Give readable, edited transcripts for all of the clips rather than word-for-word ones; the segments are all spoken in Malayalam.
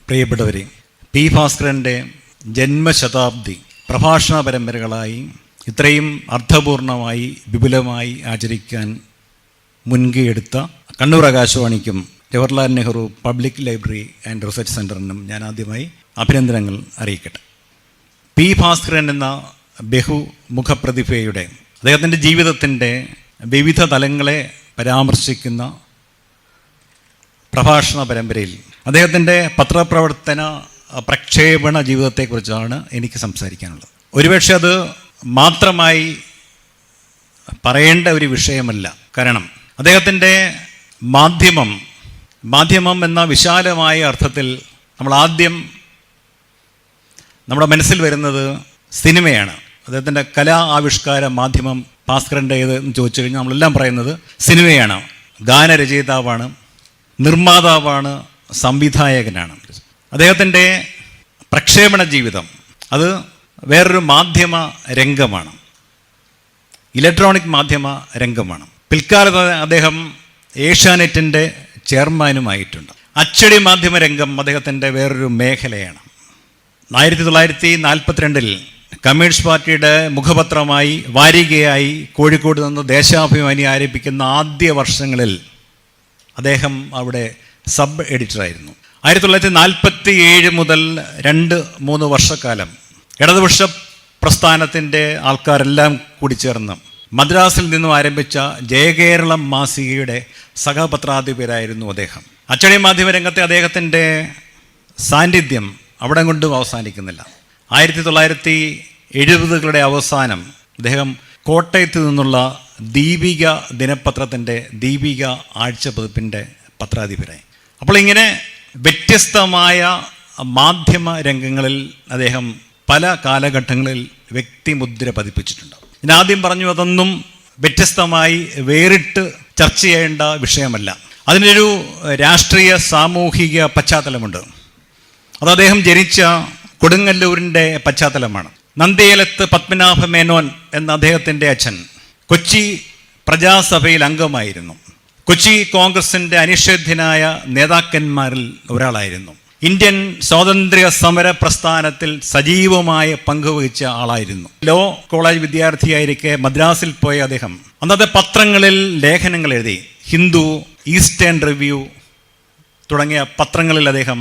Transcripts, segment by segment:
പ്രിയപ്പെട്ടവരെ, പി ഭാസ്കരൻ്റെ ജന്മശതാബ്ദി പ്രഭാഷണ പരമ്പരകളായി ഇത്രയും അർത്ഥപൂർണമായി വിപുലമായി ആചരിക്കാൻ മുൻകൈയെടുത്ത കണ്ണൂർ ആകാശവാണിക്കും Jawaharlal Nehru public library and research സെൻ്ററിനും ഞാൻ ആദ്യമായി അഭിനന്ദനങ്ങൾ അറിയിക്കട്ടെ. പി ഭാസ്കരൻ എന്ന ബഹുമുഖപ്രതിഭയുടെ അദ്ദേഹത്തിൻ്റെ ജീവിതത്തിൻ്റെ വിവിധ തലങ്ങളെ പരാമർശിക്കുന്ന പ്രഭാഷണ പരമ്പരയിൽ അദ്ദേഹത്തിൻ്റെ പത്രപ്രവർത്തന പ്രക്ഷേപണ ജീവിതത്തെക്കുറിച്ചാണ് എനിക്ക് സംസാരിക്കാനുള്ളത്. ഒരുപക്ഷെ അത് മാത്രമായി പറയേണ്ട ഒരു വിഷയമല്ല. കാരണം അദ്ദേഹത്തിൻ്റെ മാധ്യമം എന്ന വിശാലമായ അർത്ഥത്തിൽ നമ്മൾ ആദ്യം നമ്മുടെ മനസ്സിൽ വരുന്നത് സിനിമയാണ്. അദ്ദേഹത്തിൻ്റെ കലാ ആവിഷ്കാര മാധ്യമം ഭാസ്കരൻ്റേത് എന്ന് ചോദിച്ചു കഴിഞ്ഞാൽ നമ്മളെല്ലാം പറയുന്നത് സിനിമയാണ്. ഗാനരചയിതാവാണ്, നിർമ്മാതാവാണ്, സംവിധായകനാണ്. അദ്ദേഹത്തിൻ്റെ പ്രക്ഷേപണ ജീവിതം അത് വേറൊരു മാധ്യമ രംഗമാണ്, ഇലക്ട്രോണിക് മാധ്യമ രംഗമാണ്. പിൽക്കാലത്ത് അദ്ദേഹം ഏഷ്യാനെറ്റിൻ്റെ ചെയർമാനുമായിട്ടുണ്ട്. അച്ചടി മാധ്യമ രംഗം അദ്ദേഹത്തിൻ്റെ വേറൊരു മേഖലയാണ്. 1942 കമ്മ്യൂണിസ്റ്റ് പാർട്ടിയുടെ മുഖപത്രമായി വാരികയായി കോഴിക്കോട് നിന്ന് ദേശാഭിമാനി ആരംഭിക്കുന്ന ആദ്യ വർഷങ്ങളിൽ അദ്ദേഹം അവിടെ സബ് എഡിറ്ററായിരുന്നു. 1947 മുതൽ 2-3 വർഷക്കാലം ഇടതുപക്ഷ പ്രസ്ഥാനത്തിൻ്റെ ആൾക്കാരെല്ലാം കൂടി ചേർന്ന് മദ്രാസിൽ നിന്നും ആരംഭിച്ച ജയകേരളം മാസികയുടെ സഹപത്രാധിപരായിരുന്നു അദ്ദേഹം. അച്ചടി മാധ്യമ രംഗത്തെ അദ്ദേഹത്തിൻ്റെ സാന്നിധ്യം അവിടെ കൊണ്ടും അവസാനിക്കുന്നില്ല. 1970കളുടെ അവസാനം അദ്ദേഹം കോട്ടയത്ത് നിന്നുള്ള ദീപിക ദിനപത്രത്തിൻ്റെ ദീപിക ആഴ്ചപ്പതിപ്പിൻ്റെ പത്രാധിപരായി. അപ്പോൾ ഇങ്ങനെ വ്യത്യസ്തമായ മാധ്യമ രംഗങ്ങളിൽ അദ്ദേഹം പല കാലഘട്ടങ്ങളിൽ വ്യക്തിമുദ്ര പതിപ്പിച്ചിട്ടുണ്ട്. ഞാൻ ആദ്യം പറഞ്ഞു, അതൊന്നും വ്യത്യസ്തമായി വേറിട്ട് ചർച്ച ചെയ്യേണ്ട വിഷയമല്ല. അതിനൊരു രാഷ്ട്രീയ സാമൂഹിക പശ്ചാത്തലമുണ്ട്. അത് അദ്ദേഹം ജനിച്ച കൊടുങ്ങല്ലൂരിൻ്റെ പശ്ചാത്തലമാണ്. നന്ദിയേലത്ത് പത്മനാഭ മേനോൻ എന്ന അദ്ദേഹത്തിൻ്റെ അച്ഛൻ കൊച്ചി പ്രജാസഭയിൽ അംഗമായിരുന്നു. കൊച്ചി കോൺഗ്രസിൻ്റെ അനിഷേധ്യനായ നേതാക്കന്മാരിൽ ഒരാളായിരുന്നു. ഇന്ത്യൻ സ്വാതന്ത്ര്യ സമര പ്രസ്ഥാനത്തിൽ സജീവമായ പങ്കുവഹിച്ച ആളായിരുന്നു. ലോ കോളേജ് വിദ്യാർത്ഥിയായിരിക്കെ മദ്രാസിൽ പോയ അദ്ദേഹം അന്നത്തെ പത്രങ്ങളിൽ ലേഖനങ്ങൾ എഴുതി. ഹിന്ദു, ഈസ്റ്റേൺ റിവ്യൂ തുടങ്ങിയ പത്രങ്ങളിൽ അദ്ദേഹം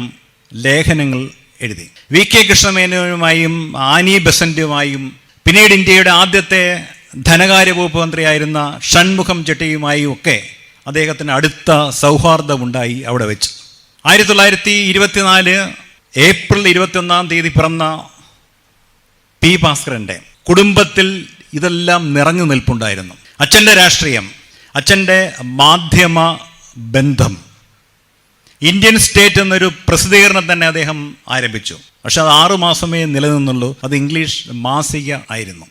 ലേഖനങ്ങൾ എഴുതി. വി കെ കൃഷ്ണമേനോനുമായും ആനി ബെസന്റുമായും പിന്നീട് ഇന്ത്യയുടെ ആദ്യത്തെ ധനകാര്യ വകുപ്പ് മന്ത്രിയായിരുന്ന ഷൺമുഖം ചെട്ടിയുമായും ഒക്കെ അദ്ദേഹത്തിന് അടുത്ത സൗഹാർദ്ദമുണ്ടായി അവിടെ വെച്ച്. 1924 ഏപ്രിൽ 21 പിറന്ന പി ഭാസ്കരൻ്റെ കുടുംബത്തിൽ ഇതെല്ലാം നിറഞ്ഞു നിൽപ്പുണ്ടായിരുന്നു. അച്ഛൻ്റെ രാഷ്ട്രീയം, അച്ഛൻ്റെ മാധ്യമ ബന്ധം, ഇന്ത്യൻ സ്റ്റേറ്റ് എന്നൊരു പ്രസിദ്ധീകരണം തന്നെ അദ്ദേഹം ആരംഭിച്ചു. പക്ഷെ അത് 6 മാസമേ നിലനിന്നുള്ളൂ. അത് ഇംഗ്ലീഷ് മാസിക ആയിരുന്നു.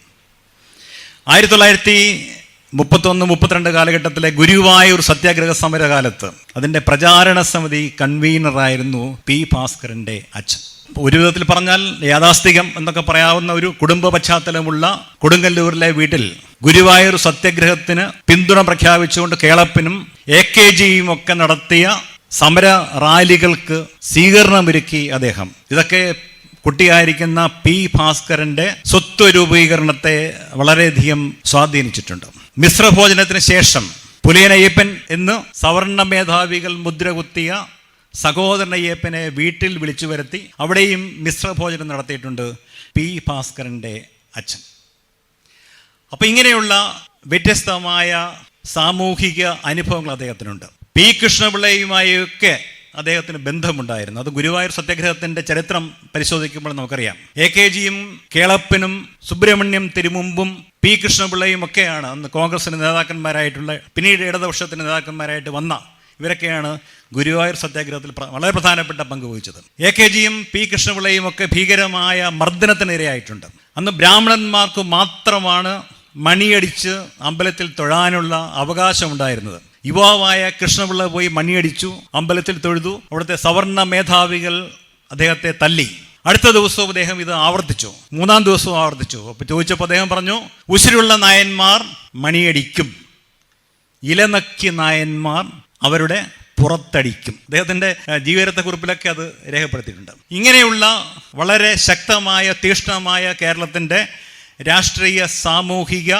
1931-32 കാലഘട്ടത്തിലെ ഗുരുവായൂർ സത്യാഗ്രഹ സമരകാലത്ത് അതിൻ്റെ പ്രചാരണ സമിതി കൺവീനറായിരുന്നു പി ഭാസ്കരൻ്റെ അച്ഛൻ. ഒരു വിധത്തിൽ പറഞ്ഞാൽ യാഥാസ്ഥികം എന്നൊക്കെ പറയാവുന്ന ഒരു കുടുംബ പശ്ചാത്തലമുള്ള കൊടുങ്ങല്ലൂരിലെ വീട്ടിൽ ഗുരുവായൂർ സത്യാഗ്രഹത്തിന് പിന്തുണ പ്രഖ്യാപിച്ചുകൊണ്ട് കേളപ്പനും AKGയും ഒക്കെ നടത്തിയ സമര റാലികൾക്ക് സ്വീകരണമൊരുക്കി അദ്ദേഹം. ഇതൊക്കെ കുട്ടിയായിരിക്കുന്ന പി ഭാസ്കരൻ്റെ സ്വത്വരൂപീകരണത്തെ വളരെയധികം സ്വാധീനിച്ചിട്ടുണ്ട്. മിശ്രഭോജനത്തിന് ശേഷം പുലിയനയ്യപ്പൻ എന്ന് സവർണ മേധാവികൾ മുദ്രകുത്തിയ സഹോദരനയ്യപ്പനെ വീട്ടിൽ വിളിച്ചു വരുത്തി അവിടെയും മിശ്രഭോജനം നടത്തിയിട്ടുണ്ട് പി ഭാസ്കരൻ്റെ അച്ഛൻ. അപ്പം ഇങ്ങനെയുള്ള വ്യത്യസ്തമായ സാമൂഹിക അനുഭവങ്ങൾ അദ്ദേഹത്തിനുണ്ട്. പി കൃഷ്ണപിള്ളയുമായൊക്കെ അദ്ദേഹത്തിന് ബന്ധമുണ്ടായിരുന്നു. അത് ഗുരുവായൂർ സത്യാഗ്രഹത്തിൻ്റെ ചരിത്രം പരിശോധിക്കുമ്പോൾ നമുക്കറിയാം. AKGയും കേളപ്പനും സുബ്രഹ്മണ്യം തിരുമുമ്പും പി കൃഷ്ണപിള്ളയും ഒക്കെയാണ് അന്ന് കോൺഗ്രസിൻ്റെ നേതാക്കന്മാരായിട്ടുള്ള, പിന്നീട് ഇടതുപക്ഷത്തിൻ്റെ നേതാക്കന്മാരായിട്ട് വന്ന ഇവരൊക്കെയാണ് ഗുരുവായൂർ സത്യാഗ്രഹത്തിൽ വളരെ പ്രധാനപ്പെട്ട പങ്ക് വഹിച്ചത്. AKGയും പി കൃഷ്ണപിള്ളയും ഒക്കെ ഭീകരമായ മർദ്ദനത്തിനിരയായിട്ടുണ്ട്. അന്ന് ബ്രാഹ്മണന്മാർക്ക് മാത്രമാണ് മണിയടിച്ച് അമ്പലത്തിൽ തൊഴാനുള്ള അവകാശമുണ്ടായിരുന്നത്. യുവാവായ കൃഷ്ണപിള്ള പോയി മണിയടിച്ചു, അമ്പലത്തിൽ തൊഴുതു. അവിടുത്തെ സവർണ മേധാവികൾ അദ്ദേഹത്തെ തല്ലി. അടുത്ത ദിവസവും അദ്ദേഹം ഇത് ആവർത്തിച്ചു, 3-ാം ദിവസവും ആവർത്തിച്ചു. അപ്പോൾ ചോദിച്ചപ്പോൾ അദ്ദേഹം പറഞ്ഞു, ഉശിരുള്ള നായന്മാർ മണിയടിക്കും, ഇലനക്കി നായന്മാർ അവരുടെ പുറത്തടിക്കും. അദ്ദേഹത്തിൻ്റെ ജീവചരിത്രക്കുറിപ്പിലൊക്കെ അത് രേഖപ്പെടുത്തിയിട്ടുണ്ട്. ഇങ്ങനെയുള്ള വളരെ ശക്തമായ തീക്ഷ്ണമായ കേരളത്തിൻ്റെ രാഷ്ട്രീയ സാമൂഹിക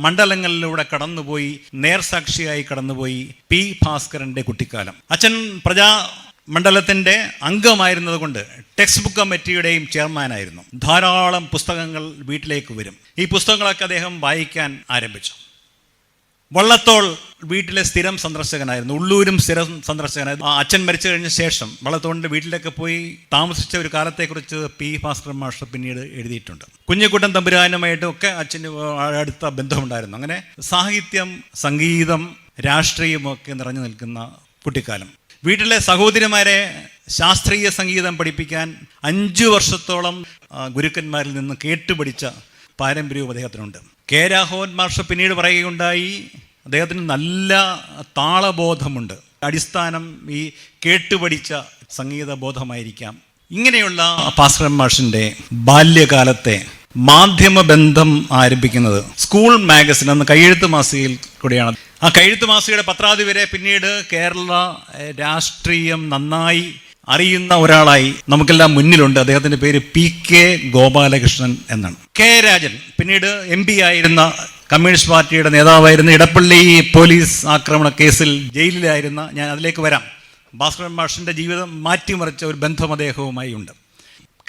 മണ്ഡലങ്ങളിലൂടെ കടന്നുപോയി നേർസാക്ഷിയായി കടന്നുപോയി പി ഭാസ്കരൻ്റെ കുട്ടിക്കാലം. അച്ഛൻ പ്രജാമണ്ഡലത്തിൻ്റെ അംഗമായിരുന്നത് കൊണ്ട് ടെക്സ്റ്റ് ബുക്ക് കമ്മിറ്റിയുടെയും ചെയർമാനായിരുന്നു. ധാരാളം പുസ്തകങ്ങൾ വീട്ടിലേക്ക് വരും. ഈ പുസ്തകങ്ങളൊക്കെ അദ്ദേഹം വായിക്കാൻ ആരംഭിച്ചു. വള്ളത്തോൾ വീട്ടിലെ സ്ഥിരം സന്ദർശകനായിരുന്നു. ഉള്ളൂരും സ്ഥിരം സന്ദർശകനായിരുന്നു. അച്ഛൻ മരിച്ചു കഴിഞ്ഞ ശേഷം വള്ളത്തോളിൻ്റെ വീട്ടിലേക്ക് പോയി താമസിച്ച ഒരു കാലത്തെക്കുറിച്ച് പി ഭാസ്കരൻ മാസ്റ്റർ പിന്നീട് എഴുതിയിട്ടുണ്ട്. കുഞ്ഞിക്കുട്ടൻ തമ്പുരാനുമായിട്ടും ഒക്കെ അച്ഛന് അടുത്ത ബന്ധമുണ്ടായിരുന്നു. അങ്ങനെ സാഹിത്യം, സംഗീതം, രാഷ്ട്രീയമൊക്കെ നിറഞ്ഞു നിൽക്കുന്ന കുട്ടിക്കാലം. വീട്ടിലെ സഹോദരിമാരെ ശാസ്ത്രീയ സംഗീതം പഠിപ്പിക്കാൻ 5 വർഷത്തോളം ഗുരുക്കന്മാരിൽ നിന്ന് കേട്ടുപഠിച്ച പാരമ്പര്യവും അദ്ദേഹത്തിനുണ്ട്. കെ രാഘവൻ മാസ്റ്റർ പിന്നീട് പറയുകയുണ്ടായി, അദ്ദേഹത്തിന് നല്ല താളബോധമുണ്ട്. അടിസ്ഥാനം ഈ കേട്ടുപഠിച്ച സംഗീത ബോധമായിരിക്കാം. ഇങ്ങനെയുള്ള ഭാസ്കരൻ മാഷിൻ്റെ ബാല്യകാലത്തെ മാധ്യമ ബന്ധം ആരംഭിക്കുന്നത് സ്കൂൾ മാഗസിൻ, അന്ന് കയ്യെഴുത്ത് മാസികയിൽ കൂടെയാണ്. ആ കയ്യെഴുത്ത് മാസികയുടെ പത്രാധിപരെ പിന്നീട് കേരള രാഷ്ട്രീയം നന്നായി അറിയുന്ന ഒരാളായി നമുക്കെല്ലാം മുന്നിലുണ്ട്. അദ്ദേഹത്തിൻ്റെ പേര് പി കെ ഗോപാലകൃഷ്ണൻ എന്നാണ്. കെ രാജൻ പിന്നീട് MP ആയിരുന്ന, കമ്മ്യൂണിസ്റ്റ് പാർട്ടിയുടെ നേതാവായിരുന്ന, ഇടപ്പള്ളി പോലീസ് ആക്രമണ കേസിൽ ജയിലിലായിരുന്ന, ഞാൻ അതിലേക്ക് വരാം. ഭാസ്കരൻ മാഷിൻ്റെ ജീവിതം മാറ്റിമറിച്ച ഒരു ബന്ധം അദ്ദേഹവുമായി ഉണ്ട്.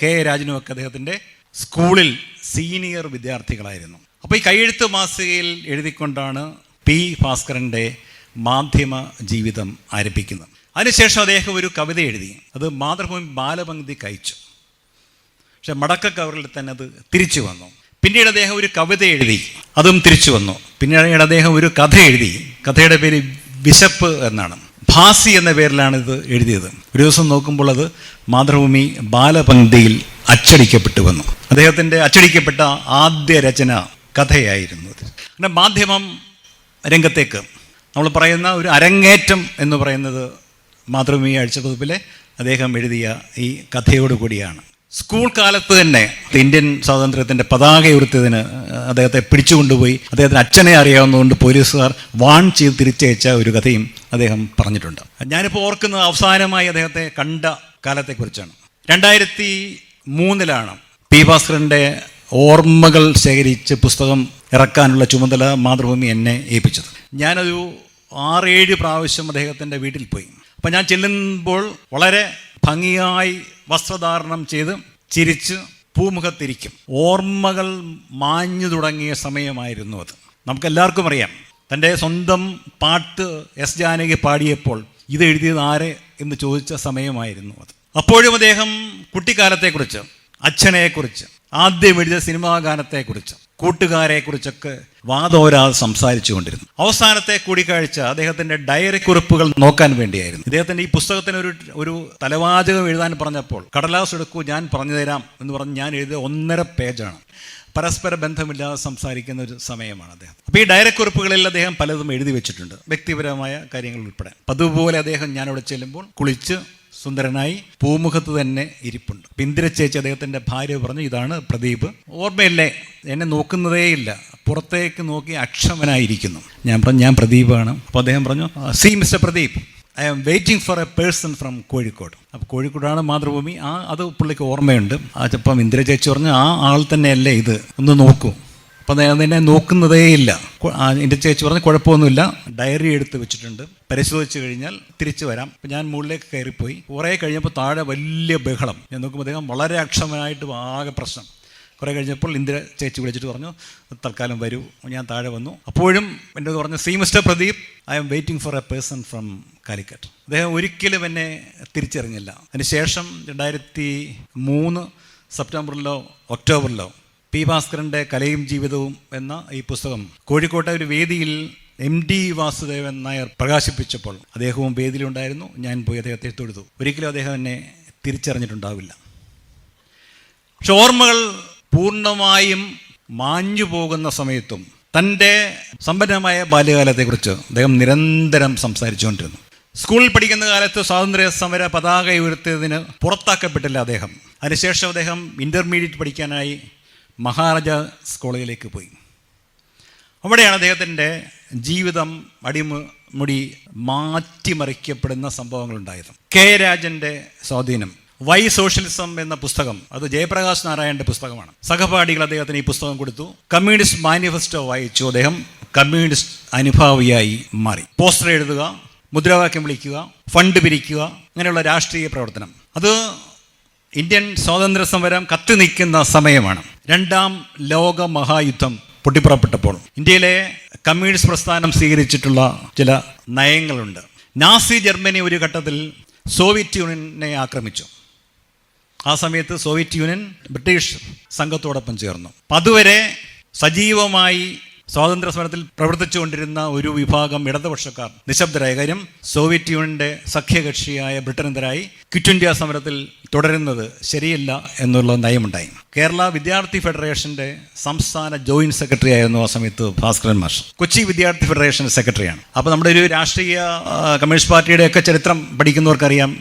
കെ രാജനുമൊക്കെ അദ്ദേഹത്തിൻ്റെ സ്കൂളിൽ സീനിയർ വിദ്യാർത്ഥികളായിരുന്നു. അപ്പോൾ ഈ കയ്യെഴുത്ത് മാസികയിൽ എഴുതിക്കൊണ്ടാണ് പി ഭാസ്കരൻ്റെ മാധ്യമ ജീവിതം ആരംഭിക്കുന്നത്. അതിനുശേഷം അദ്ദേഹം ഒരു കവിത എഴുതി. അത് മാതൃഭൂമി ബാലപംക്തിക്ക് അയച്ചു. പക്ഷെ മടക്ക കവറിൽ തന്നെ അത് തിരിച്ചു വന്നു. പിന്നീട് അദ്ദേഹം ഒരു കവിത എഴുതി, അതും തിരിച്ചു വന്നു. പിന്നീട് അദ്ദേഹം ഒരു കഥ എഴുതി. കഥയുടെ പേര് വിശപ്പ് എന്നാണ്. ഭാസി എന്ന പേരിലാണ് ഇത് എഴുതിയത്. ഒരു ദിവസം നോക്കുമ്പോൾ അത് മാതൃഭൂമി ബാലപംക്തിയിൽ അച്ചടിക്കപ്പെട്ടു വന്നു. അദ്ദേഹത്തിൻ്റെ അച്ചടിക്കപ്പെട്ട ആദ്യ രചന കഥയായിരുന്നു. പിന്നെ മാധ്യമം രംഗത്തേക്ക് നമ്മൾ പറയുന്ന ഒരു അരങ്ങേറ്റം എന്ന് പറയുന്നത് മാതൃഭൂമി ആഴ്ചപ്പതിപ്പിലെ അദ്ദേഹം എഴുതിയ ഈ കഥയോട് കൂടിയാണ്. സ്കൂൾ കാലത്ത് തന്നെ ഇന്ത്യൻ സ്വാതന്ത്ര്യത്തിൻ്റെ പതാക ഉയർത്തിയതിന് അദ്ദേഹത്തെ പിടിച്ചുകൊണ്ടുപോയി അദ്ദേഹത്തിന് അച്ഛനെ അറിയാവുന്നതുകൊണ്ട് പോലീസുകാർ വാൺ ചെയ്ത് തിരിച്ചയച്ച ഒരു കഥയും അദ്ദേഹം പറഞ്ഞിട്ടുണ്ട്. ഞാനിപ്പോൾ ഓർക്കുന്നത് അവസാനമായി അദ്ദേഹത്തെ കണ്ട കാലത്തെക്കുറിച്ചാണ്. 2003 പി ഭാസ്കരൻ്റെ ഓർമ്മകൾ ശേഖരിച്ച് പുസ്തകം ഇറക്കാനുള്ള ചുമതല മാതൃഭൂമി എന്നെ ഏൽപ്പിച്ചത്. ഞാനൊരു 6-7 പ്രാവശ്യം അദ്ദേഹത്തിൻ്റെ വീട്ടിൽ പോയി. അപ്പം ഞാൻ ചെല്ലുമ്പോൾ വളരെ ഭംഗിയായി വസ്ത്രധാരണം ചെയ്ത് ചിരിച്ച് പൂമുഖത്തിരിക്കും. ഓർമ്മകൾ മാഞ്ഞു തുടങ്ങിയ സമയമായിരുന്നു അത്. നമുക്കെല്ലാവർക്കും അറിയാം, തൻ്റെ സ്വന്തം പാട്ട് എസ് ജാനകി പാടിയപ്പോൾ ഇത് എഴുതിയത് ആരെ എന്ന് ചോദിച്ച സമയമായിരുന്നു അത്. അപ്പോഴും അദ്ദേഹം കുട്ടിക്കാലത്തെക്കുറിച്ച്, അച്ഛനെക്കുറിച്ച്, ആദ്യം എഴുതിയ സിനിമാ ഗാനത്തെക്കുറിച്ച്, കൂട്ടുകാരെക്കുറിച്ചൊക്കെ വാതോരാതെ സംസാരിച്ചു കൊണ്ടിരുന്നു. അവസാനത്തെ കൂടിക്കാഴ്ച അദ്ദേഹത്തിൻ്റെ ഡയറി കുറിപ്പുകൾ നോക്കാൻ വേണ്ടിയായിരുന്നു. ഇദ്ദേഹത്തിൻ്റെ ഈ പുസ്തകത്തിന് ഒരു തലവാചകം എഴുതാൻ പറഞ്ഞപ്പോൾ കടലാസ് എടുക്കൂ, ഞാൻ പറഞ്ഞു തരാം എന്ന് പറഞ്ഞ് ഞാൻ എഴുതിയ 1.5 പേജാണ്. പരസ്പര ബന്ധമില്ലാതെ സംസാരിക്കുന്ന ഒരു സമയമാണ് അദ്ദേഹം. അപ്പോൾ ഈ ഡയറി കുറിപ്പുകളിൽ അദ്ദേഹം പലതും എഴുതി വെച്ചിട്ടുണ്ട്, വ്യക്തിപരമായ കാര്യങ്ങൾ ഉൾപ്പെടെ. അതുപോലെ അദ്ദേഹം ഞാനവിടെ ചെല്ലുമ്പോൾ കുളിച്ച് സുന്ദരനായി പൂമുഖത്ത് തന്നെ ഇരിപ്പുണ്ട്. ഇന്ദിര ചേച്ചി അദ്ദേഹത്തിൻ്റെ ഭാര്യ പറഞ്ഞു, ഇതാണ് പ്രദീപ്. ഓർമ്മയില്ലേ, എന്നെ നോക്കുന്നതേയില്ല, പുറത്തേക്ക് നോക്കി അക്ഷമനായിരിക്കുന്നു. ഞാൻ പറഞ്ഞു, ഞാൻ പ്രദീപാണ്. അപ്പോൾ അദ്ദേഹം പറഞ്ഞു, see mister Pradeep, I am waiting for a person from Kozhikode. അപ്പോൾ കോഴിക്കോടാണ് മാതൃഭൂമി. അത് പുള്ളിക്ക് ഓർമ്മയുണ്ട്. അപ്പം ഇന്ദിര ചേച്ചി പറഞ്ഞു, ആ ആൾ തന്നെയല്ലേ ഇത്, ഒന്ന് നോക്കൂ. അപ്പം എന്നെ നോക്കുന്നതേയില്ല. എൻ്റെ ചേച്ചി പറഞ്ഞ് കുഴപ്പമൊന്നുമില്ല, ഡയറി എടുത്ത് വെച്ചിട്ടുണ്ട്, പരിശോധിച്ച് കഴിഞ്ഞാൽ തിരിച്ചു വരാം. അപ്പം ഞാൻ മുകളിലേക്ക് കയറിപ്പോയി. കുറേ കഴിഞ്ഞപ്പോൾ താഴെ വലിയ ബഹളം. ഞാൻ നോക്കുമ്പോൾ അദ്ദേഹം വളരെ അക്ഷമനായിട്ട് ആകെ പ്രശ്നം. കുറേ കഴിഞ്ഞപ്പോൾ ഇന്ദിര ചേച്ചി വിളിച്ചിട്ട് പറഞ്ഞു, തൽക്കാലം വരൂ. ഞാൻ താഴെ വന്നു. അപ്പോഴും എൻ്റെ പറഞ്ഞു, see mister Pradeep, I am waiting for a person from Calicut. അദ്ദേഹം ഒരിക്കലും എന്നെ തിരിച്ചറിഞ്ഞില്ല. അതിനുശേഷം 2003 സെപ്റ്റംബറിലോ ഒക്ടോബറിലോ പി ഭാസ്കരൻ്റെ കലയും ജീവിതവും എന്ന ഈ പുസ്തകം കോഴിക്കോട്ടെ ഒരു വേദിയിൽ MD വാസുദേവൻ നായർ പ്രകാശിപ്പിച്ചപ്പോൾ അദ്ദേഹവും വേദിയിലുണ്ടായിരുന്നു. ഞാൻ പോയി അദ്ദേഹത്തെ തൊഴുതു. ഒരിക്കലും അദ്ദേഹം എന്നെ തിരിച്ചറിഞ്ഞിട്ടുണ്ടാവില്ല. പക്ഷെ ഓർമ്മകൾ പൂർണ്ണമായും മാഞ്ഞു പോകുന്ന സമയത്തും തൻ്റെ സമ്പന്നമായ ബാല്യകാലത്തെക്കുറിച്ച് അദ്ദേഹം നിരന്തരം സംസാരിച്ചുകൊണ്ടിരുന്നു. സ്കൂളിൽ പഠിക്കുന്ന കാലത്ത് സ്വാതന്ത്ര്യ സമര പതാക ഉയർത്തിയതിന് പുറത്താക്കപ്പെട്ടില്ല അദ്ദേഹം. അതിനുശേഷം അദ്ദേഹം ഇൻ്റർമീഡിയറ്റ് പഠിക്കാനായി മഹാരാജാസ് കോളേജിലേക്ക് പോയി. അവിടെയാണ് അദ്ദേഹത്തിൻ്റെ ജീവിതം മുടി മാറ്റിമറിക്കപ്പെടുന്ന സംഭവങ്ങളുണ്ടായത്. കെ രാജൻ്റെ സ്വാധീനം, വൈ സോഷ്യലിസം എന്ന പുസ്തകം, അത് ജയപ്രകാശ് നാരായണന്റെ പുസ്തകമാണ്. സഹപാഠികൾ അദ്ദേഹത്തിന് ഈ പുസ്തകം കൊടുത്തു. കമ്മ്യൂണിസ്റ്റ് മാനിഫെസ്റ്റോ വായിച്ചു. അദ്ദേഹം കമ്മ്യൂണിസ്റ്റ് അനുഭാവിയായി മാറി. പോസ്റ്റർ എഴുതുക, മുദ്രാവാക്യം വിളിക്കുക, ഫണ്ട് പിരിക്കുക, അങ്ങനെയുള്ള രാഷ്ട്രീയ പ്രവർത്തനം. അത് ഇന്ത്യൻ സ്വാതന്ത്ര്യ സമരം കത്തി നിൽക്കുന്ന സമയമാണ്. രണ്ടാം ലോക മഹായുദ്ധം പൊട്ടിപ്പുറപ്പെട്ടപ്പോൾ ഇന്ത്യയിലെ കമ്മ്യൂണിസ്റ്റ് പ്രസ്ഥാനം സ്വീകരിച്ചിട്ടുള്ള ചില നയങ്ങളുണ്ട്. നാസി ജർമ്മനി ഒരു ഘട്ടത്തിൽ സോവിയറ്റ് യൂണിയനെ ആക്രമിച്ചു. ആ സമയത്ത് സോവിയറ്റ് യൂണിയൻ ബ്രിട്ടീഷ് സംഘത്തോടൊപ്പം ചേർന്നു. അതുവരെ സജീവമായി സ്വാതന്ത്ര്യ സമരത്തിൽ പ്രവർത്തിച്ചുകൊണ്ടിരുന്ന ഒരു വിഭാഗം ഇടതുപക്ഷക്കാർ നിശബ്ദരായ കാര്യം സോവിയറ്റ് യൂണിയന്റെ സഖ്യകക്ഷിയായ ബ്രിട്ടനെതിരായി ക്വിറ്റ് ഇന്ത്യ സമരത്തിൽ തുടരുന്നത് ശരിയല്ല എന്നുള്ള നയമുണ്ടായി. കേരള വിദ്യാർത്ഥി ഫെഡറേഷന്റെ സംസ്ഥാന ജോയിന്റ് സെക്രട്ടറി ആയിരുന്നു ആ സമയത്ത് ഭാസ്കരൻ മാഷ്. കൊച്ചി വിദ്യാർത്ഥി ഫെഡറേഷൻ സെക്രട്ടറിയാണ്. അപ്പോൾ നമ്മുടെ ഒരു രാഷ്ട്രീയ കമ്മ്യൂണിസ്റ്റ് പാർട്ടിയുടെയൊക്കെ ചരിത്രം പഠിക്കുന്നവർക്കറിയാം,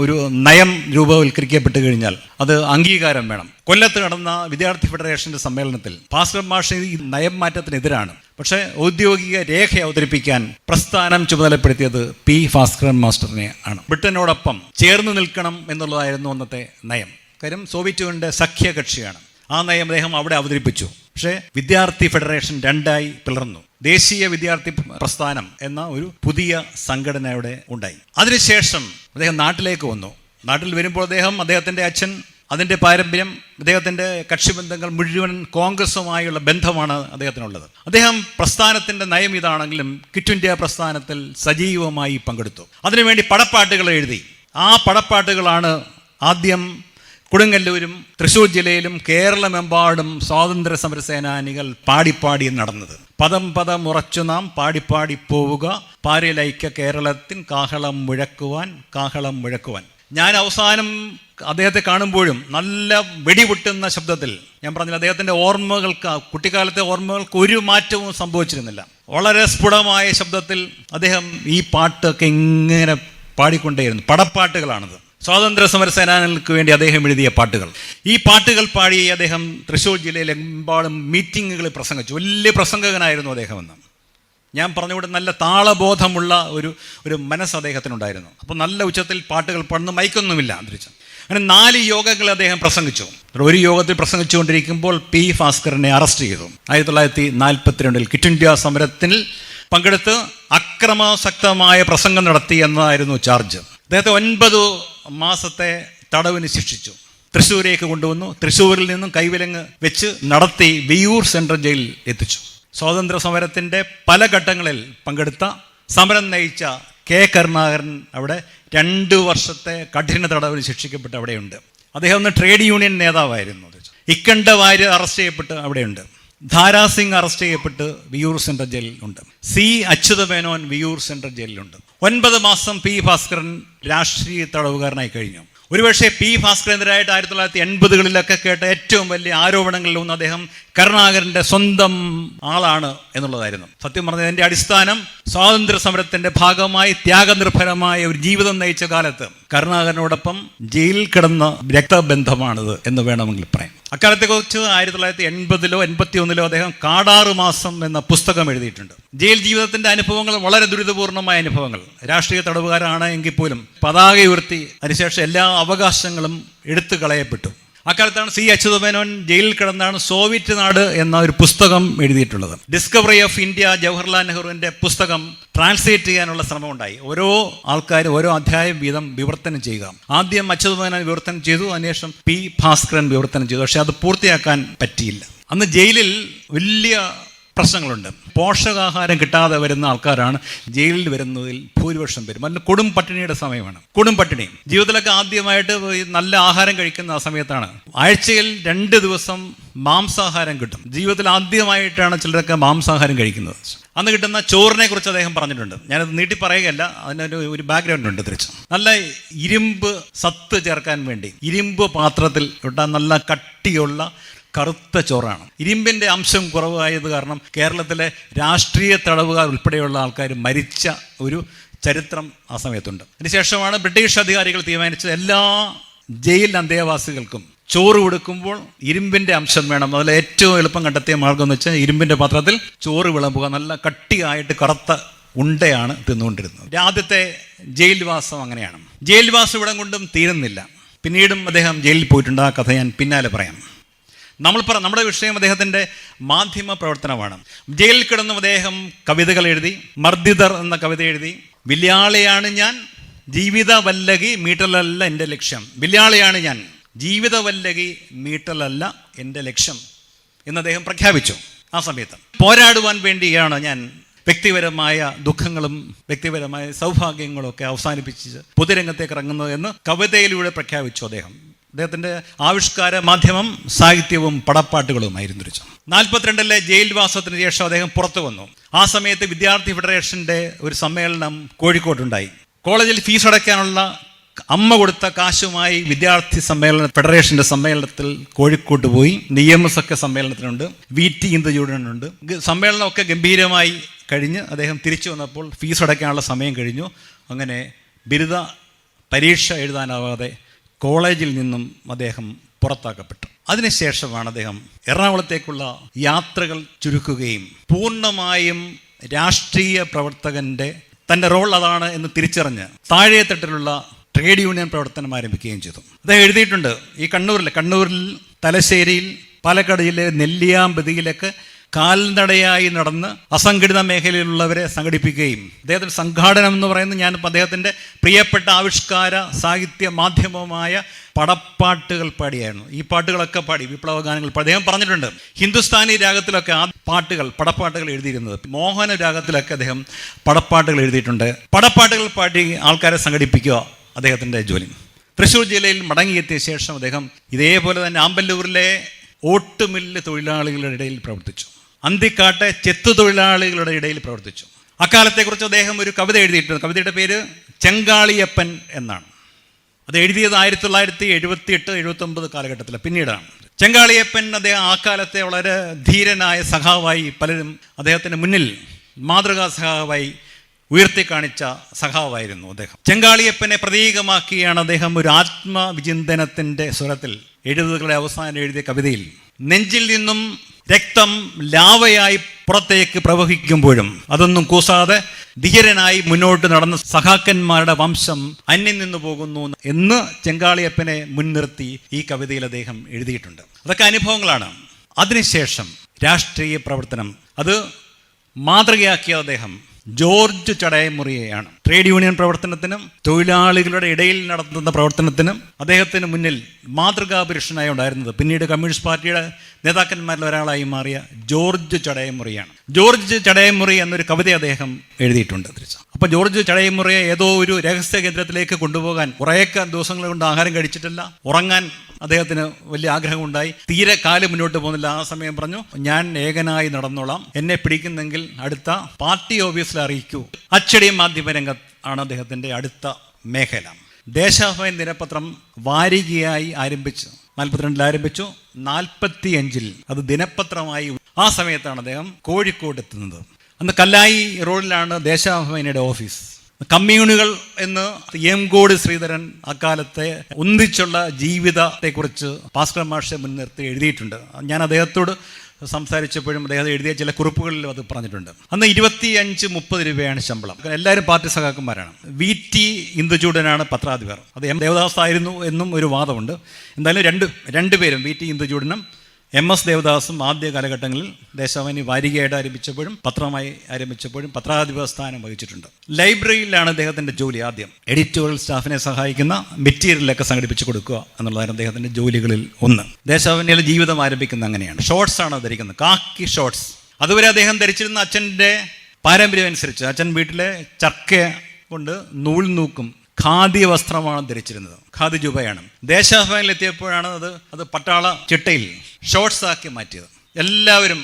ഒരു നയം രൂപവൽക്കരിക്കപ്പെട്ട് കഴിഞ്ഞാൽ അത് അംഗീകാരം വേണം. കൊല്ലത്ത് നടന്ന വിദ്യാർത്ഥി ഫെഡറേഷന്റെ സമ്മേളനത്തിൽ ഭാസ്കരൻ മാഷ് ഈ നയം മാറ്റത്തിനെതിരാണ്. പക്ഷേ ഔദ്യോഗിക രേഖ അവതരിപ്പിക്കാൻ പ്രസ്ഥാനം ചുമതലപ്പെടുത്തിയത് പി ഭാസ്കരൻ മാസ്റ്ററിനെ ആണ്. ബ്രിട്ടനോടൊപ്പം ചേർന്ന് നിൽക്കണം എന്നുള്ളതായിരുന്നു അന്നത്തെ നയം. കാര്യം സോവിയറ്റ് യൂണിയന്റെ സഖ്യകക്ഷിയാണ്. ആ നയം അദ്ദേഹം അവിടെ അവതരിപ്പിച്ചു. പക്ഷേ വിദ്യാർത്ഥി ഫെഡറേഷൻ രണ്ടായി പിളർന്നു. ദേശീയ വിദ്യാർത്ഥി പ്രസ്ഥാനം എന്ന ഒരു പുതിയ സംഘടന അവിടെ ഉണ്ടായി. അതിനുശേഷം അദ്ദേഹം നാട്ടിലേക്ക് വന്നു. നാട്ടിൽ വരുമ്പോൾ അദ്ദേഹത്തിൻ്റെ അച്ഛൻ, അതിൻ്റെ പാരമ്പര്യം, അദ്ദേഹത്തിൻ്റെ കക്ഷിബന്ധങ്ങൾ മുഴുവൻ കോൺഗ്രസുമായുള്ള ബന്ധമാണ് അദ്ദേഹത്തിനുള്ളത്. അദ്ദേഹം പ്രസ്ഥാനത്തിൻ്റെ നയം ഇതാണെങ്കിലും ക്വിറ്റ് ഇന്ത്യ പ്രസ്ഥാനത്തിൽ സജീവമായി പങ്കെടുത്തു. അതിനുവേണ്ടി പടപ്പാട്ടുകൾ എഴുതി. ആ പടപ്പാട്ടുകളാണ് ആദ്യം കൊടുങ്ങല്ലൂരും തൃശ്ശൂർ ജില്ലയിലും കേരളമെമ്പാടും സ്വാതന്ത്ര്യ സമര സേനാനികൾ പാടിപ്പാടി നടന്നത്. പദം പദം ഉറച്ചു നാം പാടിപ്പാടി പോവുക, പാരിലൈക്യ കേരളത്തിൻ കാഹളം മുഴക്കുവാൻ, കാഹളം മുഴക്കുവാൻ. ഞാൻ അവസാനം അദ്ദേഹത്തെ കാണുമ്പോഴും നല്ല വെടിപൊട്ടുന്ന ശബ്ദത്തിൽ, ഞാൻ പറഞ്ഞില്ല, അദ്ദേഹത്തിൻ്റെ ഓർമ്മകൾക്ക്, കുട്ടിക്കാലത്തെ ഓർമ്മകൾക്ക് ഒരു മാറ്റവും സംഭവിച്ചിരുന്നില്ല. വളരെ സ്ഫുടമായ ശബ്ദത്തിൽ അദ്ദേഹം ഈ പാട്ടൊക്കെ ഇങ്ങനെ പാടിക്കൊണ്ടേയിരുന്നു. പടപ്പാട്ടുകളാണത്. സ്വാതന്ത്ര്യ സമര സേനാനികൾക്ക് വേണ്ടി അദ്ദേഹം എഴുതിയ പാട്ടുകൾ. ഈ പാട്ടുകൾ പാടി അദ്ദേഹം തൃശ്ശൂർ ജില്ലയിലെമ്പാടും മീറ്റിങ്ങുകളിൽ പ്രസംഗിച്ചു. വലിയ പ്രസംഗകനായിരുന്നു അദ്ദേഹം എന്ന്. ഞാൻ പറഞ്ഞുകൂടെ നല്ല താളബോധമുള്ള ഒരു മനസ്സ് അദ്ദേഹത്തിനുണ്ടായിരുന്നു. അപ്പോൾ നല്ല ഉച്ചത്തിൽ പാട്ടുകൾ പാടുന്ന മൈക്കൊന്നുമില്ല അന്തരിച്ചു. അങ്ങനെ 4 യോഗങ്ങൾ അദ്ദേഹം പ്രസംഗിച്ചു. ഒരു യോഗത്തിൽ പ്രസംഗിച്ചുകൊണ്ടിരിക്കുമ്പോൾ പി ഭാസ്കരനെ അറസ്റ്റ് ചെയ്തു. 1942 ക്വിറ്റ് ഇന്ത്യ സമരത്തിൽ പങ്കെടുത്ത് അക്രമാസക്തമായ പ്രസംഗം നടത്തി എന്നതായിരുന്നു ചാർജ്. അദ്ദേഹത്തെ 9 മാസത്തെ തടവിന് ശിക്ഷിച്ചു. തൃശ്ശൂരേക്ക് കൊണ്ടുവന്നു. തൃശ്ശൂരിൽ നിന്നും കൈവിലങ്ങ് വെച്ച് നടത്തി വിയ്യൂർ സെൻട്രൽ ജയിലിൽ എത്തിച്ചു. സ്വാതന്ത്ര്യ സമരത്തിൻ്റെ പല ഘട്ടങ്ങളിൽ പങ്കെടുത്ത, സമരം നയിച്ച കെ കരുണാകരൻ അവിടെ 2 വർഷത്തെ കഠിന തടവിന് ശിക്ഷിക്കപ്പെട്ട് അവിടെയുണ്ട്. അദ്ദേഹം ഒന്ന് ട്രേഡ് യൂണിയൻ നേതാവായിരുന്നു. ഇക്കണ്ട വാര്യർ അറസ്റ്റ് ചെയ്യപ്പെട്ട് അവിടെയുണ്ട്. ധാരാസിംഗ് അറസ്റ്റ് ചെയ്യപ്പെട്ട് വിയ്യൂർ സെൻട്രൽ ജയിലിലുണ്ട്. സി അച്യുതമേനോൻ വിയ്യൂർ സെൻട്രൽ ജയിലിലുണ്ട്. 9 മാസം പി ഭാസ്കരൻ രാഷ്ട്രീയ തടവുകാരനായി കഴിഞ്ഞു. ഒരുപക്ഷെ പി ഭാസ്കരനെതിരായിട്ട് 1980-കളിലൊക്കെ കേട്ട ഏറ്റവും വലിയ ആരോപണങ്ങളിൽ ഒന്ന് അദ്ദേഹം കരുണാകരൻ്റെ സ്വന്തം ആളാണ് എന്നുള്ളതായിരുന്നു. സത്യം പറഞ്ഞാൽ അതിൻ്റെ അടിസ്ഥാനം സ്വാതന്ത്ര്യ സമരത്തിൻ്റെ ഭാഗമായി ത്യാഗനിർഭരമായ ഒരു ജീവിതം നയിച്ച കാലത്ത് കരുണാകരനോടൊപ്പം ജയിലിൽ കിടന്ന രക്തബന്ധമാണിത് എന്ന് വേണമെങ്കിൽ പറയാം. അക്കാലത്തെക്കുറിച്ച് 1980-ലോ 81-ലോ അദ്ദേഹം കാടാറ് മാസം എന്ന പുസ്തകം എഴുതിയിട്ടുണ്ട്. ജയിൽ ജീവിതത്തിൻ്റെ അനുഭവങ്ങൾ വളരെ ദുരിതപൂർണമായ അനുഭവങ്ങൾ. രാഷ്ട്രീയ തടവുകാരാണ് എങ്കിൽ പോലും പതാക ഉയർത്തി അതിനുശേഷം എല്ലാ അവകാശങ്ങളും എടുത്തു കളയപ്പെട്ടു. അക്കാലത്താണ് സി അച്യുതമേനോൻ ജയിലിൽ കിടന്നാണ് സോവിയറ്റ് നാട് എന്ന ഒരു പുസ്തകം എഴുതിയിട്ടുള്ളത്. ഡിസ്കവറി ഓഫ് ഇന്ത്യ, ജവഹർലാൽ നെഹ്റുവിൻ്റെ പുസ്തകം ട്രാൻസ്ലേറ്റ് ചെയ്യാനുള്ള ശ്രമം ഉണ്ടായി. ഓരോ ആൾക്കാരും ഓരോ അധ്യായം വീതം വിവർത്തനം ചെയ്യുക. ആദ്യം അച്യുതമേനോൻ വിവർത്തനം ചെയ്തു, അതിനുശേഷം പി ഭാസ്കരൻ വിവർത്തനം ചെയ്തു. പക്ഷെ അത് പൂർത്തിയാക്കാൻ പറ്റിയില്ല. അന്ന് ജയിലിൽ വലിയ പ്രശ്നങ്ങളുണ്ട്. പോഷകാഹാരം കിട്ടാതെ വരുന്ന ആൾക്കാരാണ് ജയിലിൽ വരുന്നതിൽ ഭൂരിപക്ഷം പേരും. നല്ല കൊടും പട്ടിണിയുടെ സമയമാണ്. കൊടും പട്ടിണി. ജീവിതത്തിലൊക്കെ ആദ്യമായിട്ട് നല്ല ആഹാരം കഴിക്കുന്ന ആ സമയത്താണ്. ആഴ്ചയിൽ 2 ദിവസം മാംസാഹാരം കിട്ടും. ജീവിതത്തിൽ ആദ്യമായിട്ടാണ് ചിലരൊക്കെ മാംസാഹാരം കഴിക്കുന്നത്. അന്ന് കിട്ടുന്ന ചോറിനെ കുറിച്ച് അദ്ദേഹം പറഞ്ഞിട്ടുണ്ട്. ഞാനത് നീട്ടി പറയുകയല്ല, അതിനൊരു ബാക്ക്ഗ്രൗണ്ട് ഉണ്ട്. തിരിച്ച് നല്ല ഇരുമ്പ് സത്ത് ചേർക്കാൻ വേണ്ടി ഇരുമ്പ് പാത്രത്തിൽ ഇട്ടാൽ നല്ല കട്ടിയുള്ള കറുത്ത ചോറാണ്. ഇരുമ്പിൻ്റെ അംശം കുറവായത് കാരണം കേരളത്തിലെ രാഷ്ട്രീയ തടവുകാർ ഉൾപ്പെടെയുള്ള ആൾക്കാർ മരിച്ച ഒരു ചരിത്രം ആ സമയത്തുണ്ട്. അതിനുശേഷമാണ് ബ്രിട്ടീഷ് അധികാരികൾ തീരുമാനിച്ചത് എല്ലാ ജയിൽ അന്തേവാസികൾക്കും ചോറ് കൊടുക്കുമ്പോൾ ഇരുമ്പിൻ്റെ അംശം വേണം. അതിൽ ഏറ്റവും എളുപ്പം കണ്ടെത്തിയ മാർഗം എന്ന് വെച്ചാൽ ഇരുമ്പിൻ്റെ പാത്രത്തിൽ ചോറ് വിളമ്പുക. നല്ല കട്ടിയായിട്ട് കറുത്ത ഉണ്ടയാണ് തിന്നുകൊണ്ടിരുന്നത്. ആദ്യത്തെ ജയിൽവാസം അങ്ങനെയാണ്. ജയിൽവാസം ഇവിടം കൊണ്ടും തീരുന്നില്ല. പിന്നീടും അദ്ദേഹം ജയിലിൽ പോയിട്ടുണ്ട്. ആ കഥ ഞാൻ പിന്നാലെ പറയാം. നമ്മുടെ വിഷയം അദ്ദേഹത്തിൻ്റെ മാധ്യമ പ്രവർത്തനമാണ്. ജയിലിൽ കിടന്നും അദ്ദേഹം കവിതകൾ എഴുതി. മർദ്ദിതർ എന്ന കവിത എഴുതി. വില്യാളിയാണ് ഞാൻ, ജീവിതവല്ലകി മീട്ടലല്ല എൻ്റെ ലക്ഷ്യം. വില്യാളിയാണ് ഞാൻ, ജീവിതവല്ലകി മീട്ടലല്ല എൻ്റെ ലക്ഷ്യം എന്ന് അദ്ദേഹം പ്രഖ്യാപിച്ചു. ആ സമയത്ത് പോരാടുവാൻ വേണ്ടിയാണ് ഞാൻ വ്യക്തിപരമായ ദുഃഖങ്ങളും വ്യക്തിപരമായ സൗഭാഗ്യങ്ങളും ഒക്കെ അവസാനിപ്പിച്ച് പൊതുരംഗത്തേക്ക് ഇറങ്ങുന്നത് എന്ന് കവിതയിലൂടെ പ്രഖ്യാപിച്ചു അദ്ദേഹം. അദ്ദേഹത്തിൻ്റെ ആവിഷ്കാര മാധ്യമം സാഹിത്യവും പടപ്പാട്ടുകളുമായിരുന്നു. 42 ജയിൽവാസത്തിന് ശേഷം അദ്ദേഹം പുറത്തു വന്നു. ആ സമയത്ത് വിദ്യാർത്ഥി ഫെഡറേഷൻ്റെ ഒരു സമ്മേളനം കോഴിക്കോട്ടുണ്ടായി. കോളേജിൽ ഫീസ് അടയ്ക്കാനുള്ള അമ്മ കൊടുത്ത കാശുമായി വിദ്യാർത്ഥി ഫെഡറേഷൻ്റെ സമ്മേളനത്തിൽ കോഴിക്കോട്ട് പോയി. DMS ഒക്കെ സമ്മേളനത്തിനുണ്ട്, VT ഇന്ദുചൂടനുണ്ട്. സമ്മേളനമൊക്കെ ഗംഭീരമായി കഴിഞ്ഞ് അദ്ദേഹം തിരിച്ചു വന്നപ്പോൾ ഫീസ് അടയ്ക്കാനുള്ള സമയം കഴിഞ്ഞു. അങ്ങനെ ബിരുദ പരീക്ഷ എഴുതാനാവാതെ കോളേജിൽ നിന്നും അദ്ദേഹം പുറത്താക്കപ്പെട്ടു. അതിനുശേഷമാണ് അദ്ദേഹം എറണാകുളത്തേക്കുള്ള യാത്രകൾ ചുരുക്കുകയും പൂർണ്ണമായും രാഷ്ട്രീയ പ്രവർത്തകൻ്റെ തൻ്റെ റോൾ അതാണ് എന്ന് തിരിച്ചറിഞ്ഞ് താഴെത്തട്ടിലുള്ള ട്രേഡ് യൂണിയൻ പ്രവർത്തനം ആരംഭിക്കുകയും ചെയ്തു. അദ്ദേഹം എഴുതിയിട്ടുണ്ട്. ഈ കണ്ണൂരിൽ തലശ്ശേരിയിൽ പാലക്കാട് ജില്ലയിലെ നെല്ലിയാമ്പതിയിലൊക്കെ കാൽനടയായി നടന്ന് അസംഘടിത മേഖലയിലുള്ളവരെ സംഘടിപ്പിക്കുകയും അദ്ദേഹത്തിൻ്റെ സംഘാടനം എന്ന് പറയുന്നത് ഞാനിപ്പോൾ അദ്ദേഹത്തിൻ്റെ പ്രിയപ്പെട്ട ആവിഷ്കാര സാഹിത്യ മാധ്യമമായ പടപ്പാട്ടുകൾ പാടിയായിരുന്നു. ഈ പാട്ടുകളൊക്കെ പാടി, വിപ്ലവ ഗാനങ്ങൾ പാടി. അദ്ദേഹം പറഞ്ഞിട്ടുണ്ട്, ഹിന്ദുസ്ഥാനി രാഗത്തിലൊക്കെ ആ പടപ്പാട്ടുകൾ എഴുതിയിരുന്നത്. മോഹന രാഗത്തിലൊക്കെ അദ്ദേഹം പടപ്പാട്ടുകൾ എഴുതിയിട്ടുണ്ട്. പടപ്പാട്ടുകൾ പാടി ആൾക്കാരെ സംഘടിപ്പിക്കുക അദ്ദേഹത്തിൻ്റെ ജോലി. തൃശ്ശൂർ ജില്ലയിൽ മടങ്ങിയെത്തിയ ശേഷം അദ്ദേഹം ഇതേപോലെ തന്നെ ആമ്പല്ലൂരിലെ ഓട്ടുമില്ല് തൊഴിലാളികളുടെ ഇടയിൽ പ്രവർത്തിച്ചു. അന്തിക്കാട്ടെ ചെത്തു തൊഴിലാളികളുടെ ഇടയിൽ പ്രവർത്തിച്ചു. അക്കാലത്തെക്കുറിച്ച് അദ്ദേഹം ഒരു കവിത എഴുതിയിട്ടുണ്ട്. കവിതയുടെ പേര് ചെങ്കാളിയപ്പൻ എന്നാണ്. അത് എഴുതിയത് 1978-79 കാലഘട്ടത്തിൽ പിന്നീടാണ്. ചെങ്കാളിയപ്പൻ അദ്ദേഹം ആ കാലത്തെ വളരെ ധീരനായ സഖാവായി പലരും അദ്ദേഹത്തിന് മുന്നിൽ മാതൃകാ സഖാവായി ഉയർത്തിക്കാണിച്ച സഖാവായിരുന്നു അദ്ദേഹം. ചെങ്കാളിയപ്പനെ പ്രതീകമാക്കിയാണ് അദ്ദേഹം ഒരു ആത്മവിചിന്തനത്തിൻ്റെ സ്വരത്തിൽ എഴുതുകളുടെ അവസാനം എഴുതിയ കവിതയിൽ, നെഞ്ചിൽ നിന്നും രക്തം ലാവയായി പുറത്തേക്ക് പ്രവഹിക്കുമ്പോഴും അതൊന്നും കൂസാതെ ധീരനായി മുന്നോട്ട് നടന്ന സഖാക്കന്മാരുടെ വംശം അന്യം നിന്നു പോകുന്നു എന്ന് ചെങ്കാളിയപ്പനെ മുൻനിർത്തി ഈ കവിതയിൽ അദ്ദേഹം എഴുതിയിട്ടുണ്ട്. അതൊക്കെ അനുഭവങ്ങളാണ്. അതിനുശേഷം രാഷ്ട്രീയ പ്രവർത്തനം അത് മാതൃകയാക്കിയ അദ്ദേഹം ജോർജ് ചടയമൂറിയെയാണ്. ട്രേഡ് യൂണിയൻ പ്രവർത്തനത്തിനും തൊഴിലാളികളുടെ ഇടയിൽ നടത്തുന്ന പ്രവർത്തനത്തിനും അദ്ദേഹത്തിന് മുന്നിൽ മാതൃകാപുരുഷനായി ഉണ്ടായിരുന്നത് പിന്നീട് കമ്മ്യൂണിസ്റ്റ് പാർട്ടിയുടെ നേതാക്കന്മാരിൽ ഒരാളായി മാറിയ ജോർജ് ചടയമൂറിയാണ്. ജോർജ് ചടയമൂറി എന്നൊരു കവിത അദ്ദേഹം എഴുതിയിട്ടുണ്ട്. അപ്പോൾ ജോർജ് ചടയമൂറിയെ ഏതോ ഒരു രഹസ്യ കേന്ദ്രത്തിലേക്ക് കൊണ്ടുപോകാൻ കുറേയൊക്കെ ദിവസങ്ങൾ കൊണ്ട് ആഹാരം കഴിച്ചിട്ടില്ല, ഉറങ്ങാൻ അദ്ദേഹത്തിന് വലിയ ആഗ്രഹമുണ്ടായി. തീരെ കാല് മുന്നോട്ട് പോകുന്നില്ല. ആ സമയം പറഞ്ഞു, ഞാൻ ഏകനായി നടന്നോളാം, എന്നെ പിടിക്കുന്നെങ്കിൽ അടുത്ത പാർട്ടി ഓഫീസിൽ അറിയിക്കൂ. അച്ചടി മാധ്യമ രംഗത്ത് ആണ് അദ്ദേഹത്തിൻ്റെ അടുത്ത മേഖല. ദേശാഭിമാനി ദിനപത്രം വാരികയായി ആരംഭിച്ചു. 42 ആരംഭിച്ചു. 45 അത് ദിനപത്രമായി. ആ സമയത്താണ് അദ്ദേഹം കോഴിക്കോട് എത്തുന്നത്. അന്ന് കല്ലായി റോഡിലാണ് ദേശാഭിമാനിയുടെ ഓഫീസ്. കമ്മ്യൂണുകൾ എന്ന് എംകോട് ശ്രീധരൻ അക്കാലത്തെ ഒന്നിച്ചുള്ള ജീവിതത്തെക്കുറിച്ച് ഭാസ്കരൻ മാഷെ മുൻനിർത്തി എഴുതിയിട്ടുണ്ട്. ഞാൻ അദ്ദേഹത്തോട് സംസാരിച്ചപ്പോഴും അദ്ദേഹം എഴുതിയ ചില കുറിപ്പുകളിലും അത് പറഞ്ഞിട്ടുണ്ട്. അന്ന് 25-30 രൂപയാണ് ശമ്പളം. എല്ലാവരും പാർട്ടി സഖാക്കന്മാരാണ്. VT ഇന്ദുചൂടനാണ് പത്രാധിപർ. അത് ദേവദാസ് ആയിരുന്നു എന്നും ഒരു വാദമുണ്ട്. എന്തായാലും രണ്ടുപേരും VT ഇന്ദുചൂടനും MS ദേവദാസും ആദ്യ കാലഘട്ടങ്ങളിൽ ദേശാഭിമാനി വാരികയായിട്ട് ആരംഭിച്ചപ്പോഴും പത്രമായി ആരംഭിച്ചപ്പോഴും പത്രാധിപ സ്ഥാനം വഹിച്ചിട്ടുണ്ട്. ലൈബ്രറിയിലാണ് അദ്ദേഹത്തിൻ്റെ ജോലി. ആദ്യം എഡിറ്റോറിയൽ സ്റ്റാഫിനെ സഹായിക്കുന്ന മെറ്റീരിയലൊക്കെ സംഘടിപ്പിച്ച് കൊടുക്കുക എന്നുള്ളതാണ് അദ്ദേഹത്തിൻ്റെ ജോലികളിൽ ഒന്ന്. ദേശാഭിമാനിയുടെ ജീവിതം ആരംഭിക്കുന്നത് അങ്ങനെയാണ്. ഷോർട്സ് ആണ് ധരിക്കുന്നത്, കാക്കി ഷോർട്സ്. അതുവരെ അദ്ദേഹം ധരിച്ചിരുന്ന അച്ഛൻ്റെ പാരമ്പര്യം അനുസരിച്ച് അച്ഛൻ വീട്ടിലെ ചർക്ക കൊണ്ട് നൂൽ നൂക്കും ഖാദി വസ്ത്രമാണ് ധരിച്ചിരുന്നത്. ഖാദി ജുബയാണ്. ദേശാഭിമാനിയിൽ എത്തിയപ്പോഴാണ് അത് പട്ടാള ചിട്ടയിൽ ഷോർട്സ് ആക്കി മാറ്റിയത്. എല്ലാവരും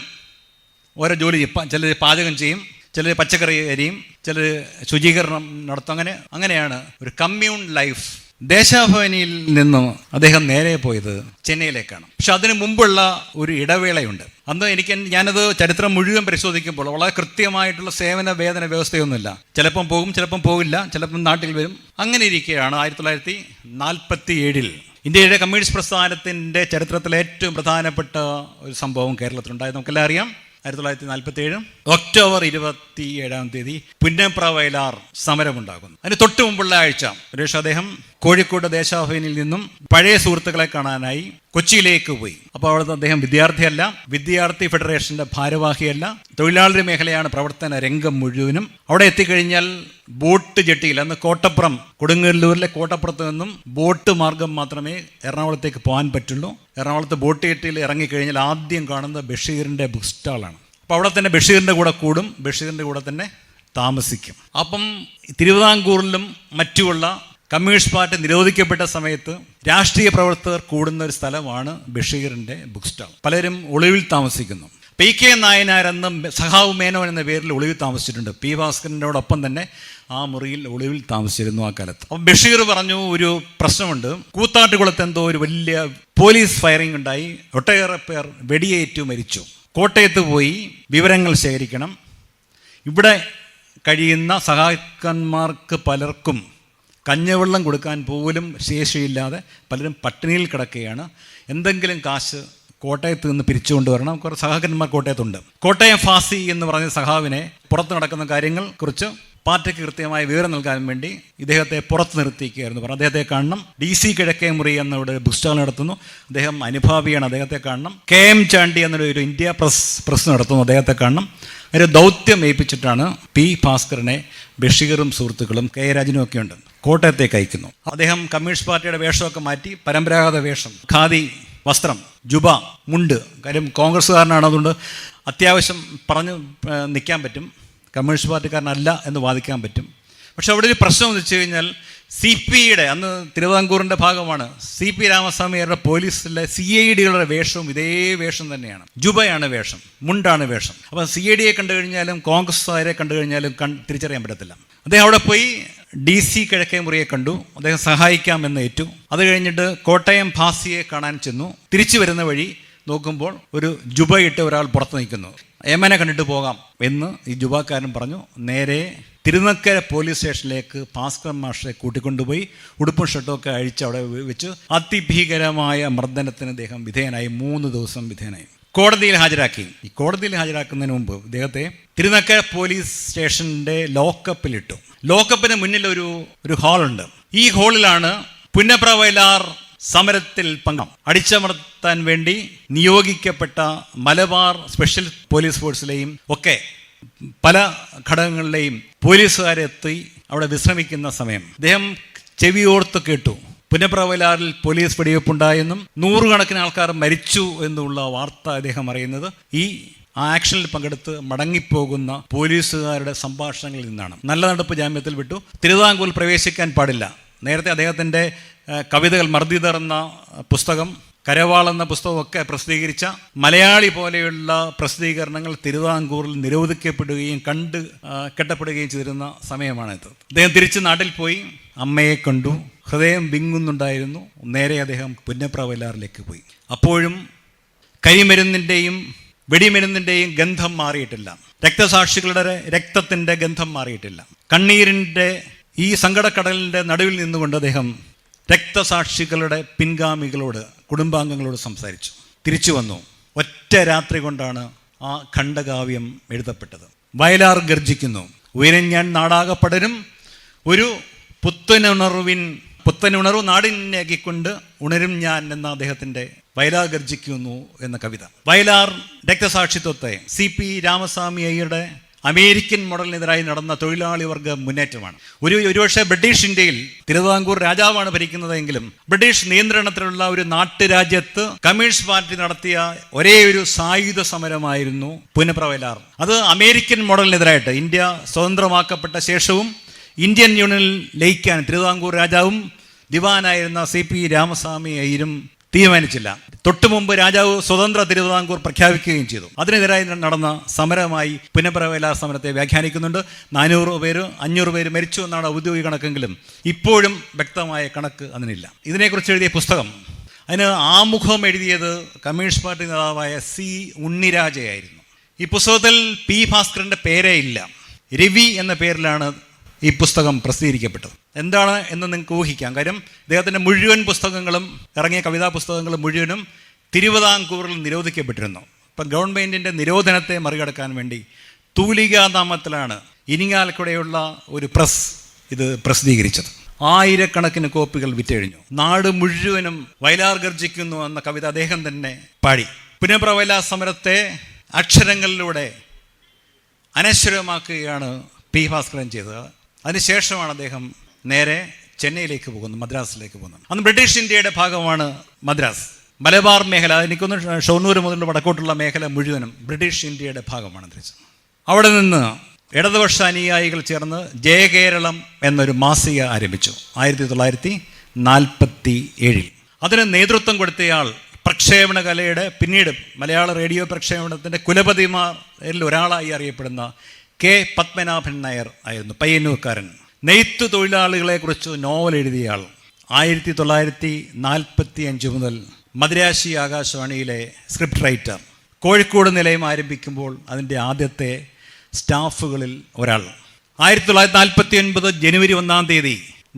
ഓരോ ജോലി ചെയ്യും. ചിലർ പാചകം ചെയ്യും, ചിലർ പച്ചക്കറി അരിയും, ചിലർ ശുചീകരണം നടത്തും. അങ്ങനെയാണ് ഒരു കമ്മ്യൂൺ ലൈഫ്. ദേശാഭിമാനിയിൽ നിന്നും അദ്ദേഹം നേരെ പോയത് ചെന്നൈയിലേക്കാണ്. പക്ഷെ അതിനു മുമ്പുള്ള ഒരു ഇടവേളയുണ്ട്. അന്ന് ഞാനത് ചരിത്രം മുഴുവൻ പരിശോധിക്കുമ്പോൾ വളരെ കൃത്യമായിട്ടുള്ള സേവന വേതന വ്യവസ്ഥയൊന്നുമില്ല. ചിലപ്പം പോകും, ചിലപ്പം പോകില്ല, ചിലപ്പം നാട്ടിൽ വരും. അങ്ങനെ ഇരിക്കുകയാണ് 1947 ഇന്ത്യയുടെ കമ്മ്യൂണിസ്റ്റ് പ്രസ്ഥാനത്തിൻ്റെ ചരിത്രത്തിലെ ഏറ്റവും പ്രധാനപ്പെട്ട ഒരു സംഭവം കേരളത്തിലുണ്ടായത്. നമുക്കെല്ലാം അറിയാം. 1947 ഒക്ടോബർ 27 പുന്നപ്ര വയലാർ സമരമുണ്ടാകുന്നു. അതിന് തൊട്ട് മുമ്പുള്ള ആഴ്ച സുരേഷ് അദ്ദേഹം കോഴിക്കോട് ദേശാഭിമാനിയിൽ നിന്നും പഴയ സുഹൃത്തുക്കളെ കാണാനായി കൊച്ചിയിലേക്ക് പോയി. അപ്പോൾ അവിടുത്തെ അദ്ദേഹം വിദ്യാർത്ഥിയല്ല, വിദ്യാർത്ഥി ഫെഡറേഷന്റെ ഭാരവാഹിയല്ല, തൊഴിലാളി മേഖലയാണ് പ്രവർത്തന രംഗം മുഴുവനും. അവിടെ എത്തിക്കഴിഞ്ഞാൽ ബോട്ട് ജെട്ടിയിൽ, അന്ന് കോട്ടപ്പുറം, കൊടുങ്ങല്ലൂരിലെ കോട്ടപ്പുറത്ത് നിന്നും ബോട്ട് മാർഗം മാത്രമേ എറണാകുളത്തേക്ക് പോകാൻ പറ്റുള്ളൂ. എറണാകുളത്ത് ബോട്ട് ജെട്ടിയിൽ ഇറങ്ങിക്കഴിഞ്ഞാൽ ആദ്യം കാണുന്നത് ബഷീറിൻ്റെ ബുക്ക് സ്റ്റാളാണ്. അപ്പോൾ അവിടെ തന്നെ ബഷീറിൻ്റെ കൂടെ കൂടും, ബഷീറിൻ്റെ കൂടെ തന്നെ താമസിക്കും. അപ്പം തിരുവിതാംകൂറിലും മറ്റുമുള്ള കമ്മ്യൂണിസ്റ്റ് പാർട്ടി നിരോധിക്കപ്പെട്ട സമയത്ത് രാഷ്ട്രീയ പ്രവർത്തകർ കൂടുന്ന ഒരു സ്ഥലമാണ് ബഷീറിൻ്റെ ബുക്ക് സ്റ്റാൾ. പലരും ഒളിവിൽ താമസിക്കുന്നു. P.K. നായനാർ എന്ന സഖാവ് മേനോൻ എന്ന പേരിൽ ഒളിവിൽ താമസിച്ചിട്ടുണ്ട്. P. ഭാസ്കരനോടൊപ്പം തന്നെ ആ മുറിയിൽ ഒളിവിൽ താമസിച്ചിരുന്നു ആ കാലത്ത്. അപ്പം ബഷീർ പറഞ്ഞു, ഒരു പ്രശ്നമുണ്ട്, കൂത്താട്ടുകുളത്ത് എന്തോ ഒരു വലിയ പോലീസ് ഫയറിംഗ് ഉണ്ടായി, ഒട്ടേറെ പേർ വെടിയേറ്റു മരിച്ചു. കോട്ടയത്ത് പോയി വിവരങ്ങൾ ശേഖരിക്കണം. ഇവിടെ കഴിയുന്ന സഹാക്കന്മാർക്ക് പലർക്കും കഞ്ഞവെള്ളം കൊടുക്കാൻ പോലും ശേഷിയില്ലാതെ പലരും പട്ടിണിയിൽ കിടക്കുകയാണ്. എന്തെങ്കിലും കാശ് കോട്ടയത്ത് നിന്ന് പിരിച്ചുകൊണ്ടുവരണം. കുറേ സഹാക്കന്മാർ കോട്ടയത്തുണ്ട്. കോട്ടയം ഫാസി എന്ന് പറഞ്ഞ സഖാവിനെ പുറത്ത് നടക്കുന്ന കാര്യങ്ങൾ കുറിച്ച് പാർട്ടിക്ക് കൃത്യമായ വിവരം നൽകാൻ വേണ്ടി ഇദ്ദേഹത്തെ പുറത്ത് നിർത്തിയിരിക്കുകയായിരുന്നു. പറഞ്ഞു, അദ്ദേഹത്തെ കാണണം. DC കിഴക്കേ മുറി എന്നവിടെ ബുക്ക് സ്റ്റാൾ നടത്തുന്നു, അദ്ദേഹം അനുഭാവിയാണ്, അദ്ദേഹത്തെ കാണണം. KM ചാണ്ടി എന്നൊരു ഇന്ത്യ പ്രസ് നടത്തുന്നു, അദ്ദേഹത്തെ കാണണം. ഒരു ദൗത്യം ഏൽപ്പിച്ചിട്ടാണ് P. ഭാസ്കരനെ ബഷീറും സുഹൃത്തുക്കളും K. രാജനും ഒക്കെ ഉണ്ട് കോട്ടയത്തേക്ക് അയക്കുന്നു. അദ്ദേഹം കമ്മ്യൂണിസ്റ്റ് പാർട്ടിയുടെ വേഷമൊക്കെ മാറ്റി പരമ്പരാഗത വേഷം, ഖാദി വസ്ത്രം, ജുബ, മുണ്ട്. കാര്യം കോൺഗ്രസ്സുകാരനാണ്, അതുകൊണ്ട് അത്യാവശ്യം പറഞ്ഞു നിൽക്കാൻ പറ്റും. കമ്മ്യൂണിസ്റ്റ് പാർട്ടിക്കാരനല്ല എന്ന് വാദിക്കാൻ പറ്റും. പക്ഷെ അവിടെ ഒരു പ്രശ്നം എന്ന് വെച്ച് കഴിഞ്ഞാൽ CPയുടെ, അന്ന് തിരുവിതാംകൂറിൻ്റെ ഭാഗമാണ്, CP രാമസ്വാമിയുടെ പോലീസിലെ CIDകളുടെ വേഷവും ഇതേ വേഷം തന്നെയാണ്. ജുബയാണ് വേഷം, മുണ്ടാണ് വേഷം. അപ്പം CIDയെ കണ്ടു കഴിഞ്ഞാലും കോൺഗ്രസ്സുകാരെ കണ്ടു കഴിഞ്ഞാലും തിരിച്ചറിയാൻ പറ്റത്തില്ല. അദ്ദേഹം അവിടെ പോയി DC കിഴക്കേ മുറിയെ കണ്ടു, അദ്ദേഹം സഹായിക്കാമെന്ന് ഏറ്റു. അത് കഴിഞ്ഞിട്ട് കോട്ടയം ഫാസിയെ കാണാൻ ചെന്നു. തിരിച്ചു വരുന്ന വഴി നോക്കുമ്പോൾ ഒരു ജുബയിട്ട് ഒരാൾ പുറത്ത് നിൽക്കുന്നു. ഏമനെ കണ്ടിട്ട് പോകാം എന്ന് ഈ ജുബക്കാരൻ പറഞ്ഞു. നേരെ തിരുനക്കര പോലീസ് സ്റ്റേഷനിലേക്ക് ഭാസ്കരൻ മാഷെ കൂട്ടിക്കൊണ്ടുപോയി ഉടുപ്പും ഷർട്ടുമൊക്കെ അഴിച്ച് അവിടെ വെച്ച് അതിഭീകരമായ മർദ്ദനത്തിന് അദ്ദേഹം വിധേയനായി. 3 ദിവസം വിധേയനായി. കോടതിയിൽ ഹാജരാക്കി. ഈ കോടതിയിൽ ഹാജരാക്കുന്നതിന് മുമ്പ് ഇദ്ദേഹത്തെ തിരുനക്കര പോലീസ് സ്റ്റേഷൻ്റെ ലോക്കപ്പിലിട്ടു. ലോക്കപ്പിന് മുന്നിൽ ഒരു ഹാളുണ്ട്. ഈ ഹാളിലാണ് പുന്നപ്ര വയലാർ സമരത്തിൽ അടിച്ചമർത്താൻ വേണ്ടി നിയോഗിക്കപ്പെട്ട മലബാർ സ്പെഷ്യൽ പോലീസ് ഫോഴ്സിലെയും ഒക്കെ പല ഘടകങ്ങളിലെയും പോലീസുകാരെത്തി അവിടെ വിശ്രമിക്കുന്ന സമയം അദ്ദേഹം ചെവിയോർത്ത് കേട്ടു, പുന്നപ്ര വയലാറിൽ പോലീസ് വെടിവെപ്പുണ്ടായെന്നും 100 കണക്കിന് ആൾക്കാർ മരിച്ചു എന്നുള്ള വാർത്ത അദ്ദേഹം അറിയുന്നത് ഈ ആക്ഷനിൽ പങ്കെടുത്ത് മടങ്ങിപ്പോകുന്ന പോലീസുകാരുടെ സംഭാഷണങ്ങളിൽ നിന്നാണ്. നല്ല നടപ്പ് ജാമ്യത്തിൽ വിട്ടു. തിരുവിതാംകൂറിൽ പ്രവേശിക്കാൻ പാടില്ല. നേരത്തെ അദ്ദേഹത്തിൻ്റെ കവിതകൾ, മർദ്ദിതർ എന്ന പുസ്തകം, കരവാൾ എന്ന പുസ്തകമൊക്കെ പ്രസിദ്ധീകരിച്ച മലയാളി പോലെയുള്ള പ്രസിദ്ധീകരണങ്ങൾ തിരുവിതാംകൂറിൽ നിരോധിക്കപ്പെടുകയും കെട്ടപ്പെടുകയും ചെയ്തിരുന്ന സമയമാണിത്. അദ്ദേഹം തിരിച്ച് നാട്ടിൽ പോയി അമ്മയെ കണ്ടു. ഹൃദയം വിങ്ങുന്നുണ്ടായിരുന്നു. നേരെ അദ്ദേഹം പുന്നപ്ര വയലാറിലേക്ക് പോയി. അപ്പോഴും കരിമരുന്നിൻ്റെയും വെടിമരുന്നിൻ്റെയും ഗന്ധം മാറിയിട്ടില്ല. രക്തസാക്ഷികളുടെ രക്തത്തിൻ്റെ ഗന്ധം മാറിയിട്ടില്ല. കണ്ണീരിൻ്റെ ഈ സങ്കടക്കടലിൻ്റെ നടുവിൽ നിന്നുകൊണ്ട് അദ്ദേഹം രക്തസാക്ഷികളുടെ പിൻഗാമികളോട്, കുടുംബാംഗങ്ങളോട് സംസാരിച്ചു. തിരിച്ചു വന്നു. ഒറ്റ രാത്രി കൊണ്ടാണ് ആ ഖണ്ഡകാവ്യം എഴുതപ്പെട്ടത്. വയലാർ ഗർജിക്കുന്നു, ഉയരഞ്ഞാൻ നാടാകപ്പടരും, ഒരു പുത്തനുണർവ് നാടിനാക്കിക്കൊണ്ട് ഉണരും ഞാൻ എന്ന അദ്ദേഹത്തിൻ്റെ വയലാർ ഗർജിക്കുന്നു എന്ന കവിത. വയലാർ രക്തസാക്ഷിത്വത്തെ CP രാമസ്വാമി അയ്യരുടെ അമേരിക്കൻ മോഡലിനെതിരായി നടന്ന തൊഴിലാളി വർഗ മുന്നേറ്റമാണ്. ഒരുപക്ഷെ ബ്രിട്ടീഷ് ഇന്ത്യയിൽ തിരുവിതാംകൂർ രാജാവാണ് ഭരിക്കുന്നതെങ്കിലും ബ്രിട്ടീഷ് നിയന്ത്രണത്തിലുള്ള ഒരു നാട്ടുരാജ്യത്ത് കമ്മ്യൂണിസ്റ്റ് പാർട്ടി നടത്തിയ ഒരേ ഒരു സായുധ സമരമായിരുന്നു പുന്നപ്ര വയലാർ. അത് അമേരിക്കൻ മോഡലിനെതിരായിട്ട് ഇന്ത്യ സ്വതന്ത്രമാക്കപ്പെട്ട ശേഷവും ഇന്ത്യൻ യൂണിയനിൽ ലയിക്കാൻ തിരുവിതാംകൂർ രാജാവും ദിവാനായിരുന്ന CP രാമസ്വാമി അയ്യരും തീരുമാനിച്ചില്ല. തൊട്ടു മുമ്പ് രാജാവ് സ്വതന്ത്ര തിരുവിതാംകൂർ പ്രഖ്യാപിക്കുകയും ചെയ്തു. അതിനെതിരായി നടന്ന സമരമായി പുന്നപ്ര വയലാർ സമരത്തെ വ്യാഖ്യാനിക്കുന്നുണ്ട്. 400 പേര് 500 പേര് മരിച്ചു എന്നാണ് ഔദ്യോഗിക കണക്കെങ്കിലും ഇപ്പോഴും വ്യക്തമായ കണക്ക് അതിനില്ല. ഇതിനെക്കുറിച്ച് എഴുതിയ പുസ്തകം, അതിന് ആമുഖം എഴുതിയത് കമ്മ്യൂണിസ്റ്റ് പാർട്ടി നേതാവായ C. ഉണ്ണിരാജയായിരുന്നു. ഈ പുസ്തകത്തിൽ P. ഭാസ്കരൻ്റെ പേരേ ഇല്ല. രവി എന്ന പേരിലാണ് ഈ പുസ്തകം പ്രസിദ്ധീകരിക്കപ്പെട്ടത്. എന്താണ് എന്ന് നിങ്ങൾക്ക് ഊഹിക്കാം. കാര്യം ഇദ്ദേഹത്തിൻ്റെ മുഴുവൻ പുസ്തകങ്ങളും, ഇറങ്ങിയ കവിതാ പുസ്തകങ്ങളും മുഴുവനും തിരുവിതാംകൂറിൽ നിരോധിക്കപ്പെട്ടിരുന്നു. ഇപ്പം ഗവൺമെൻറ്റിൻ്റെ നിരോധനത്തെ മറികടക്കാൻ വേണ്ടി തൂലികാനാമത്തിലാണ് ഇരിങ്ങാലക്കുടയുള്ള ഒരു പ്രസ് ഇത് പ്രസിദ്ധീകരിച്ചത്. ആയിരക്കണക്കിന് കോപ്പികൾ വിറ്റഴിഞ്ഞു. നാട് മുഴുവനും വയലാർ ഗർജിക്കുന്നു എന്ന കവിത അദ്ദേഹം തന്നെ പാടി. പുനഃപ്രവയലാ സമരത്തെ അക്ഷരങ്ങളിലൂടെ അനശ്വരമാക്കുകയാണ് പി ഭാസ്കരൻ ചെയ്തത്. അതിനുശേഷമാണ് അദ്ദേഹം നേരെ ചെന്നൈയിലേക്ക് പോകുന്നത്, മദ്രാസിലേക്ക് പോകുന്നത്. അന്ന് ബ്രിട്ടീഷ് ഇന്ത്യയുടെ ഭാഗമാണ് മദ്രാസ്. മലബാർ മേഖല, എനിക്കൊന്ന് ഷൊർണൂർ മുതൽ വടക്കോട്ടുള്ള മേഖല മുഴുവനും ബ്രിട്ടീഷ് ഇന്ത്യയുടെ ഭാഗമാണ് തിരിച്ചത്. അവിടെ നിന്ന് ഇടതുപക്ഷ അനുയായികൾ ചേർന്ന് ജയകേരളം എന്നൊരു മാസിക ആരംഭിച്ചു 1947. അതിന് നേതൃത്വം കൊടുത്തയാൾ പ്രക്ഷേപണ കലയുടെ പിന്നീട് മലയാള റേഡിയോ പ്രക്ഷേപണത്തിൻ്റെ കുലപതിമാരിൽ ഒരാളായി അറിയപ്പെടുന്ന കെ പത്മനാഭൻ നായർ ആയിരുന്നു, പയ്യന്നൂർക്കാരൻ. നെയ്ത്തു തൊഴിലാളികളെക്കുറിച്ച് നോവൽ എഴുതിയ ആൾ. 1945 മുതൽ മദ്രാശി ആകാശവാണിയിലെ സ്ക്രിപ്റ്റ് റൈറ്റർ. കോഴിക്കോട് നിലയം ആരംഭിക്കുമ്പോൾ അതിൻ്റെ ആദ്യത്തെ സ്റ്റാഫുകളിൽ ഒരാൾ. 1949 ജനുവരി 1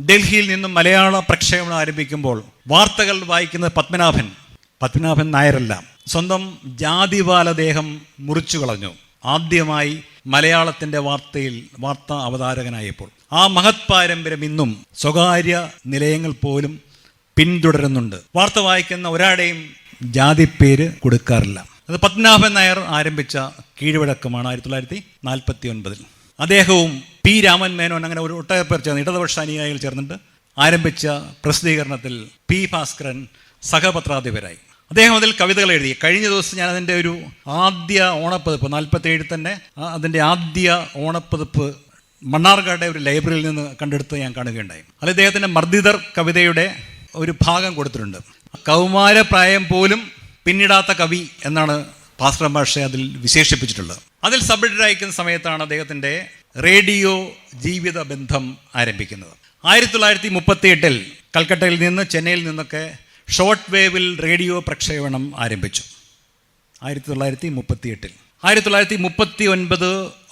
ഡൽഹിയിൽ നിന്നും മലയാള പ്രക്ഷേപണം ആരംഭിക്കുമ്പോൾ വാർത്തകൾ വായിക്കുന്നത് പത്മനാഭൻ നായരല്ല, സ്വന്തം ജാതിവാൽ അദ്ദേഹം മുറിച്ചു കളഞ്ഞു. ആദ്യമായി മലയാളത്തിൻ്റെ വാർത്താ അവതാരകനായപ്പോൾ ആ മഹത് പാരമ്പര്യം ഇന്നും സ്വകാര്യ നിലയങ്ങൾ പോലും പിന്തുടരുന്നുണ്ട്. വാർത്ത വായിക്കുന്ന ഒരാളുടെയും ജാതിപ്പേര് കൊടുക്കാറില്ല. അത് പത്മനാഭൻ നായർ ആരംഭിച്ച കീഴ്വഴക്കമാണ് 1949. അദ്ദേഹവും പി രാമൻ മേനോൻ അങ്ങനെ ഒരു ഒട്ടേറെ പേർ ചേർന്ന് ഇടതുപക്ഷ അനുയായികൾ ചേർന്നിട്ട് ആരംഭിച്ച പ്രസിദ്ധീകരണത്തിൽ പി ഭാസ്കരൻ സഹപത്രാധിപരായി. അദ്ദേഹം അതിൽ കവിതകൾ എഴുതി. കഴിഞ്ഞ ദിവസം ഞാൻ അതിൻ്റെ ഒരു ആദ്യ ഓണപ്പതിപ്പ് 47 തന്നെ അതിൻ്റെ ആദ്യ ഓണപ്പതിപ്പ് മണ്ണാർക്കാട്ടെ ഒരു ലൈബ്രറിയിൽ നിന്ന് കണ്ടെടുത്ത് ഞാൻ കാണുകയുണ്ടായി. അതിൽ അദ്ദേഹത്തിൻ്റെ മർദ്ദിതർ കവിതയുടെ ഒരു ഭാഗം കൊടുത്തിട്ടുണ്ട്. കൗമാരപ്രായം പോലും പിന്നിടാത്ത കവി എന്നാണ് ഭാസ്കരൻ മാഷെ അതിൽ വിശേഷിപ്പിച്ചിട്ടുള്ളത്. അതിൽ സബ്ജക്റ്റ് അയക്കുന്ന സമയത്താണ് അദ്ദേഹത്തിൻ്റെ റേഡിയോ ജീവിത ബന്ധം ആരംഭിക്കുന്നത്. 1938 കൽക്കട്ടയിൽ നിന്ന് ചെന്നൈയിൽ നിന്നൊക്കെ ഷോർട്ട് വേവിൽ റേഡിയോ പ്രക്ഷേപണം ആരംഭിച്ചു. 1938. 1939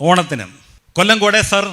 ഓണത്തിന് കൊല്ലംകോടെ സർ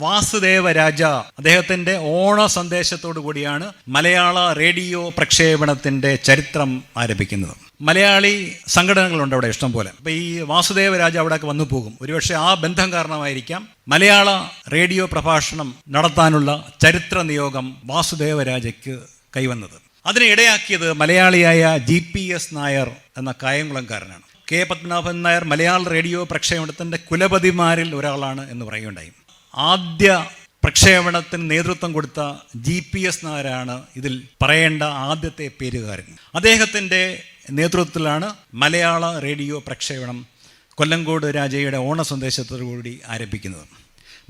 വാസുദേവ രാജ അദ്ദേഹത്തിൻ്റെ ഓണ സന്ദേശത്തോടു കൂടിയാണ് മലയാള റേഡിയോ പ്രക്ഷേപണത്തിൻ്റെ ചരിത്രം ആരംഭിക്കുന്നത്. മലയാളി സംഘടനകളുണ്ട് അവിടെ ഇഷ്ടം പോലെ. അപ്പോൾ ഈ വാസുദേവ രാജ അവിടെയൊക്കെ വന്നു പോകും. ഒരുപക്ഷെ ആ ബന്ധം കാരണമായിരിക്കാം മലയാള റേഡിയോ പ്രഭാഷണം നടത്താനുള്ള ചരിത്ര നിയോഗം വാസുദേവ രാജയ്ക്ക് കൈവന്നത്. അതിനെ ഇടയാക്കിയത് മലയാളിയായ GPS നായർ എന്ന കായംകുളംകാരനാണ്. കെ പത്മനാഭൻ നായർ മലയാള റേഡിയോ പ്രക്ഷേപണത്തിൻ്റെ കുലപതിമാരിൽ ഒരാളാണ് എന്ന് പറയുകയുണ്ടായി. ആദ്യ പ്രക്ഷേപണത്തിന് നേതൃത്വം കൊടുത്ത GPS നായരാണ് ഇതിൽ പറയേണ്ട ആദ്യത്തെ പേരുകാരൻ. അദ്ദേഹത്തിൻ്റെ നേതൃത്വത്തിലാണ് മലയാള റേഡിയോ പ്രക്ഷേപണം കൊല്ലങ്കോട് രാജയുടെ ഓണ സന്ദേശത്തോടുകൂടി ആരംഭിക്കുന്നത്.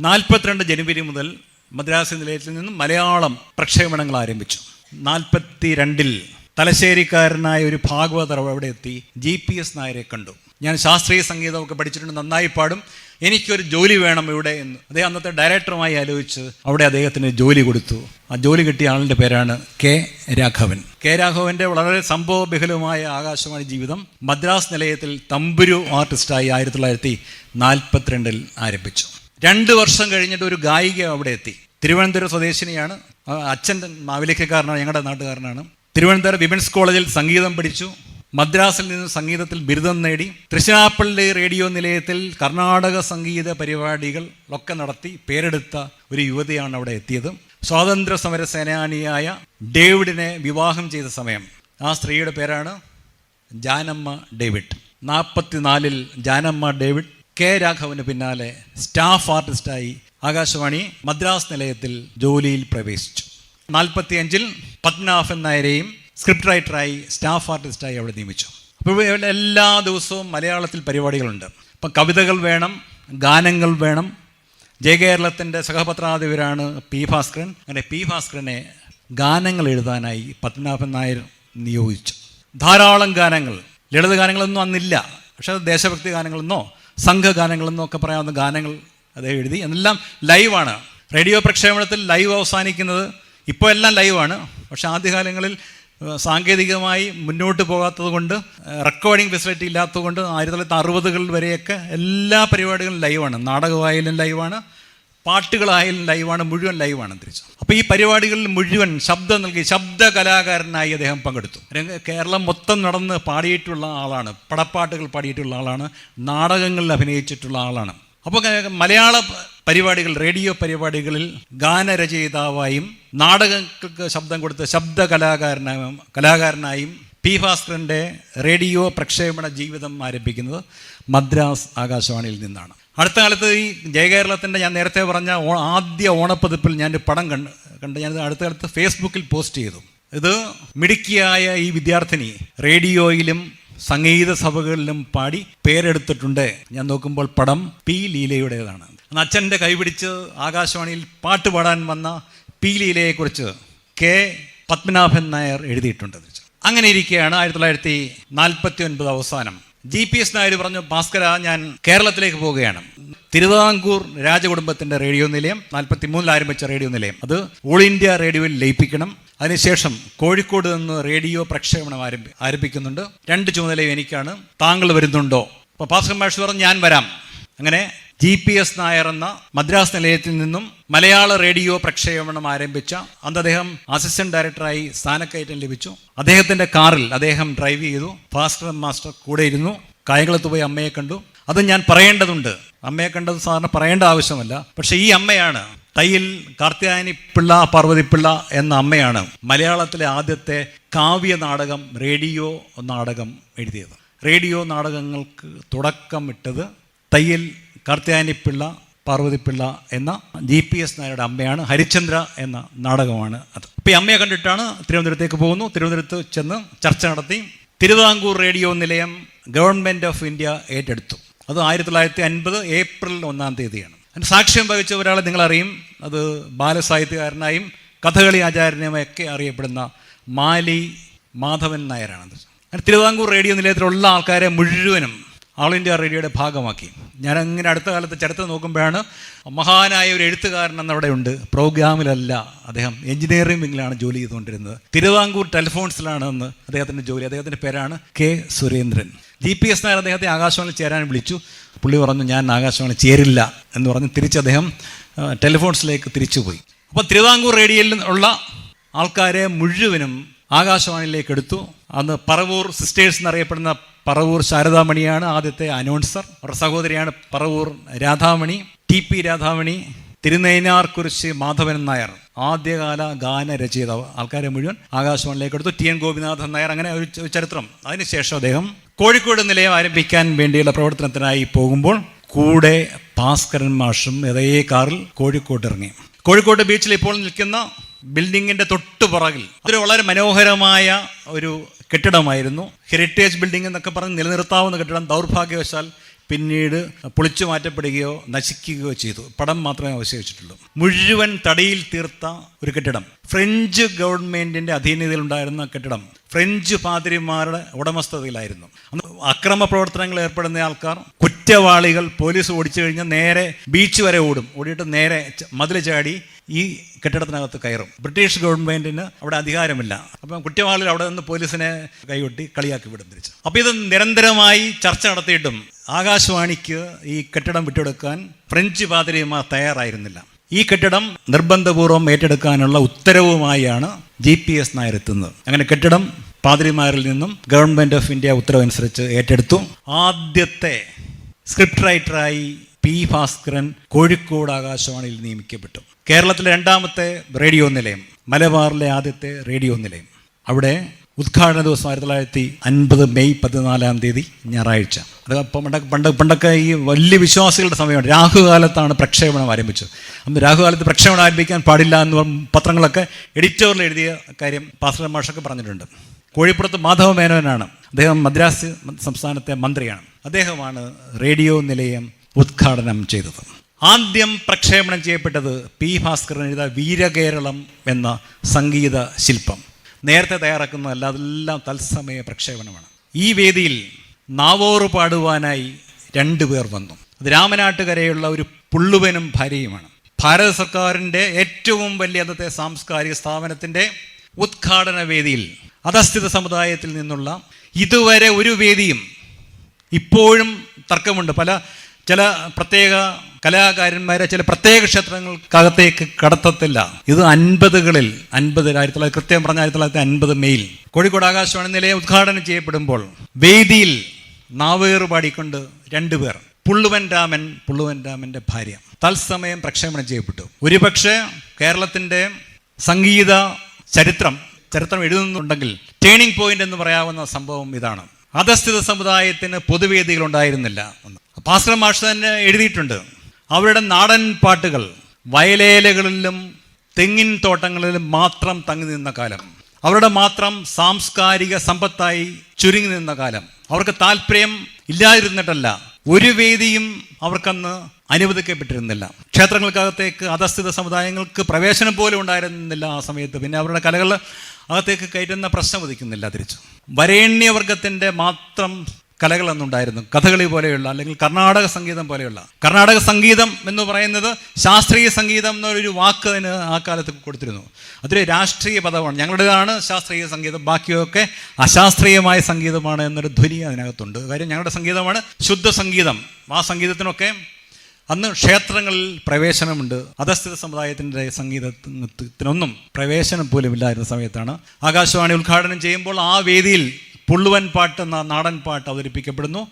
42 ജനുവരി മുതൽ മദ്രാസ് നിലയത്തിൽ നിന്നും മലയാളം പ്രക്ഷേപണങ്ങൾ ആരംഭിച്ചു. 42 തലശ്ശേരിക്കാരനായ ഒരു ഭാഗവതർ അവിടെ എത്തി GPS നായരെ കണ്ടു. ഞാൻ ശാസ്ത്രീയ സംഗീതമൊക്കെ പഠിച്ചിട്ടുണ്ട്, നന്നായി പാടും, എനിക്കൊരു ജോലി വേണം ഇവിടെ എന്ന് അദ്ദേഹം അന്നത്തെ ഡയറക്ടറുമായി ആലോചിച്ച് അവിടെ അദ്ദേഹത്തിന് ജോലി കൊടുത്തു. ആ ജോലി കിട്ടിയ ആളിൻ്റെ പേരാണ് കെ രാഘവൻ. കെ രാഘവൻ്റെ വളരെ സംഭവബഹുലമായ ആകാശവാണി ജീവിതം മദ്രാസ് നിലയത്തിൽ തമ്പുരു ആർട്ടിസ്റ്റായി 1942 ആരംഭിച്ചു. 2 വർഷം കഴിഞ്ഞിട്ട് ഒരു ഗായിക അവിടെ എത്തി. തിരുവനന്തപുരം സ്വദേശിനിയാണ്. അച്ഛൻ മാവേലിക്കക്കാരനാണ്, ഞങ്ങളുടെ നാട്ടുകാരനാണ്. തിരുവനന്തപുരം വിമൻസ് കോളേജിൽ സംഗീതം പഠിച്ചു. മദ്രാസിൽ നിന്ന് സംഗീതത്തിൽ ബിരുദം നേടി. തൃശ്ശിനാപ്പള്ളി റേഡിയോ നിലയത്തിൽ കർണാടക സംഗീത പരിപാടികൾ ഒക്കെ നടത്തി പേരെടുത്ത ഒരു യുവതിയാണ് അവിടെ എത്തിയത്. സ്വാതന്ത്ര്യ സമര സേനാനിയായ ഡേവിഡിനെ വിവാഹം ചെയ്ത സമയം ആ സ്ത്രീയുടെ പേരാണ് Janamma David. 44 Janamma David K Raghavan പിന്നാലെ സ്റ്റാഫ് ആർട്ടിസ്റ്റായി ആകാശവാണി മദ്രാസ് നിലയത്തിൽ ജോലിയിൽ പ്രവേശിച്ചു. 45 പത്മനാഭൻ നായരെയും സ്ക്രിപ്റ്റ് റൈറ്ററായി സ്റ്റാഫ് ആർട്ടിസ്റ്റായി അവിടെ നിയമിച്ചു. അപ്പോൾ എല്ലാ ദിവസവും മലയാളത്തിൽ പരിപാടികളുണ്ട്. അപ്പം കവിതകൾ വേണം, ഗാനങ്ങൾ വേണം. ജയകേരളത്തിൻ്റെ സഹപത്രാധിപരാണ് പി ഭാസ്കരൻ. അങ്ങനെ പി ഭാസ്കരനെ ഗാനങ്ങൾ എഴുതാനായി പത്മനാഭൻ നായർ നിയോഗിച്ചു. ധാരാളം ഗാനങ്ങൾ, ലളിത ഗാനങ്ങളൊന്നും അന്നില്ല, പക്ഷേ ദേശഭക്തി ഗാനങ്ങളെന്നോ സംഘഗാനങ്ങളെന്നോ ഒക്കെ പറയാവുന്ന ഗാനങ്ങൾ അദ്ദേഹം എഴുതി. എല്ലാം ലൈവാണ്. റേഡിയോ പ്രക്ഷേപണത്തിൽ ലൈവ് അവസാനിക്കുന്നത് ഇപ്പോൾ എല്ലാം ലൈവാണ്. പക്ഷേ ആദ്യകാലങ്ങളിൽ സാങ്കേതികമായി മുന്നോട്ട് പോകാത്തത് കൊണ്ട്, റെക്കോർഡിംഗ് ഫെസിലിറ്റി ഇല്ലാത്തത് കൊണ്ട് 1960 വരെയൊക്കെ എല്ലാ പരിപാടികളും ലൈവാണ്. നാടകവായാലും ലൈവാണ്, പാട്ടുകളായാലും ലൈവാണ്, മുഴുവൻ ലൈവാണ് തിരിച്ചു. അപ്പോൾ ഈ പരിപാടികളിൽ മുഴുവൻ ശബ്ദം നൽകി ശബ്ദ കലാകാരനായി അദ്ദേഹം പങ്കെടുത്തു. കേരളം മൊത്തം നടന്ന് പാടിയിട്ടുള്ള ആളാണ്, പടപ്പാട്ടുകൾ പാടിയിട്ടുള്ള ആളാണ്, നാടകങ്ങളിൽ അഭിനയിച്ചിട്ടുള്ള ആളാണ്. അപ്പോൾ മലയാള പരിപാടികൾ, റേഡിയോ പരിപാടികളിൽ ഗാനരചയിതാവായും നാടകങ്ങൾക്ക് ശബ്ദം കൊടുത്ത് ശബ്ദ കലാകാരനായും പി ഭാസ്കരൻ്റെ റേഡിയോ പ്രക്ഷേപണ ജീവിതം ആരംഭിക്കുന്നത് മദ്രാസ് ആകാശവാണിയിൽ നിന്നാണ്. അടുത്ത കാലത്ത് ഈ ജയകേരളത്തിൻ്റെ ഞാൻ നേരത്തെ പറഞ്ഞ ആദ്യ ഓണപ്പതിപ്പിൽ ഞാനൊരു പടം കണ്ട് ഞാനത് അടുത്ത കാലത്ത് ഫേസ്ബുക്കിൽ പോസ്റ്റ് ചെയ്തു. ഇത് മിടുക്കിയായ ഈ വിദ്യാർത്ഥിനി റേഡിയോയിലും സംഗീത സഭകളിലും പാടി പേരെടുത്തിട്ടുണ്ട്. ഞാൻ നോക്കുമ്പോൾ പടം പി ലീലയുടേതാണ്. അന്ന് അച്ഛൻ്റെ കൈപിടിച്ച് ആകാശവാണിയിൽ പാട്ട് പാടാൻ വന്ന പി ലീലയെക്കുറിച്ച് കെ പത്മനാഭൻ നായർ എഴുതിയിട്ടുണ്ട്. അങ്ങനെ ഇരിക്കുകയാണ് 1949 അവസാനം GPS നായർ പറഞ്ഞു, ഭാസ്കര ഞാൻ കേരളത്തിലേക്ക് പോവുകയാണ്. തിരുവിതാംകൂർ രാജകുടുംബത്തിൻ്റെ റേഡിയോ നിലയം 43 ആരംഭിച്ച റേഡിയോ നിലയം, അത് ഓൾ ഇന്ത്യ റേഡിയോയിൽ ലയിപ്പിക്കണം. അതിനുശേഷം കോഴിക്കോട് നിന്ന് റേഡിയോ പ്രക്ഷേപണം ആരംഭിക്കുന്നുണ്ട്. 2 ചുമതലയും എനിക്കാണ്, താങ്കൾ വരുന്നുണ്ടോ? അപ്പോൾ ഭാസ്കരൻ മാഷ് പറഞ്ഞു ഞാൻ വരാം. അങ്ങനെ GPS നായർ എന്ന മദ്രാസ് നിലയത്തിൽ നിന്നും മലയാള റേഡിയോ പ്രക്ഷേപണം ആരംഭിച്ച അന്ന് അദ്ദേഹം അസിസ്റ്റന്റ് ഡയറക്ടറായി സ്ഥാനക്കയറ്റം ലഭിച്ചു. അദ്ദേഹത്തിൻ്റെ കാറിൽ അദ്ദേഹം ഡ്രൈവ് ചെയ്തു. ഭാസ്കരൻ മാസ്റ്റർ കൂടെ ഇരുന്നു. കായംകുളത്ത് പോയി അമ്മയെ കണ്ടു. അത് ഞാൻ പറയേണ്ടതുണ്ട്. അമ്മയെ കണ്ടത് സാറിന് പറയേണ്ട ആവശ്യമല്ല, പക്ഷേ ഈ അമ്മയാണ്, തയ്യിൽ കാർത്യായനി പിള്ള പാർവതിപ്പിള്ള എന്ന അമ്മയാണ് മലയാളത്തിലെ ആദ്യത്തെ കാവ്യ നാടകം, റേഡിയോ നാടകം എഴുതിയത്. റേഡിയോ നാടകങ്ങൾക്ക് തുടക്കമിട്ടത് തയ്യിൽ കാർത്യായനിപ്പിള്ള പാർവതിപ്പിള്ള എന്ന GPS നായരുടെ അമ്മയാണ്. ഹരിചന്ദ്ര എന്ന നാടകമാണ് അത്. അപ്പോൾ ഈ അമ്മയെ കണ്ടിട്ടാണ് തിരുവനന്തപുരത്തേക്ക് പോകുന്നു. തിരുവനന്തപുരത്ത് ചെന്ന് ചർച്ച നടത്തി. തിരുവിതാംകൂർ റേഡിയോ നിലയം ഗവൺമെൻറ് ഓഫ് ഇന്ത്യ ഏറ്റെടുത്തു. അത് 1950 ഏപ്രിൽ 1 അതിന് സാക്ഷ്യം വഹിച്ച ഒരാളെ നിങ്ങളറിയും. അത് ബാലസാഹിത്യകാരനായും കഥകളി ആചാര്യനുമൊക്കെ അറിയപ്പെടുന്ന മാലി മാധവൻ നായരാണ്. തിരുവിതാംകൂർ റേഡിയോ നിലയത്തിലുള്ള ആൾക്കാരെ മുഴുവനും ഓൾ ഇന്ത്യ റേഡിയോയുടെ ഭാഗമാക്കി. ഞാനങ്ങനെ അടുത്ത കാലത്ത് ചരിത്രം നോക്കുമ്പോഴാണ് മഹാനായ ഒരു എഴുത്തുകാരൻ എന്നവിടെ ഉണ്ട്. പ്രോഗ്രാമിലല്ല, അദ്ദേഹം എഞ്ചിനീയറിംഗ് വിങ്ങിലാണ് ജോലി ചെയ്തുകൊണ്ടിരുന്നത്. തിരുവിതാംകൂർ ടെലിഫോൺസിലാണ് അന്ന് അദ്ദേഹത്തിൻ്റെ ജോലി. അദ്ദേഹത്തിൻ്റെ പേരാണ് കെ സുരേന്ദ്രൻ. GPS നായർ അദ്ദേഹത്തെ ആകാശവാണിയിൽ ചേരാൻ വിളിച്ചു. പുള്ളി പറഞ്ഞു ഞാൻ ആകാശവാണി ചേരില്ല എന്ന് പറഞ്ഞ് തിരിച്ച് അദ്ദേഹം ടെലിഫോൺസിലേക്ക് തിരിച്ചുപോയി. അപ്പോൾ തിരുവിതാംകൂർ റേഡിയോയിൽ ഉള്ള ആൾക്കാരെ മുഴുവനും ആകാശവാണിയിലേക്ക് എടുത്തു. അന്ന് പറവൂർ സിസ്റ്റേഴ്സ് എന്നറിയപ്പെടുന്ന പറവൂർ ശാരദാമണിയാണ് ആദ്യത്തെ അനൗൺസർ. അവരുടെ സഹോദരിയാണ് പറവൂർ രാധാമണി, TP രാധാമണി, തിരുനൈനാർകുറിശി മാധവൻ നായർ, ആദ്യകാല ഗാനരചയിതാവ്. ആൾക്കാരെ മുഴുവൻ ആകാശവാണിയിലേക്ക് എടുത്തു. TN ഗോപിനാഥൻ നായർ, അങ്ങനെ ഒരു ചരിത്രം. അതിനുശേഷം അദ്ദേഹം കോഴിക്കോട് നിലയം ആരംഭിക്കാൻ വേണ്ടിയുള്ള പ്രവർത്തനത്തിനായി പോകുമ്പോൾ കൂടെ ഭാസ്കരൻ മാഷും അതേ കാറിൽ കോഴിക്കോട്ട് ഇറങ്ങി. കോഴിക്കോട് ബീച്ചിൽ ഇപ്പോൾ നിൽക്കുന്ന ബിൽഡിങ്ങിൻ്റെ തൊട്ടുപുറകിൽ അതൊരു വളരെ മനോഹരമായ ഒരു കെട്ടിടമായിരുന്നു. ഹെറിറ്റേജ് ബിൽഡിംഗ് എന്നൊക്കെ പറഞ്ഞ് നിലനിർത്താവുന്ന കെട്ടിടം ദൗർഭാഗ്യവശാൽ പിന്നീട് പൊളിച്ചു മാറ്റപ്പെടുകയോ നശിക്കുകയോ ചെയ്തു. പടം മാത്രമേ അവശേഷിച്ചിട്ടുള്ളൂ. മുഴുവൻ തടിയിൽ തീർത്ത ഒരു കെട്ടിടം. ഫ്രഞ്ച് ഗവൺമെൻറ്റിൻ്റെ അധീനതയിലുണ്ടായിരുന്ന കെട്ടിടം ഫ്രഞ്ച് പാതിരിമാരുടെ ഉടമസ്ഥതയിലായിരുന്നു. അന്ന് അക്രമ പ്രവർത്തനങ്ങൾ ഏർപ്പെടുന്ന ആൾക്കാർ, കുറ്റവാളികൾ പോലീസ് ഓടിച്ചു കഴിഞ്ഞാൽ നേരെ ബീച്ച് വരെ ഓടിയിട്ട് നേരെ മതിൽ ചാടി ഈ കെട്ടിടത്തിനകത്ത് കയറും. ബ്രിട്ടീഷ് ഗവൺമെൻറ്റിന് അവിടെ അധികാരമില്ല. അപ്പം കുറ്റവാളികൾ അവിടെ നിന്ന് പോലീസിനെ കൈകൊട്ടി കളിയാക്കി വിടും തിരിച്ച്. അപ്പോൾ ഇത് നിരന്തരമായി ചർച്ച നടത്തിയിട്ടും ആകാശവാണിക്ക് ഈ കെട്ടിടം വിട്ടുകൊടുക്കാൻ ഫ്രഞ്ച് പാതിരിമാർ തയ്യാറായിരുന്നില്ല. ഈ കെട്ടിടം നിർബന്ധപൂർവ്വം ഏറ്റെടുക്കാനുള്ള ഉത്തരവുമായാണ് GPS നായർ എത്തുന്നത്. അങ്ങനെ കെട്ടിടം പാതിരിമാരിൽ നിന്നും ഗവൺമെൻറ് ഓഫ് ഇന്ത്യ ഉത്തരവനുസരിച്ച് ഏറ്റെടുത്തു. ആദ്യത്തെ സ്ക്രിപ്റ്റ് റൈറ്ററായി P ഭാസ്കരൻ കോഴിക്കോട് ആകാശവാണിയിൽ നിയമിക്കപ്പെട്ടു. കേരളത്തിലെ 2ാമത്തെ റേഡിയോ നിലയം, മലബാറിലെ ആദ്യത്തെ റേഡിയോ നിലയം. അവിടെ ഉദ്ഘാടന ദിവസം 1950 മെയ് 14 ഞായറാഴ്ച. അത് പണ്ടൊക്കെ ഈ വലിയ വിശ്വാസികളുടെ സമയമാണ്. രാഹുകാലത്താണ് പ്രക്ഷേപണം ആരംഭിച്ചത്. അന്ന് രാഹുകാലത്ത് പ്രക്ഷേപണം ആരംഭിക്കാൻ പാടില്ല എന്ന് പത്രങ്ങളൊക്കെ എഡിറ്റോറിയൽ എഴുതിയ കാര്യം ഭാസ്കരൻ മാഷൊക്കെ പറഞ്ഞിട്ടുണ്ട്. കോഴിപ്പുറത്ത് മാധവ മേനോനാണ്, അദ്ദേഹം മദ്രാസ് സംസ്ഥാനത്തെ മന്ത്രിയാണ്. അദ്ദേഹമാണ് റേഡിയോ നിലയം ഉദ്ഘാടനം ചെയ്തത്. ആദ്യം പ്രക്ഷേപണം ചെയ്യപ്പെട്ടത് P ഭാസ്കരൻ എഴുതിയ വീരകേരളം എന്ന സംഗീത ശില്പം. നേരത്തെ തയ്യാറാക്കുന്നതല്ല, അതെല്ലാം തത്സമയ പ്രക്ഷേപണമാണ്. ഈ വേദിയിൽ നാവോറ് പാടുവാനായി 2 പേർ വന്നു. അത് രാമനാട്ടുകരയുള്ള ഒരു പുള്ളുവനും ഭാര്യയുമാണ്. ഭാരത സർക്കാരിൻ്റെ ഏറ്റവും വലിയ അന്നത്തെ സാംസ്കാരിക സ്ഥാപനത്തിൻ്റെ ഉദ്ഘാടന വേദിയിൽ അധസ്ഥിത സമുദായത്തിൽ നിന്നുള്ള ഇതുവരെ ഒരു വേദിയും, ഇപ്പോഴും തർക്കമുണ്ട്, ചില പ്രത്യേക കലാകാരന്മാരെ ചില പ്രത്യേക ക്ഷേത്രങ്ങൾക്കകത്തേക്ക് കടത്തത്തില്ല. ഇത് 50കളിൽ 1900 കൃത്യം പറഞ്ഞ 1950 മെയിൽ കോഴിക്കോട് ആകാശവാണി നിലയം ഉദ്ഘാടനം ചെയ്യപ്പെടുമ്പോൾ വേദിയിൽ നാവേറ് പാടിക്കൊണ്ട് 2 പേർ, പുള്ളുവൻ രാമന്റെ ഭാര്യ, തത്സമയം പ്രക്ഷേപണം ചെയ്യപ്പെട്ടു. ഒരുപക്ഷെ കേരളത്തിൻ്റെ സംഗീത ചരിത്രം എഴുതുന്നുണ്ടെങ്കിൽ ടേണിംഗ് പോയിന്റ് എന്ന് പറയാവുന്ന സംഭവം ഇതാണ്. അധസ്ഥിത സമുദായത്തിന് പൊതുവേദികൾ ഉണ്ടായിരുന്നില്ല. ഭാസ്കര മാഷ് തന്നെ എഴുതിയിട്ടുണ്ട്, അവരുടെ നാടൻ പാട്ടുകൾ വയലേലകളിലും തെങ്ങിൻ തോട്ടങ്ങളിലും മാത്രം തങ്ങി നിന്ന കാലം, അവരുടെ മാത്രം സാംസ്കാരിക സമ്പത്തായി ചുരുങ്ങി നിന്ന കാലം. അവർക്ക് താല്പര്യം ഇല്ലാതിരുന്നിട്ടല്ല, ഒരു വേദിയും അവർക്കന്ന് അനുവദിക്കപ്പെട്ടിരുന്നില്ല. ക്ഷേത്രങ്ങൾക്കകത്തേക്ക് അധസ്ഥിത സമുദായങ്ങൾക്ക് പ്രവേശനം പോലും ഉണ്ടായിരുന്നില്ല ആ സമയത്ത്. പിന്നെ അവരുടെ കലകൾ അകത്തേക്ക് കയറ്റുന്ന പ്രശ്നം ഉദിക്കുന്നില്ല. തിരിച്ചു വരേണ്യവർഗത്തിൻ്റെ മാത്രം കലകളെന്നുണ്ടായിരുന്നു. കഥകളി പോലെയുള്ള അല്ലെങ്കിൽ കർണാടക സംഗീതം പോലെയുള്ള. കർണാടക സംഗീതം എന്ന് പറയുന്നത് ശാസ്ത്രീയ സംഗീതം എന്നൊരു വാക്ക് അതിന് ആ കാലത്ത് കൊടുത്തിരുന്നു. അതൊരു രാഷ്ട്രീയ പദമാണ്. ഞങ്ങളുടേതാണ് ശാസ്ത്രീയ സംഗീതം, ബാക്കിയൊക്കെ അശാസ്ത്രീയമായ സംഗീതമാണ് എന്നൊരു ധ്വനി അതിനകത്തുണ്ട്. കാര്യം ഞങ്ങളുടെ സംഗീതമാണ് ശുദ്ധ സംഗീതം. ആ സംഗീതത്തിനൊക്കെ അന്ന് ക്ഷേത്രങ്ങളിൽ പ്രവേശനമുണ്ട്. അധസ്ഥിത സമുദായത്തിൻ്റെ സംഗീതത്തിനൊന്നും പ്രവേശനം പോലും ഇല്ലായിരുന്ന സമയത്താണ് ആകാശവാണി ഉദ്ഘാടനം ചെയ്യുമ്പോൾ ആ വേദിയിൽ പുള്ളുവൻ പാട്ട് എന്ന നാടൻ പാട്ട് അവതരിപ്പിക്കപ്പെടുന്നു.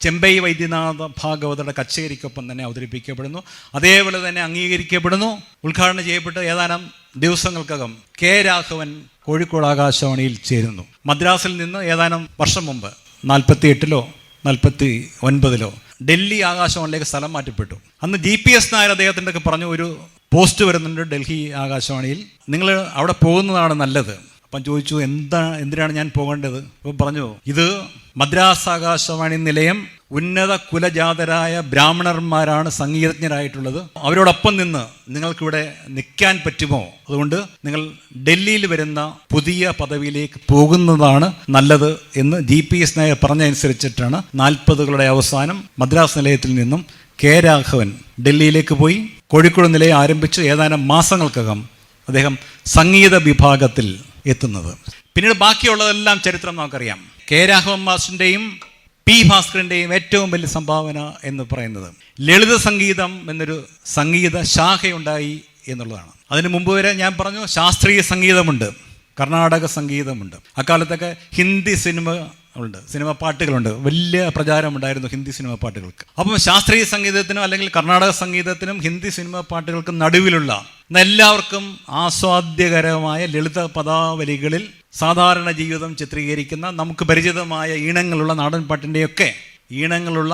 ചെമ്പൈ വൈദ്യനാഥ ഭാഗവതരുടെ കച്ചേരിക്കൊപ്പം തന്നെ അവതരിപ്പിക്കപ്പെടുന്നു. അതേപോലെ തന്നെ അംഗീകരിക്കപ്പെടുന്നു. ഉദ്ഘാടനം ചെയ്യപ്പെട്ട് ഏതാനും ദിവസങ്ങൾക്കകം കെ രാഘവൻ കോഴിക്കോട് ആകാശവാണിയിൽ ചേരുന്നു. മദ്രാസിൽ നിന്ന് ഏതാനും വർഷം മുമ്പ് 48-ലോ 49-ലോ ഡൽഹി ആകാശവാണിയിലേക്ക് സ്ഥലം മാറ്റപ്പെട്ടു. അന്ന് GPS നായർ അദ്ദേഹത്തിൻ്റെ ഒക്കെ പറഞ്ഞു, ഒരു പോസ്റ്റ് വരുന്നുണ്ട് ഡൽഹി ആകാശവാണിയിൽ, നിങ്ങൾ അവിടെ പോകുന്നതാണ് നല്ലത്. അപ്പം ചോദിച്ചു, എന്തിനാണ് ഞാൻ പോകേണ്ടത്? അപ്പം പറഞ്ഞു, ഇത് മദ്രാസ് ആകാശവാണി നിലയം ഉന്നത കുലജാതരായ ബ്രാഹ്മണന്മാരാണ് സംഗീതജ്ഞരായിട്ടുള്ളത്. അവരോടൊപ്പം നിന്ന് നിങ്ങൾക്കിവിടെ നിൽക്കാൻ പറ്റുമോ? അതുകൊണ്ട് നിങ്ങൾ ഡൽഹിയിൽ വരുന്ന പുതിയ പദവിയിലേക്ക് പോകുന്നതാണ് നല്ലത് എന്ന് GPS നായർ പറഞ്ഞതനുസരിച്ചിട്ടാണ് 40കളുടെ അവസാനം മദ്രാസ് നിലയത്തിൽ നിന്നും കെ രാഘവൻ ഡൽഹിയിലേക്ക് പോയി. കോഴിക്കോട് നിലയം ആരംഭിച്ച് ഏതാനും മാസങ്ങൾക്കകം അദ്ദേഹം സംഗീത വിഭാഗത്തിൽ എത്തുന്നത്. പിന്നീട് ബാക്കിയുള്ളതെല്ലാം ചരിത്രം നമുക്കറിയാം. കെ രാഘവൻ മാഷിൻ്റെയും പി ഭാസ്കരൻ്റെയും ഏറ്റവും വലിയ സംഭാവന എന്ന് പറയുന്നത് ലളിത സംഗീതം എന്നൊരു സംഗീത ശാഖയുണ്ടായി എന്നുള്ളതാണ്. അതിനു മുമ്പ് വരെ ഞാൻ പറഞ്ഞു ശാസ്ത്രീയ സംഗീതമുണ്ട്, കർണാടക സംഗീതമുണ്ട്. അക്കാലത്തൊക്കെ ഹിന്ദി സിനിമ പാട്ടുകളുണ്ട്. വലിയ പ്രചാരമുണ്ടായിരുന്നു ഹിന്ദി സിനിമ പാട്ടുകൾക്ക്. അപ്പം ശാസ്ത്രീയ സംഗീതത്തിനും അല്ലെങ്കിൽ കർണാടക സംഗീതത്തിനും ഹിന്ദി സിനിമ പാട്ടുകൾക്കും നടുവിലുള്ള എല്ലാവർക്കും ആസ്വാദ്യകരമായ ലളിത പദാവലികളിൽ സാധാരണ ജീവിതം ചിത്രീകരിക്കുന്ന നമുക്ക് പരിചിതമായ ഈണങ്ങളുള്ള നാടൻ പാട്ടിൻ്റെയൊക്കെ ഈണങ്ങളുള്ള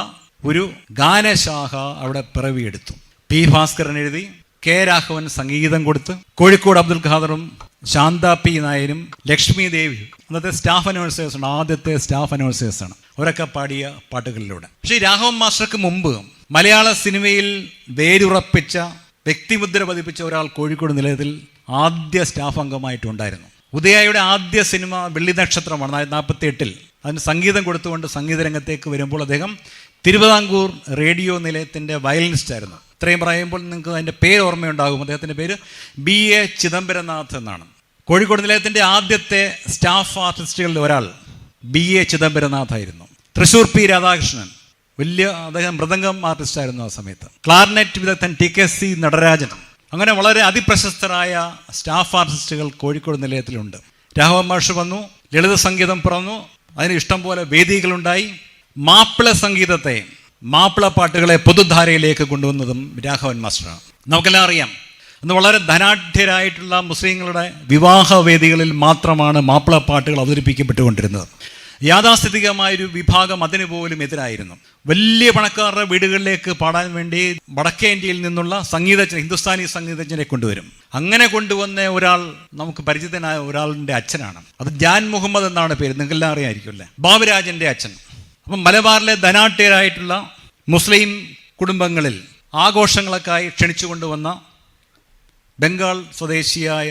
ഒരു ഗാനശാഖ അവിടെ പിറവിയെടുത്തു. പി ഭാസ്കരൻ എഴുതി, കെ രാഘവൻ സംഗീതം കൊടുത്ത്, കോഴിക്കോട് അബ്ദുൽ ഖാദറും ശാന്ത പി നായരും ലക്ഷ്മി ദേവി അന്നത്തെ സ്റ്റാഫ് അനൗൺസേഴ്സാണ്, ആദ്യത്തെ സ്റ്റാഫ് അനൗൺസേഴ്സാണ്. അവരൊക്കെ പാടിയ പാട്ടുകളിലൂടെ. പക്ഷേ രാഘവൻ മാസ്റ്റർക്ക് മുമ്പ് മലയാള സിനിമയിൽ വേരുറപ്പിച്ച വ്യക്തിമുദ്ര പതിപ്പിച്ച ഒരാൾ കോഴിക്കോട് നിലയത്തിൽ ആദ്യ സ്റ്റാഫ് അംഗമായിട്ടുണ്ടായിരുന്നു. ഉദയയുടെ ആദ്യ സിനിമ വെള്ളി നക്ഷത്രമാണ് 1948. അതിന് സംഗീതം കൊടുത്തുകൊണ്ട് സംഗീത രംഗത്തേക്ക് വരുമ്പോൾ അദ്ദേഹം തിരുവിതാംകൂർ റേഡിയോ നിലയത്തിൻ്റെ വയലിനിസ്റ്റായിരുന്നു. ഇത്രയും പറയുമ്പോൾ നിങ്ങൾക്ക് അതിൻ്റെ പേര് ഓർമ്മയുണ്ടാകും. അദ്ദേഹത്തിൻ്റെ പേര് BA ചിദംബരനാഥ് എന്നാണ്. കോഴിക്കോട് നിലയത്തിൻ്റെ ആദ്യത്തെ സ്റ്റാഫ് ആർട്ടിസ്റ്റുകളിൽ ഒരാൾ BA ചിദംബരനാഥ് ആയിരുന്നു. തൃശ്ശൂർ P രാധാകൃഷ്ണൻ അദ്ദേഹം മൃദംഗം ആർട്ടിസ്റ്റായിരുന്നു ആ സമയത്ത്. ക്ലാർനെറ്റ് വിദഗ്ധൻ TKC നടരാജൻ. അങ്ങനെ വളരെ അതിപ്രശസ്തരായ സ്റ്റാഫ് ആർട്ടിസ്റ്റുകൾ കോഴിക്കോട് നിലയത്തിലുണ്ട്. രാഘവൻ മാഷ് വന്നു, ലളിത സംഗീതം പിറന്നു, അതിന് ഇഷ്ടം പോലെ വേദികളുണ്ടായി. മാപ്പിള സംഗീതത്തെ, മാപ്പിള പാട്ടുകളെ പൊതുധാരയിലേക്ക് കൊണ്ടുവന്നതും രാഘവൻ മാസ്റ്ററാണ്. നമുക്കെല്ലാം അറിയാം, അന്ന് വളരെ ധനാഢ്യരായിട്ടുള്ള മുസ്ലിങ്ങളുടെ വിവാഹ വേദികളിൽ മാത്രമാണ് മാപ്പിള പാട്ടുകൾ അവതരിപ്പിക്കപ്പെട്ടുകൊണ്ടിരുന്നത്. യാഥാസ്ഥിതികമായൊരു വിഭാഗം അതിന് പോലും എതിരായിരുന്നു. വലിയ പണക്കാരുടെ വീടുകളിലേക്ക് പാടാൻ വേണ്ടി വടക്കേ ഇന്ത്യയിൽ നിന്നുള്ള ഹിന്ദുസ്ഥാനി സംഗീതജ്ഞരെ കൊണ്ടുവരും. അങ്ങനെ കൊണ്ടുവന്ന ഒരാൾ നമുക്ക് പരിചിതനായ ഒരാളിൻ്റെ അച്ഛനാണ്. അത് ജാൻ മുഹമ്മദ് എന്നാണ് പേര്, നിങ്ങൾക്കെല്ലാം അറിയാമായിരിക്കും അല്ലേ, ബാബുരാജൻ്റെ അച്ഛൻ. അപ്പം മലബാറിലെ ധനാഢ്യരായിട്ടുള്ള മുസ്ലിം കുടുംബങ്ങളിൽ ആഘോഷങ്ങളൊക്കെയായി ക്ഷണിച്ചു കൊണ്ടുവന്ന ബംഗാൾ സ്വദേശിയായ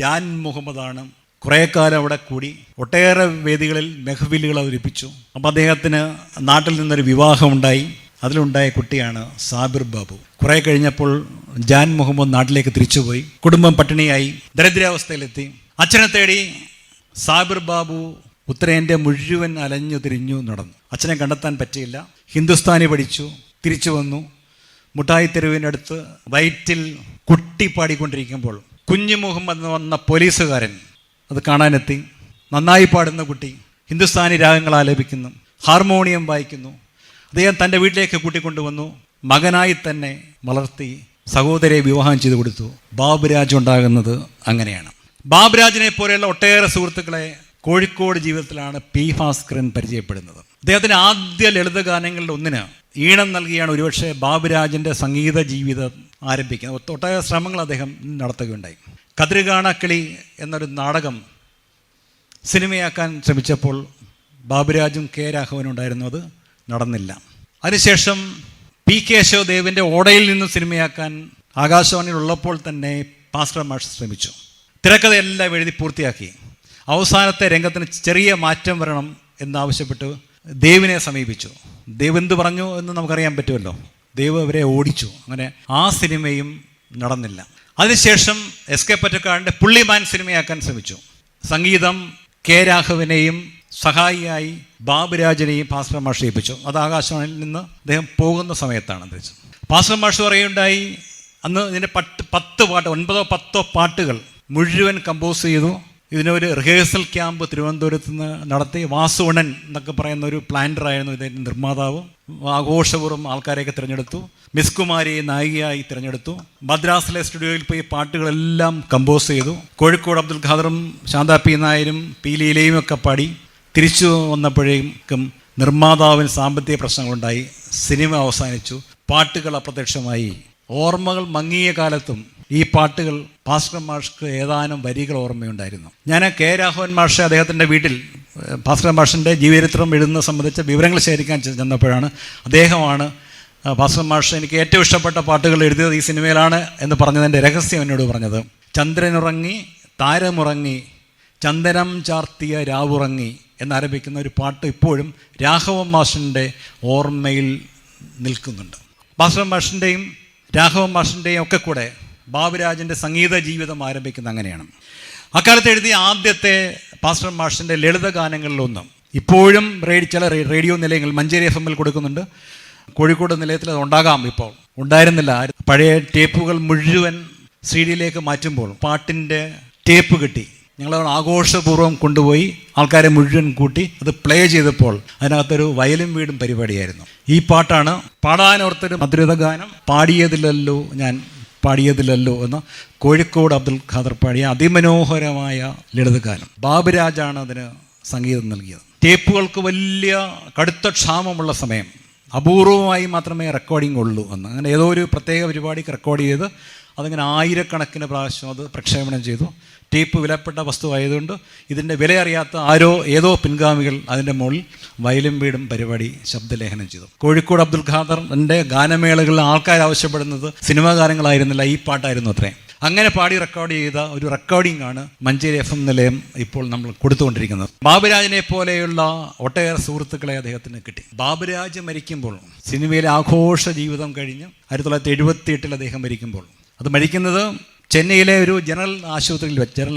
ജാൻ മുഹമ്മദാണ് കുറേ കാലം അവിടെ കൂടി ഒട്ടേറെ വേദികളിൽ മെഹഫിലുകൾ അവതരിപ്പിച്ചു. അപ്പോൾ അദ്ദേഹത്തിന് നാട്ടിൽ നിന്നൊരു വിവാഹമുണ്ടായി. അതിലുണ്ടായ കുട്ടിയാണ് സാബിർ ബാബു. കുറേ കഴിഞ്ഞപ്പോൾ ജാൻ മുഹമ്മദ് നാട്ടിലേക്ക് തിരിച്ചുപോയി. കുടുംബം പട്ടിണിയായി, ദരിദ്രാവസ്ഥയിലെത്തി. അച്ഛനെ തേടി സാബിർ ബാബു ഉത്തരേന്ത്യ മുഴുവൻ അലഞ്ഞു തിരിഞ്ഞു നടന്നു. അച്ഛനെ കണ്ടെത്താൻ പറ്റിയില്ല. ഹിന്ദുസ്ഥാനി പഠിച്ചു, തിരിച്ചു വന്നു. മുട്ടായി തെരുവിനടുത്ത് വയറ്റിൽ കുട്ടി പാടിക്കൊണ്ടിരിക്കുമ്പോൾ കുഞ്ഞു മുഹമ്മദ് എന്ന് വന്ന പോലീസുകാരൻ അത് കാണാനെത്തി. നന്നായി പാടുന്ന കുട്ടി ഹിന്ദുസ്ഥാനി രാഗങ്ങൾ ആലപിക്കുന്നു, ഹാർമോണിയം വായിക്കുന്നു. അദ്ദേഹം തൻ്റെ വീട്ടിലേക്ക് കൂട്ടിക്കൊണ്ടുവന്നു, മകനായി തന്നെ വളർത്തി, സഹോദരിയെ വിവാഹം ചെയ്തു കൊടുത്തു. ബാബുരാജ് ഉണ്ടാകുന്നത് അങ്ങനെയാണ്. ബാബുരാജിനെ പോലെയുള്ള ഒട്ടേറെ സുഹൃത്തുക്കളെ കോഴിക്കോട് ജീവിതത്തിലാണ് പി ഭാസ്കരൻ പരിചയപ്പെടുന്നത്. അദ്ദേഹത്തിൻ്റെ ആദ്യ ലളിതഗാനങ്ങളിൽ ഒന്നിന് ഈണം നൽകിയാണ് ഒരുപക്ഷെ ബാബുരാജിൻ്റെ സംഗീത ജീവിതം ആരംഭിക്കുന്നത്. ഒട്ടേറെ ശ്രമങ്ങൾ അദ്ദേഹം നടത്തുകയുണ്ടായി. കതിരുകാണക്കിളി എന്നൊരു നാടകം സിനിമയാക്കാൻ ശ്രമിച്ചപ്പോൾ ബാബുരാജും കെ രാഘവനും ഉണ്ടായിരുന്നു, അത് നടന്നില്ല. അതിനുശേഷം പി കേശവദേവിൻ്റെ ഓടയിൽ നിന്ന് സിനിമയാക്കാൻ ആകാശവാണിയിൽ ഉള്ളപ്പോൾ തന്നെ ഭാസ്കരൻ മാഷ് ശ്രമിച്ചു. തിരക്കഥയെല്ലാം എഴുതി പൂർത്തിയാക്കി. അവസാനത്തെ രംഗത്തിന് ചെറിയ മാറ്റം വരണം എന്നാവശ്യപ്പെട്ട് ദേവിനെ സമീപിച്ചു. ദേവ് എന്ത് പറഞ്ഞു എന്ന് നമുക്കറിയാൻ പറ്റുമല്ലോ. ദേവ് അവരെ ഓടിച്ചു. അങ്ങനെ ആ സിനിമയും നടന്നില്ല. അതിനുശേഷം എസ് കെ പൊറ്റക്കാടിൻ്റെ പുള്ളിമാൻ സിനിമയാക്കാൻ ശ്രമിച്ചു. സംഗീതം കെ രാഘവനെയും സഹായിയായി ബാബുരാജിനെയും ഭാസ്കരൻ മാഷ് ഏൽപ്പിച്ചു. അത് ആകാശവാണിയിൽ നിന്ന് അദ്ദേഹം പോകുന്ന സമയത്താണ് അദ്ദേഹം. ഭാസ്കരൻ മാഷ് പറയുകയുണ്ടായി, അന്ന് ഇതിൻ്റെ 10 പാട്ട് 9-10 പാട്ടുകൾ മുഴുവൻ കമ്പോസ് ചെയ്തു. ഇതിനൊരു റിഹേഴ്സൽ ക്യാമ്പ് തിരുവനന്തപുരത്ത് നിന്ന് നടത്തി. വാസുവണൻ എന്നൊക്കെ പറയുന്ന ഒരു പ്ലാന്ററായിരുന്നു ഇതിൻ്റെ നിർമ്മാതാവ്. ആഘോഷപൂർവ്വം ആൾക്കാരെയൊക്കെ തിരഞ്ഞെടുത്തു. മിസ് കുമാരിയെ നായികയായി തിരഞ്ഞെടുത്തു. മദ്രാസിലെ സ്റ്റുഡിയോയിൽ പോയി പാട്ടുകളെല്ലാം കമ്പോസ് ചെയ്തു. കോഴിക്കോട് അബ്ദുൽ ഖാദറും ശാന്ത പി നായരും പി ലീലയും ഒക്കെ പാടി. തിരിച്ചു വന്നപ്പോഴേക്കും നിർമ്മാതാവിന് സാമ്പത്തിക പ്രശ്നങ്ങളുണ്ടായി. സിനിമ അവസാനിച്ചു. പാട്ടുകൾ അപ്രത്യക്ഷമായി. ഓർമ്മകൾ മങ്ങിയ കാലത്തും ഈ പാട്ടുകൾ ഭാസ്കരൻ മാഷ്ക്ക് ഏതാനും വരികൾ ഓർമ്മയുണ്ടായിരുന്നു. ഞാൻ കെ രാഘവൻ മാഷ് അദ്ദേഹത്തിൻ്റെ വീട്ടിൽ ഭാസ്കരൻ മാഷിൻ്റെ ജീവചരിത്രം എഴുതുന്നത് സംബന്ധിച്ച വിവരങ്ങൾ ശേഖരിക്കാൻ ചെന്നപ്പോഴാണ് അദ്ദേഹമാണ് ഭാസ്കരൻ മാഷ് എനിക്ക് ഏറ്റവും ഇഷ്ടപ്പെട്ട പാട്ടുകൾ എഴുതിയത് ഈ സിനിമയിലാണ് എന്ന് പറഞ്ഞതിൻ്റെ രഹസ്യം എന്നോട് പറഞ്ഞത്. ചന്ദ്രനുറങ്ങി താരമുറങ്ങി ചന്ദനം ചാർത്തിയ രാവുറങ്ങി എന്നാരംഭിക്കുന്ന ഒരു പാട്ട് ഇപ്പോഴും രാഘവൻ മാഷിൻ്റെ ഓർമ്മയിൽ നിൽക്കുന്നുണ്ട്. ഭാസ്കരൻ മാഷിൻ്റെയും രാഘവൻ മാഷിൻ്റെയും ഒക്കെ കൂടെ ബാബുരാജിൻ്റെ സംഗീത ജീവിതം ആരംഭിക്കുന്ന അങ്ങനെയാണ്. അക്കാലത്ത് എഴുതിയ ആദ്യത്തെ ഭാസ്കരൻ മാഷിൻ്റെ ലളിതഗാനങ്ങളിലൊന്നും ഇപ്പോഴും ചില റേഡിയോ നിലയങ്ങൾ മഞ്ചേരി FM കൊടുക്കുന്നുണ്ട്. കോഴിക്കോട് നിലയത്തിൽ അത് ഉണ്ടാകാം, ഇപ്പോൾ ഉണ്ടായിരുന്നില്ല. പഴയ ടേപ്പുകൾ മുഴുവൻ CD-യിലേക്ക് മാറ്റുമ്പോൾ പാട്ടിൻ്റെ ടേപ്പ് കിട്ടി. ഞങ്ങൾ ആഘോഷപൂർവ്വം കൊണ്ടുപോയി ആൾക്കാരെ മുഴുവൻ കൂട്ടി അത് പ്ലേ ചെയ്തപ്പോൾ അതിനകത്തൊരു വയലും വീടും പരിപാടിയായിരുന്നു. ഈ പാട്ടാണ് പാടാനോർത്തൊരു മധുരത ഗാനം, പാടിയതിലല്ലോ ഞാൻ പാടിയതിലല്ലോ എന്ന് കോഴിക്കോട് അബ്ദുൽ ഖാദർ പാടിയ അതിമനോഹരമായ ലളിതഗാനം. ബാബുരാജാണ് അതിന് സംഗീതം നൽകിയത്. ടേപ്പുകൾക്ക് വലിയ കടുത്ത ക്ഷാമമുള്ള സമയം, അപൂർവമായി മാത്രമേ റെക്കോർഡിംഗ് ഉള്ളൂ എന്ന്. അങ്ങനെ ഏതോ ഒരു പ്രത്യേക പരിപാടിക്ക് റെക്കോർഡ് ചെയ്ത് അതിങ്ങനെ ആയിരക്കണക്കിന് പ്രാവശ്യം അത് പ്രക്ഷേപണം ചെയ്തു. ടേപ്പ് വിലപ്പെട്ട വസ്തുവായതുകൊണ്ട് ഇതിൻ്റെ വില അറിയാത്ത ഏതോ പിൻഗാമികൾ അതിൻ്റെ മുകളിൽ വയലും വീടും പരിപാടി ശബ്ദലേഖനം ചെയ്തു. കോഴിക്കോട് അബ്ദുൽ ഖാദറിൻ്റെ ഗാനമേളകളിൽ ആൾക്കാർ ആവശ്യപ്പെടുന്നത് സിനിമാ ഗാനങ്ങളായിരുന്നില്ല, ഈ പാട്ടായിരുന്നു അത്രേ. അങ്ങനെ പാടി റെക്കോർഡ് ചെയ്ത ഒരു റെക്കോർഡിംഗ് ആണ് മഞ്ചേരി FM നിലയം ഇപ്പോൾ നമ്മൾ കൊടുത്തുകൊണ്ടിരിക്കുന്നത്. ബാബുരാജിനെ പോലെയുള്ള ഒട്ടേറെ സുഹൃത്തുക്കളെ അദ്ദേഹത്തിന് കിട്ടി. ബാബുരാജ് മരിക്കുമ്പോൾ, സിനിമയിലെ ആഘോഷ ജീവിതം കഴിഞ്ഞ് 1978 അദ്ദേഹം മരിക്കുമ്പോൾ, അത് മരിക്കുന്നത് ചെന്നൈയിലെ ഒരു ജനറൽ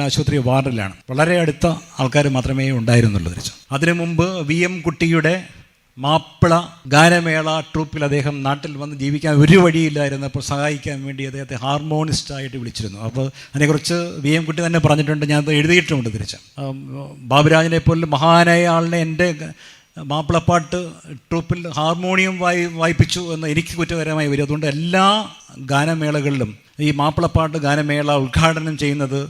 ആശുപത്രി വാർഡിലാണ്. വളരെ അടുത്ത ആൾക്കാർ മാത്രമേ ഉണ്ടായിരുന്നുള്ളൂ തിരിച്ചു. അതിനു മുമ്പ് VM കുട്ടിയുടെ മാപ്പിള ഗാനമേള ട്രൂപ്പിൽ അദ്ദേഹം നാട്ടിൽ വന്ന് ജീവിക്കാൻ ഒരു വഴിയില്ലായിരുന്നപ്പോൾ സഹായിക്കാൻ വേണ്ടി അദ്ദേഹത്തെ ഹാർമോണിസ്റ്റായിട്ട് വിളിച്ചിരുന്നു. അപ്പോൾ അതിനെക്കുറിച്ച് VM കുട്ടി തന്നെ പറഞ്ഞിട്ടുണ്ട്, ഞാനത് എഴുതിയിട്ടുമുണ്ട് തിരിച്ച്. ബാബുരാജിനെ പോലെ മഹാനായ ആളിനെ എൻ്റെ മാപ്പിളപ്പാട്ട് ട്രൂപ്പിൽ ഹാർമോണിയം വായിപ്പിച്ചു എന്ന് എനിക്ക് കുറ്റകരമായി വരും. അതുകൊണ്ട് എല്ലാ ഗാനമേളകളിലും ഈ മാപ്പിളപ്പാട്ട് ഗാനമേള ഉദ്ഘാടനം ചെയ്യുന്നത്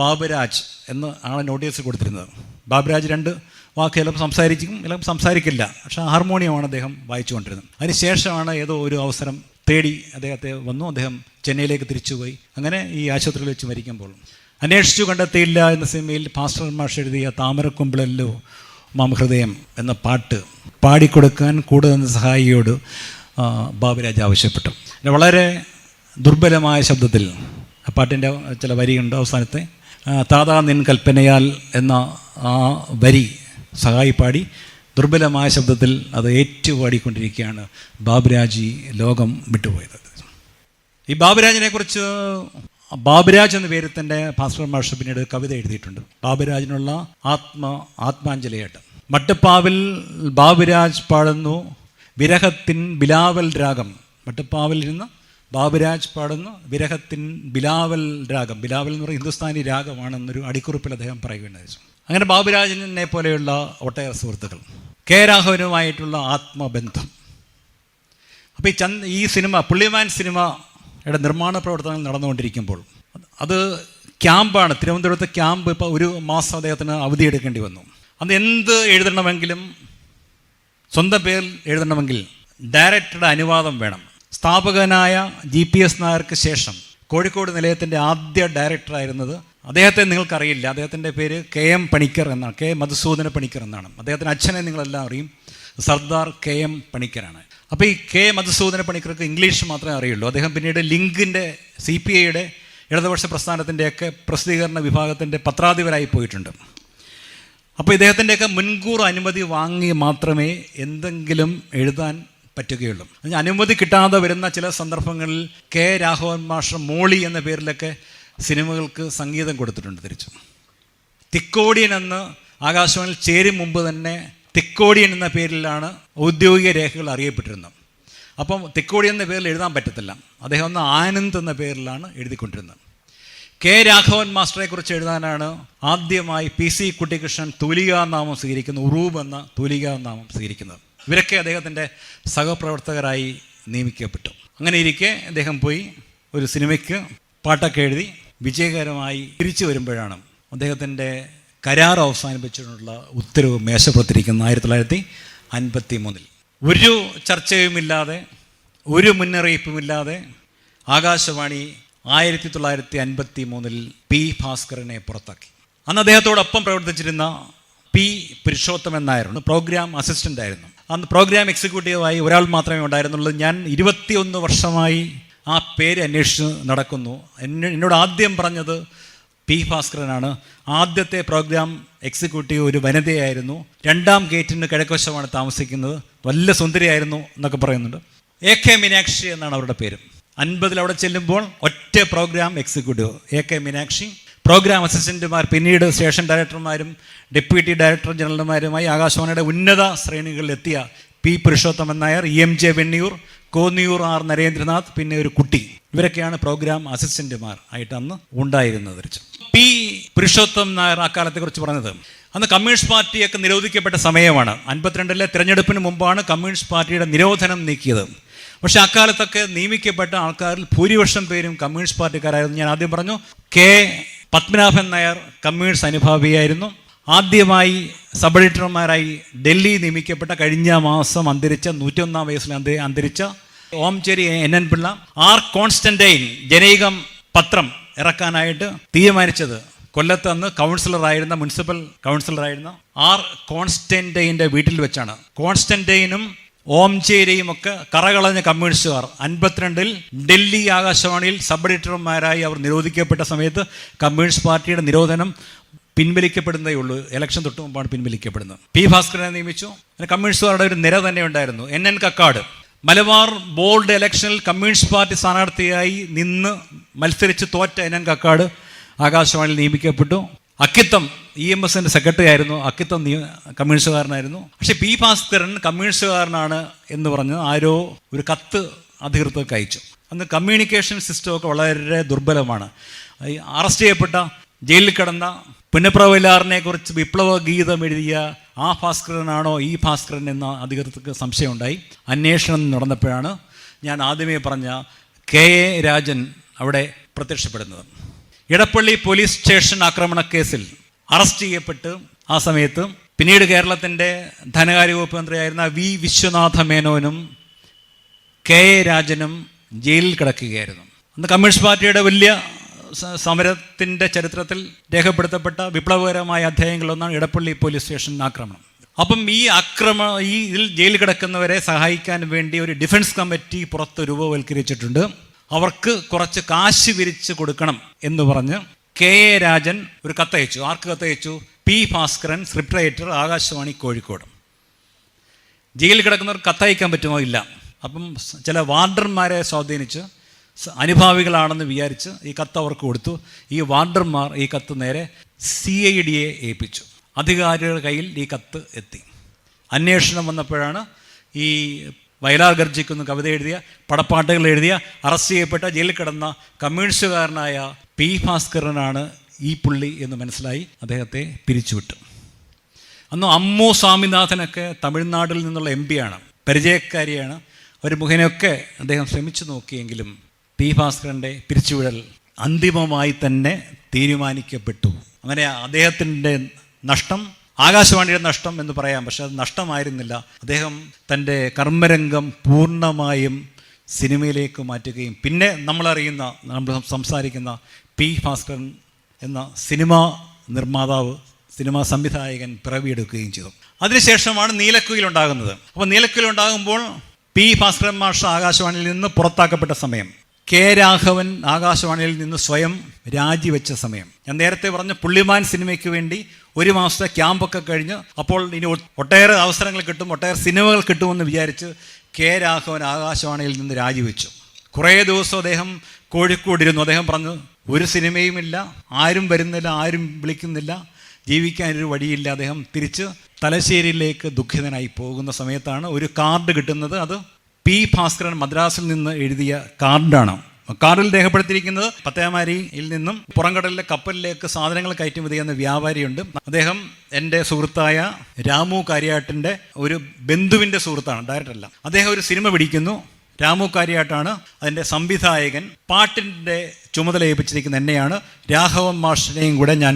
ബാബുരാജ് എന്ന് ആണ് നോട്ടീസ് കൊടുത്തിരുന്നത്. ബാബുരാജ് 2 വാക്ക് ചിലപ്പോൾ സംസാരിക്കും, ചിലപ്പോൾ സംസാരിക്കില്ല, പക്ഷേ ഹാർമോണിയമാണ് അദ്ദേഹം വായിച്ചുകൊണ്ടിരുന്നത്. അതിനുശേഷമാണ് ഏതോ ഒരു അവസരം തേടി അദ്ദേഹത്തെ വന്നു. അദ്ദേഹം ചെന്നൈയിലേക്ക് തിരിച്ചുപോയി. അങ്ങനെ ഈ ആശുപത്രിയിൽ വെച്ച് മരിക്കുമ്പോൾ അന്വേഷിച്ചു കണ്ടെത്തിയില്ല എന്ന സിനിമയിൽ ഭാസ്കരൻ മാഷ് എഴുതിയ താമരക്കൊമ്പിളല്ലോ മാം ഹൃദയം എന്ന പാട്ട് പാടിക്കൊടുക്കാൻ കൂടുതൽ സഹായിയോട് ബാബുരാജ് ആവശ്യപ്പെട്ടു. വളരെ ദുർബലമായ ശബ്ദത്തിൽ ആ പാട്ടിൻ്റെ ചില വരിയുണ്ട്. അവസാനത്തെ താതാ നിൻ കൽപ്പനയാൽ എന്ന ആ വരി സഹായി പാടി ദുർബലമായ ശബ്ദത്തിൽ അത് ഏറ്റുപാടിക്കൊണ്ടിരിക്കുകയാണ് ബാബുരാജ് ലോകം വിട്ടുപോയത്. ഈ ബാബുരാജിനെക്കുറിച്ച് ബാബുരാജ് എന്ന പേരിൽ തന്നെ ഭാസ്കരൻ മാഷ് പിന്നീട് കവിത എഴുതിയിട്ടുണ്ട്. ബാബുരാജിനുള്ള ആത്മാഞ്ജലിയായിട്ട്. മട്ടുപ്പാവിൽ ബാബുരാജ് പാടുന്നു വിരഹത്തിൻ ബിലാവൽ രാഗം. ഭട്ടപ്പാവിലിരുന്ന് ബാബുരാജ് പാടുന്നു വിരഹത്തിൻ ബിലാവൽ രാഗം. ബിലാവൽ എന്ന് പറയുന്നത് ഹിന്ദുസ്ഥാനി രാഗമാണെന്നൊരു അടിക്കുറിപ്പിൽ അദ്ദേഹം പറയുകയുണ്ടായി. അങ്ങനെ ബാബുരാജിനെ പോലെയുള്ള ഒട്ടേറെ സുഹൃത്തുക്കൾ, കെ രാഘവനുമായിട്ടുള്ള ആത്മബന്ധം. അപ്പോൾ ഈ സിനിമ, പുള്ളിമാൻ സിനിമയുടെ നിർമ്മാണ പ്രവർത്തനങ്ങൾ നടന്നുകൊണ്ടിരിക്കുമ്പോൾ അത് ക്യാമ്പാണ്, തിരുവനന്തപുരത്ത് ക്യാമ്പ്. ഇപ്പോൾ ഒരു മാസം അദ്ദേഹത്തിന് അവധിയെടുക്കേണ്ടി വന്നു. അന്ന് എന്ത് എഴുതണമെങ്കിലും, സ്വന്തം പേരിൽ എഴുതണമെങ്കിൽ ഡയറക്ടറുടെ അനുവാദം വേണം. സ്ഥാപകനായ GPS നായർക്ക് ശേഷം കോഴിക്കോട് നിലയത്തിൻ്റെ ആദ്യ ഡയറക്ടറായിരുന്നത്, അദ്ദേഹത്തെ നിങ്ങൾക്കറിയില്ല, അദ്ദേഹത്തിൻ്റെ പേര് KM പണിക്കർ എന്നാണ്, K മധുസൂദന പണിക്കർ എന്നാണ്. അദ്ദേഹത്തിൻ്റെ അച്ഛനെ നിങ്ങളെല്ലാം അറിയും, സർദാർ KM പണിക്കരാണ്. അപ്പോൾ ഈ K മധുസൂദന പണിക്കർക്ക് ഇംഗ്ലീഷ് മാത്രമേ അറിയുള്ളൂ. അദ്ദേഹം പിന്നീട് ലിങ്കിൻ്റെ CPIയുടെ ഇടതുപക്ഷ പ്രസ്ഥാനത്തിൻ്റെയൊക്കെ പ്രസിദ്ധീകരണ വിഭാഗത്തിൻ്റെ പത്രാധിപരായി പോയിട്ടുണ്ട്. അപ്പോൾ ഇദ്ദേഹത്തിൻ്റെയൊക്കെ മുൻകൂർ അനുമതി വാങ്ങി മാത്രമേ എന്തെങ്കിലും എഴുതാൻ പറ്റുകയുള്ളൂ. അനുമതി കിട്ടാതെ വരുന്ന ചില സന്ദർഭങ്ങളിൽ കെ രാഘവൻ മാസ്റ്റർ മോളി എന്ന പേരിലൊക്കെ സിനിമകൾക്ക് സംഗീതം കൊടുത്തിട്ടുണ്ട്. തിരിച്ചു തിക്കോടിയൻ എന്ന് ആകാശവാണിയിൽ ചേരും മുമ്പ് തന്നെ തിക്കോടിയൻ എന്ന പേരിലാണ് ഔദ്യോഗിക രേഖകൾ അറിയപ്പെട്ടിരുന്നത്. അപ്പം തിക്കോടിയൻ എന്ന പേരിൽ എഴുതാൻ പറ്റത്തില്ല. അദ്ദേഹം ഒന്ന് ആനന്ദ് എന്ന പേരിലാണ് എഴുതിക്കൊണ്ടിരുന്നത്. കെ രാഘവൻ മാസ്റ്ററെക്കുറിച്ച് എഴുതാനാണ് ആദ്യമായി PC കുട്ടിക്കൃഷ്ണൻ തൂലികാനാമം സ്വീകരിക്കുന്നത്, ഉറൂബ് എന്ന തൂലികാനാമം സ്വീകരിക്കുന്നത്. ഇവരൊക്കെ അദ്ദേഹത്തിൻ്റെ സഹപ്രവർത്തകരായി നിയമിക്കപ്പെട്ടു. അങ്ങനെ ഇരിക്കെ അദ്ദേഹം പോയി ഒരു സിനിമയ്ക്ക് പാട്ടൊക്കെ എഴുതി വിജയകരമായി തിരിച്ചു വരുമ്പോഴാണ് അദ്ദേഹത്തിൻ്റെ കരാർ അവസാനിപ്പിച്ചിട്ടുള്ള ഉത്തരവ് മേശപ്പുറത്തിരിക്കുന്ന 1953. ഒരു ചർച്ചയുമില്ലാതെ, ഒരു മുന്നറിയിപ്പുമില്ലാതെ ആകാശവാണി 1953 P ഭാസ്കരനെ പുറത്താക്കി. അന്ന് അദ്ദേഹത്തോടൊപ്പം പ്രവർത്തിച്ചിരുന്ന P പുരുഷോത്തമൻ നായരാണ് പ്രോഗ്രാം അസിസ്റ്റൻ്റ് ആയിരുന്നു. അന്ന് പ്രോഗ്രാം എക്സിക്യൂട്ടീവായി ഒരാൾ മാത്രമേ ഉണ്ടായിരുന്നുള്ളൂ. ഞാൻ 21 വർഷമായി ആ പേര് അന്വേഷിച്ച് നടക്കുന്നു. എന്നോട് ആദ്യം പറഞ്ഞത് P ഭാസ്കരനാണ്. ആദ്യത്തെ പ്രോഗ്രാം എക്സിക്യൂട്ടീവ് ഒരു വനിതയായിരുന്നു. 2ാം ഗേറ്റിന് കിഴക്കുവശമാണ് താമസിക്കുന്നത്. വല്ല സുന്ദരിയായിരുന്നു എന്നൊക്കെ പറയുന്നുണ്ട്. AK മീനാക്ഷി എന്നാണ് അവരുടെ പേര്. 50 അവിടെ ചെല്ലുമ്പോൾ ഒറ്റ programme executive AK Meenakshi. Programme അസിസ്റ്റൻറ്റുമാർ പിന്നീട് സ്റ്റേഷൻ ഡയറക്ടർമാരും ഡെപ്യൂട്ടി ഡയറക്ടർ ജനറൽമാരുമായി ആകാശവാണിയുടെ ഉന്നത ശ്രേണികളിലെത്തിയ P Purushothaman Nair, EMJ Venniyoor, Konniyoor R Narendranath, പിന്നെ ഒരു കുട്ടി, ഇവരൊക്കെയാണ് പ്രോഗ്രാം അസിസ്റ്റൻറ്റുമാർ ആയിട്ട് അന്ന് ഉണ്ടായിരുന്നത്. P പുരുഷോത്തമൻ നായർ അക്കാലത്തെക്കുറിച്ച് പറഞ്ഞത്, അന്ന് കമ്മ്യൂണിസ്റ്റ് പാർട്ടിയൊക്കെ നിരോധിക്കപ്പെട്ട സമയമാണ്. 52 തിരഞ്ഞെടുപ്പിന് മുമ്പാണ് കമ്മ്യൂണിസ്റ്റ് പാർട്ടിയുടെ നിരോധനം നീക്കിയത്. പക്ഷേ അക്കാലത്തൊക്കെ നിയമിക്കപ്പെട്ട ആൾക്കാരിൽ ഭൂരിപക്ഷം പേരും കമ്മ്യൂണിസ്റ്റ് പാർട്ടിക്കാരായിരുന്നു. ഞാൻ ആദ്യം പറഞ്ഞു, K പത്മനാഭൻ നായർ കമ്മ്യൂണിസ്റ്റ് അനുഭാവിയായിരുന്നു. ആദ്യമായി സബ് എഡിറ്റർമാരായി ഡൽഹി നിയമിക്കപ്പെട്ട കഴിഞ്ഞ മാസം അന്തരിച്ച 101 വയസ്സിൽ അന്തരിച്ച Omchery NN Pillai, R Constantine ജനൈകം പത്രം ഇറക്കാനായിട്ട് തീരുമാനിച്ചത് കൊല്ലത്ത് അന്ന് കൗൺസിലറായിരുന്ന, മുനിസിപ്പൽ കൗൺസിലറായിരുന്ന R കോൺസ്റ്റന്റൈൻ്റെ വീട്ടിൽ വെച്ചാണ്. കോൺസ്റ്റന്റൈനും ഓംചേരിയും ഒക്കെ കറകളഞ്ഞ കമ്മ്യൂണിസ്റ്റുകാർ 52 ഡൽഹി ആകാശവാണിയിൽ സബ് എഡിറ്റർമാരായി അവർ നിരോധിക്കപ്പെട്ട സമയത്ത് കമ്മ്യൂണിസ്റ്റ് പാർട്ടിയുടെ നിരോധനം പിൻവലിക്കപ്പെടുന്നതേ ഉള്ളൂ. ഇലക്ഷൻ തൊട്ട് മുമ്പാണ് പിൻവലിക്കപ്പെടുന്നത്. P ഭാസ്കരനെ നിയമിച്ചു. അങ്ങനെ കമ്മ്യൂണിസ്റ്റുകാരുടെ ഒരു നിര തന്നെ ഉണ്ടായിരുന്നു. NN കക്കാട് മലബാർ ബോർഡ് ഇലക്ഷനിൽ കമ്മ്യൂണിസ്റ്റ് പാർട്ടി സ്ഥാനാർത്ഥിയായി നിന്ന് മത്സരിച്ച് തോറ്റ NN കക്കാട് ആകാശവാണിയിൽ നിയമിക്കപ്പെട്ടു. അക്കിത്തം EMSൻ്റെ സെക്രട്ടറി ആയിരുന്നു. അക്കിത്തം കമ്മ്യൂണിസ്റ്റുകാരനായിരുന്നു. പക്ഷേ P ഭാസ്കരൻ കമ്മ്യൂണിസ്റ്റുകാരനാണ് എന്ന് പറഞ്ഞ് ആരോ ഒരു കത്ത് അധികൃതർക്ക് അയച്ചു. അന്ന് കമ്മ്യൂണിക്കേഷൻ സിസ്റ്റമൊക്കെ വളരെ ദുർബലമാണ്. അറസ്റ്റ് ചെയ്യപ്പെട്ട, ജയിലിൽ കിടന്ന പുന്നപ്രവല്ലാറിനെ കുറിച്ച് വിപ്ലവ ഗീതം എഴുതിയ ആ ഭാസ്കരനാണോ ഈ ഭാസ്കരൻ എന്ന അധികൃതർക്ക് സംശയമുണ്ടായി. അന്വേഷണം നടന്നപ്പോഴാണ് ഞാൻ ആദ്യമേ പറഞ്ഞ KA രാജൻ അവിടെ പ്രത്യക്ഷപ്പെടുന്നത്. ഇടപ്പള്ളി പോലീസ് സ്റ്റേഷൻ ആക്രമണ കേസിൽ അറസ്റ്റ് ചെയ്യപ്പെട്ട് ആ സമയത്ത് പിന്നീട് കേരളത്തിൻ്റെ ധനകാര്യ വകുപ്പ് മന്ത്രിയായിരുന്ന V വിശ്വനാഥ മേനോനും KA രാജനും ജയിലിൽ കിടക്കുകയായിരുന്നു. അന്ന് കമ്മ്യൂണിസ്റ്റ് പാർട്ടിയുടെ വലിയ സമരത്തിൻ്റെ ചരിത്രത്തിൽ രേഖപ്പെടുത്തപ്പെട്ട വിപ്ലവകരമായ അധ്യായങ്ങളൊന്നാണ് ഇടപ്പള്ളി പോലീസ് സ്റ്റേഷൻ ആക്രമണം. അപ്പം ഇതിൽ ജയിലിൽ കിടക്കുന്നവരെ സഹായിക്കാൻ വേണ്ടി ഒരു ഡിഫൻസ് കമ്മിറ്റി പുറത്ത് രൂപവൽക്കരിച്ചിട്ടുണ്ട്. അവർക്ക് കുറച്ച് കാശ് വിരിച്ച് കൊടുക്കണം എന്ന് പറഞ്ഞ് KA രാജൻ ഒരു കത്തയച്ചു. ആർക്ക് കത്തയച്ചു? P Bhaskaran, script writer, Akashvani Kozhikode. ജയിലിൽ കിടക്കുന്നവർക്ക് കത്തയക്കാൻ പറ്റുമോ? ഇല്ല. അപ്പം ചില വാർഡർമാരെ സ്വാധീനിച്ച് അനുഭാവികളാണെന്ന് വിചാരിച്ച് ഈ കത്ത് അവർക്ക് കൊടുത്തു. ഈ വാർഡർമാർ ഈ കത്ത് നേരെ CIDയെ ഏൽപ്പിച്ചു. അധികാരികളുടെ കയ്യിൽ ഈ കത്ത് എത്തി. അന്വേഷണം വന്നപ്പോഴാണ് ഈ വയലാർ ഗർജിക്കുന്ന കവിത എഴുതിയ, പടപ്പാട്ടുകൾ എഴുതിയ, അറസ്റ്റ് ചെയ്യപ്പെട്ട ജയിലിൽ കിടന്ന കമ്മ്യൂണിസ്റ്റുകാരനായ പി ഭാസ്കരനാണ് ഈ പുള്ളി എന്ന് മനസ്സിലായി അദ്ദേഹത്തെ പിരിച്ചുവിട്ടു. അന്ന് അമ്മു സ്വാമിനാഥനൊക്കെ തമിഴ്നാട്ടിൽ നിന്നുള്ള MP ആണ്, പരിചയക്കാരിയാണ്. ഒരു മുഖേനയൊക്കെ അദ്ദേഹം ശ്രമിച്ചു നോക്കിയെങ്കിലും പി ഭാസ്കരൻ്റെ പിരിച്ചുവിടൽ അന്തിമമായി തന്നെ തീരുമാനിക്കപ്പെട്ടു. അങ്ങനെ അദ്ദേഹത്തിൻ്റെ നഷ്ടം ആകാശവാണിയുടെ നഷ്ടം എന്ന് പറയാം, പക്ഷെ അത് നഷ്ടമായിരുന്നില്ല. അദ്ദേഹം തൻ്റെ കർമ്മരംഗം പൂർണ്ണമായും സിനിമയിലേക്ക് മാറ്റുകയും പിന്നെ നമ്മളറിയുന്ന, നമ്മൾ സംസാരിക്കുന്ന പി ഭാസ്കരൻ എന്ന സിനിമാ നിർമ്മാതാവ്, സിനിമാ സംവിധായകൻ പിറവിയെടുക്കുകയും ചെയ്തു. അതിനുശേഷമാണ് നീലക്കുയിൽ ഉണ്ടാകുന്നത്. അപ്പോൾ നീലക്കുയിൽ ഉണ്ടാകുമ്പോൾ പി ഭാസ്കരൻ മാഷ് ആകാശവാണിയിൽ നിന്ന് പുറത്താക്കപ്പെട്ട സമയം, കെ രാഘവൻ ആകാശവാണിയിൽ നിന്ന് സ്വയം രാജിവെച്ച സമയം. ഞാൻ നേരത്തെ പറഞ്ഞ പുള്ളിമാൻ സിനിമയ്ക്ക് വേണ്ടി 1 മാസത്തെ ക്യാമ്പൊക്കെ കഴിഞ്ഞ് അപ്പോൾ ഇനി ഒട്ടേറെ അവസരങ്ങൾ കിട്ടും, ഒട്ടേറെ സിനിമകൾ കിട്ടുമെന്ന് വിചാരിച്ച് കെ രാഘവൻ ആകാശവാണിയിൽ നിന്ന് രാജിവെച്ചു. കുറേ ദിവസം അദ്ദേഹം കോഴിക്കോടിരുന്നു. അദ്ദേഹം പറഞ്ഞു, ഒരു സിനിമയുമില്ല, ആരും വരുന്നില്ല, ആരും വിളിക്കുന്നില്ല, ജീവിക്കാനൊരു വഴിയില്ല. അദ്ദേഹം തിരിച്ച് തലശ്ശേരിയിലേക്ക് ദുഃഖിതനായി പോകുന്ന സമയത്താണ് ഒരു കാർഡ് കിട്ടുന്നത്. അത് പി ഭാസ്കരൻ മദ്രാസിൽ നിന്ന് എഴുതിയ കാർഡാണ്. കാർഡിൽ രേഖപ്പെടുത്തിയിരിക്കുന്നത് പത്തേമാരിയിൽ നിന്നും പുറംകടലിലെ കപ്പലിലേക്ക് സാധനങ്ങൾ കയറ്റുമതി ചെയ്യുന്ന വ്യാപാരിയുണ്ട്. അദ്ദേഹം എൻ്റെ സുഹൃത്തായ രാമു കാര്യാട്ടിൻ്റെ ഒരു ബന്ധുവിൻ്റെ സുഹൃത്താണ്, ഡയറക്ടറല്ല. അദ്ദേഹം ഒരു സിനിമ പിടിക്കുന്നു. രാമു കാര്യാട്ടാണ് അതിൻ്റെ സംവിധായകൻ. പാട്ടിൻ്റെ ചുമതല ഏൽപ്പിച്ചിരിക്കുന്ന എന്നെയാണ്. രാഘവൻ മാഷിനെയും കൂടെ ഞാൻ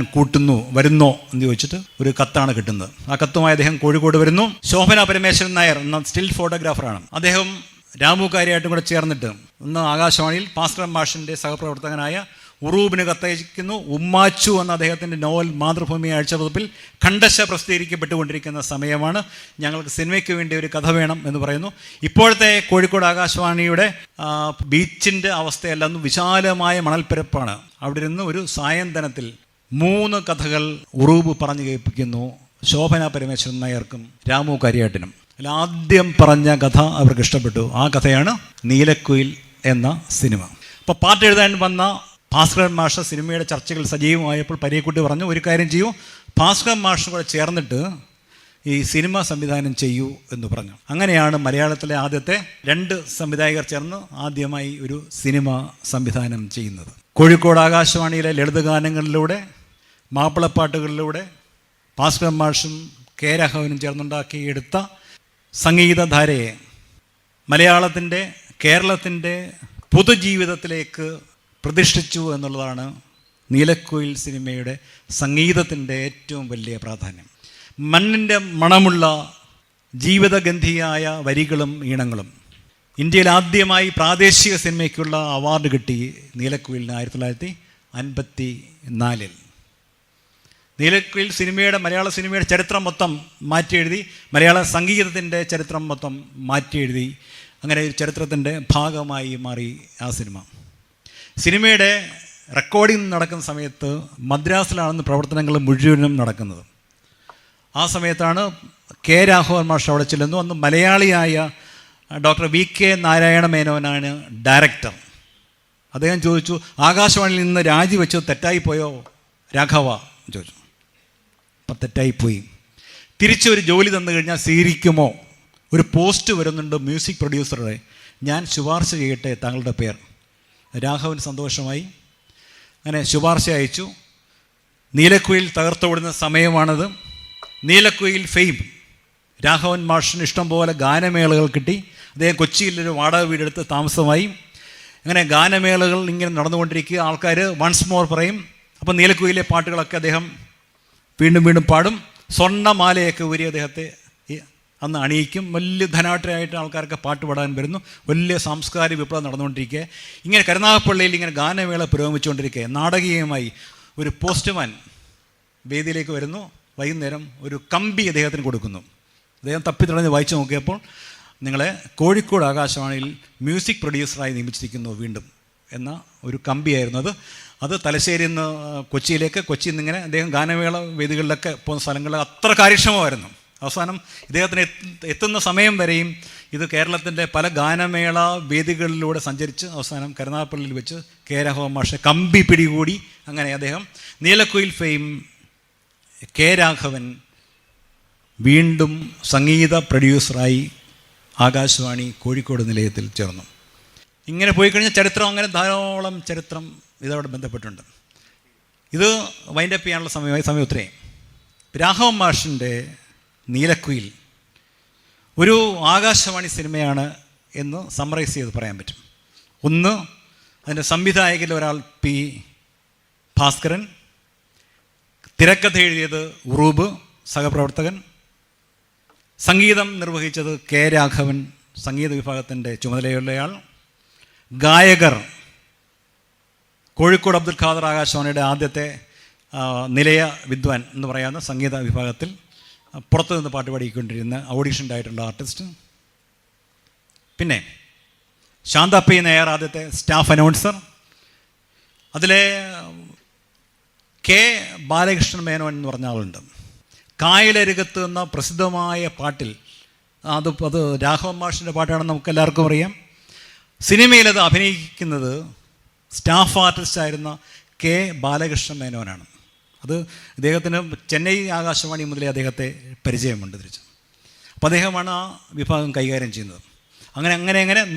വരുന്നോ എന്ന് ചോദിച്ചിട്ട് ഒരു കത്താണ് കിട്ടുന്നത്. ആ കത്തുമായി അദ്ദേഹം കോഴിക്കോട് വരുന്നു. ശോഭന പരമേശ്വരൻ നായർ എന്ന സ്റ്റിൽ ഫോട്ടോഗ്രാഫറാണ്. അദ്ദേഹം രാമു കാര്യായിട്ടും കൂടെ ചേർന്നിട്ട് ഇന്ന് ആകാശവാണിയിൽ ഭാസ്കരൻ മാഷിൻ്റെ സഹപ്രവർത്തകനായ ഉറൂബിന് കത്തയക്കുന്നു. ഉമ്മാച്ചു എന്ന അദ്ദേഹത്തിൻ്റെ നോവൽ മാതൃഭൂമി ആഴ്ചപതിപ്പിൽ ഖണ്ഡശ പ്രസിദ്ധീകരിക്കപ്പെട്ടുകൊണ്ടിരിക്കുന്ന സമയമാണ്. ഞങ്ങൾക്ക് സിനിമയ്ക്ക് വേണ്ടി ഒരു കഥ വേണം എന്ന് പറയുന്നു. ഇപ്പോഴത്തെ കോഴിക്കോട് ആകാശവാണിയുടെ ബീച്ചിൻ്റെ അവസ്ഥയല്ല, വിശാലമായ മണൽപ്പരപ്പാണ്. അവിടെ ഇരുന്ന് ഒരു സായന്തനത്തിൽ 3 കഥകൾ ഉറൂബ് പറഞ്ഞു കേൾപ്പിക്കുന്നു ശോഭന പരമേശ്വരൻ നായർക്കും രാമു കാര്യാട്ടിനും. ആദ്യം പറഞ്ഞ കഥ അവർക്ക് ഇഷ്ടപ്പെട്ടു. ആ കഥയാണ് നീലക്കുയിൽ എന്ന സിനിമ. അപ്പോൾ പാട്ട് എഴുതാൻ വന്ന ഭാസ്കരൻ മാഷ് സിനിമയുടെ ചർച്ചകൾ സജീവമായപ്പോൾ പരീക്കുട്ടി പറഞ്ഞു, ഒരു കാര്യം ചെയ്യൂ, ഭാസ്കരൻ മാഷും കൂടെ ചേർന്നിട്ട് ഈ സിനിമ സംവിധാനം ചെയ്യൂ എന്ന് പറഞ്ഞു. അങ്ങനെയാണ് മലയാളത്തിലെ ആദ്യത്തെ 2 സംവിധായകർ ചേർന്ന് ആദ്യമായി ഒരു സിനിമ സംവിധാനം ചെയ്യുന്നത്. കോഴിക്കോട് ആകാശവാണിയിലെ ലളിതഗാനങ്ങളിലൂടെ, മാപ്പിളപ്പാട്ടുകളിലൂടെ ഭാസ്കരൻ മാഷും കെ രാഘവനും ചേർന്നുണ്ടാക്കിയെടുത്ത സംഗീതധാരയെ മലയാളത്തിൻ്റെ, കേരളത്തിൻ്റെ പൊതുജീവിതത്തിലേക്ക് പ്രതിഷ്ഠിച്ചു എന്നുള്ളതാണ് നീലക്കുയിൽ സിനിമയുടെ സംഗീതത്തിൻ്റെ ഏറ്റവും വലിയ പ്രാധാന്യം. മണ്ണിൻ്റെ മണമുള്ള ജീവിതഗന്ധിയായ വരികളും ഈണങ്ങളും. ഇന്ത്യയിൽ ആദ്യമായി പ്രാദേശിക സിനിമയ്ക്കുള്ള അവാർഡ് കിട്ടി നീലക്കുയിലിന് 1954. നീലക്കുയിൽ സിനിമയുടെ, മലയാള സിനിമയുടെ ചരിത്രം മൊത്തം മാറ്റിയെഴുതി, മലയാള സംഗീതത്തിൻ്റെ ചരിത്രം മൊത്തം മാറ്റിയെഴുതി. അങ്ങനെ ഒരു ചരിത്രത്തിൻ്റെ ഭാഗമായി മാറി ആ സിനിമ. സിനിമയുടെ റെക്കോർഡിംഗ് നടക്കുന്ന സമയത്ത് മദ്രാസിലാണെന്ന് പ്രവർത്തനങ്ങൾ മുഴുവനും നടക്കുന്നത്. ആ സമയത്താണ് കെ രാഘവൻ മാഷ് അവിടെ ചെല്ലുന്നു. അന്ന് മലയാളിയായ ഡോക്ടർ VK നാരായണ മേനോനാണ് ഡയറക്ടർ. അദ്ദേഹം ചോദിച്ചു, ആകാശവാണിയിൽ നിന്ന് രാജിവെച്ചത് തെറ്റായിപ്പോയോ രാഘവ ചോദിച്ചു. അപ്പം തെറ്റായിപ്പോയി, തിരിച്ചൊരു ജോലി തന്നു കഴിഞ്ഞാൽ സ്വീകരിക്കുമോ? ഒരു പോസ്റ്റ് വരുന്നുണ്ട് മ്യൂസിക് പ്രൊഡ്യൂസറുടെ, ഞാൻ ശുപാർശ ചെയ്യട്ടെ താങ്കളുടെ പേർ. രാഘവന് സന്തോഷമായി. അങ്ങനെ ശുപാർശ അയച്ചു. നീലക്കുയിൽ തകർത്തോടുന്ന സമയമാണത്. നീലക്കുയിൽ ഫെയിം. രാഘവൻ മാഷിന് ഇഷ്ടം പോലെ ഗാനമേളകൾ കിട്ടി. അദ്ദേഹം കൊച്ചിയിലൊരു വാടക വീടെടുത്ത് താമസമായി. അങ്ങനെ ഗാനമേളകൾ ഇങ്ങനെ നടന്നുകൊണ്ടിരിക്കുക. ആൾക്കാർ വൺസ് മോർ പറയും. അപ്പം നീലക്കുയിലെ പാട്ടുകളൊക്കെ അദ്ദേഹം വീണ്ടും വീണ്ടും പാടും. സ്വർണ്ണമാലയൊക്കെ ഊരി അദ്ദേഹത്തെ അന്ന് അണിയിക്കും. വലിയ ധനാഢ്യരായിട്ട് ആൾക്കാർക്ക് പാട്ട് പാടാൻ വരുന്നു. വലിയ സാംസ്കാരിക വിപ്ലവം നടന്നുകൊണ്ടിരിക്കുക. ഇങ്ങനെ കരുനാഗപ്പള്ളിയിൽ ഇങ്ങനെ ഗാനമേള പുരോഗമിച്ചുകൊണ്ടിരിക്കുക. നാടകീയമായി ഒരു പോസ്റ്റ്മാൻ വേദിയിലേക്ക് വരുന്നു. വൈകുന്നേരം ഒരു കമ്പി അദ്ദേഹത്തിന് കൊടുക്കുന്നു. അദ്ദേഹം തപ്പിത്തടഞ്ഞ് വായിച്ചു നോക്കിയപ്പോൾ നിങ്ങളെ കോഴിക്കോട് ആകാശവാണിയിൽ മ്യൂസിക് പ്രൊഡ്യൂസറായി നിയമിച്ചിരിക്കുന്നു വീണ്ടും എന്ന ഒരു കമ്പിയായിരുന്നു അത്. അത് തലശ്ശേരിയിൽ നിന്ന് കൊച്ചിയിലേക്ക്, കൊച്ചിയിൽ നിന്ന് ഇങ്ങനെ അദ്ദേഹം ഗാനമേള വേദികളിലൊക്കെ പോകുന്ന സ്ഥലങ്ങളിൽ അത്ര കാര്യക്ഷമമായിരുന്നു. അവസാനം ഇദ്ദേഹത്തിന് എത്തുന്ന സമയം വരെയും ഇത് കേരളത്തിൻ്റെ പല ഗാനമേള വേദികളിലൂടെ സഞ്ചരിച്ച് അവസാനം കരുനാഗപ്പള്ളിയിൽ വെച്ച് കെ രാഘവൻ മാഷെ കമ്പി പിടികൂടി. അങ്ങനെ അദ്ദേഹം നീലക്കുയിൽ ഫെയിം കെ രാഘവൻ വീണ്ടും സംഗീത പ്രൊഡ്യൂസറായി ആകാശവാണി കോഴിക്കോട് നിലയത്തിൽ ചേർന്നു. ഇങ്ങനെ പോയി കഴിഞ്ഞാൽ ചരിത്രം, അങ്ങനെ ധാരാളം ചരിത്രം ഇതോടെ ബന്ധപ്പെട്ടുണ്ട്. ഇത് വൈൻഡപ്പ് ചെയ്യാനുള്ള സമയം ഒത്തിരി. രാഘവൻ മാഷിൻ്റെ നീലക്കുയിൽ ഒരു ആകാശവാണി സിനിമയാണ് എന്ന് സമ്മറൈസ് ചെയ്ത് പറയാൻ പറ്റും. ഒന്ന്, അതിൻ്റെ സംവിധായകരിൽ ഒരാൾ പി ഭാസ്കരൻ, തിരക്കഥ എഴുതിയത് ഉറൂബ് സഹപ്രവർത്തകൻ, സംഗീതം നിർവഹിച്ചത് കെ രാഘവൻ, സംഗീത വിഭാഗത്തിൻ്റെ ചുമതലയുള്ളയാൾ, ഗായകർ കോഴിക്കോട് അബ്ദുൽ ഖാദർ, ആകാശവാണിയുടെ ആദ്യത്തെ നിലയ വിദ്വാൻ എന്ന് പറയാവുന്ന സംഗീത വിഭാഗത്തിൽ പുറത്തു നിന്ന് പാട്ട് പാടിക്കൊണ്ടിരുന്ന ഓഡീഷൻഡ് ആയിട്ടുള്ള ആർട്ടിസ്റ്റ്, പിന്നെ ശാന്ത പി നായർ ആദ്യത്തെ സ്റ്റാഫ് അനൗൺസർ, അതിലെ കെ ബാലകൃഷ്ണൻ മേനോൻ എന്ന് പറഞ്ഞ ആളുണ്ട്. കായലരുകത്ത് എന്ന പ്രസിദ്ധമായ പാട്ടിൽ അത് രാഘവൻ മാഷിൻ്റെ പാട്ടാണെന്ന് നമുക്ക് എല്ലാവർക്കും അറിയാം. സിനിമയിലത് അഭിനയിക്കുന്നത് സ്റ്റാഫ് ആർട്ടിസ്റ്റായിരുന്ന കെ ബാലകൃഷ്ണൻ മേനോനാണ്. അത് ഇദ്ദേഹത്തിന് ചെന്നൈ ആകാശവാണി മുതലേ അദ്ദേഹത്തെ പരിചയമുണ്ട് തിരിച്ച്. അപ്പോൾ അദ്ദേഹമാണ് ആ വിഭാഗം കൈകാര്യം ചെയ്യുന്നത്. അങ്ങനെ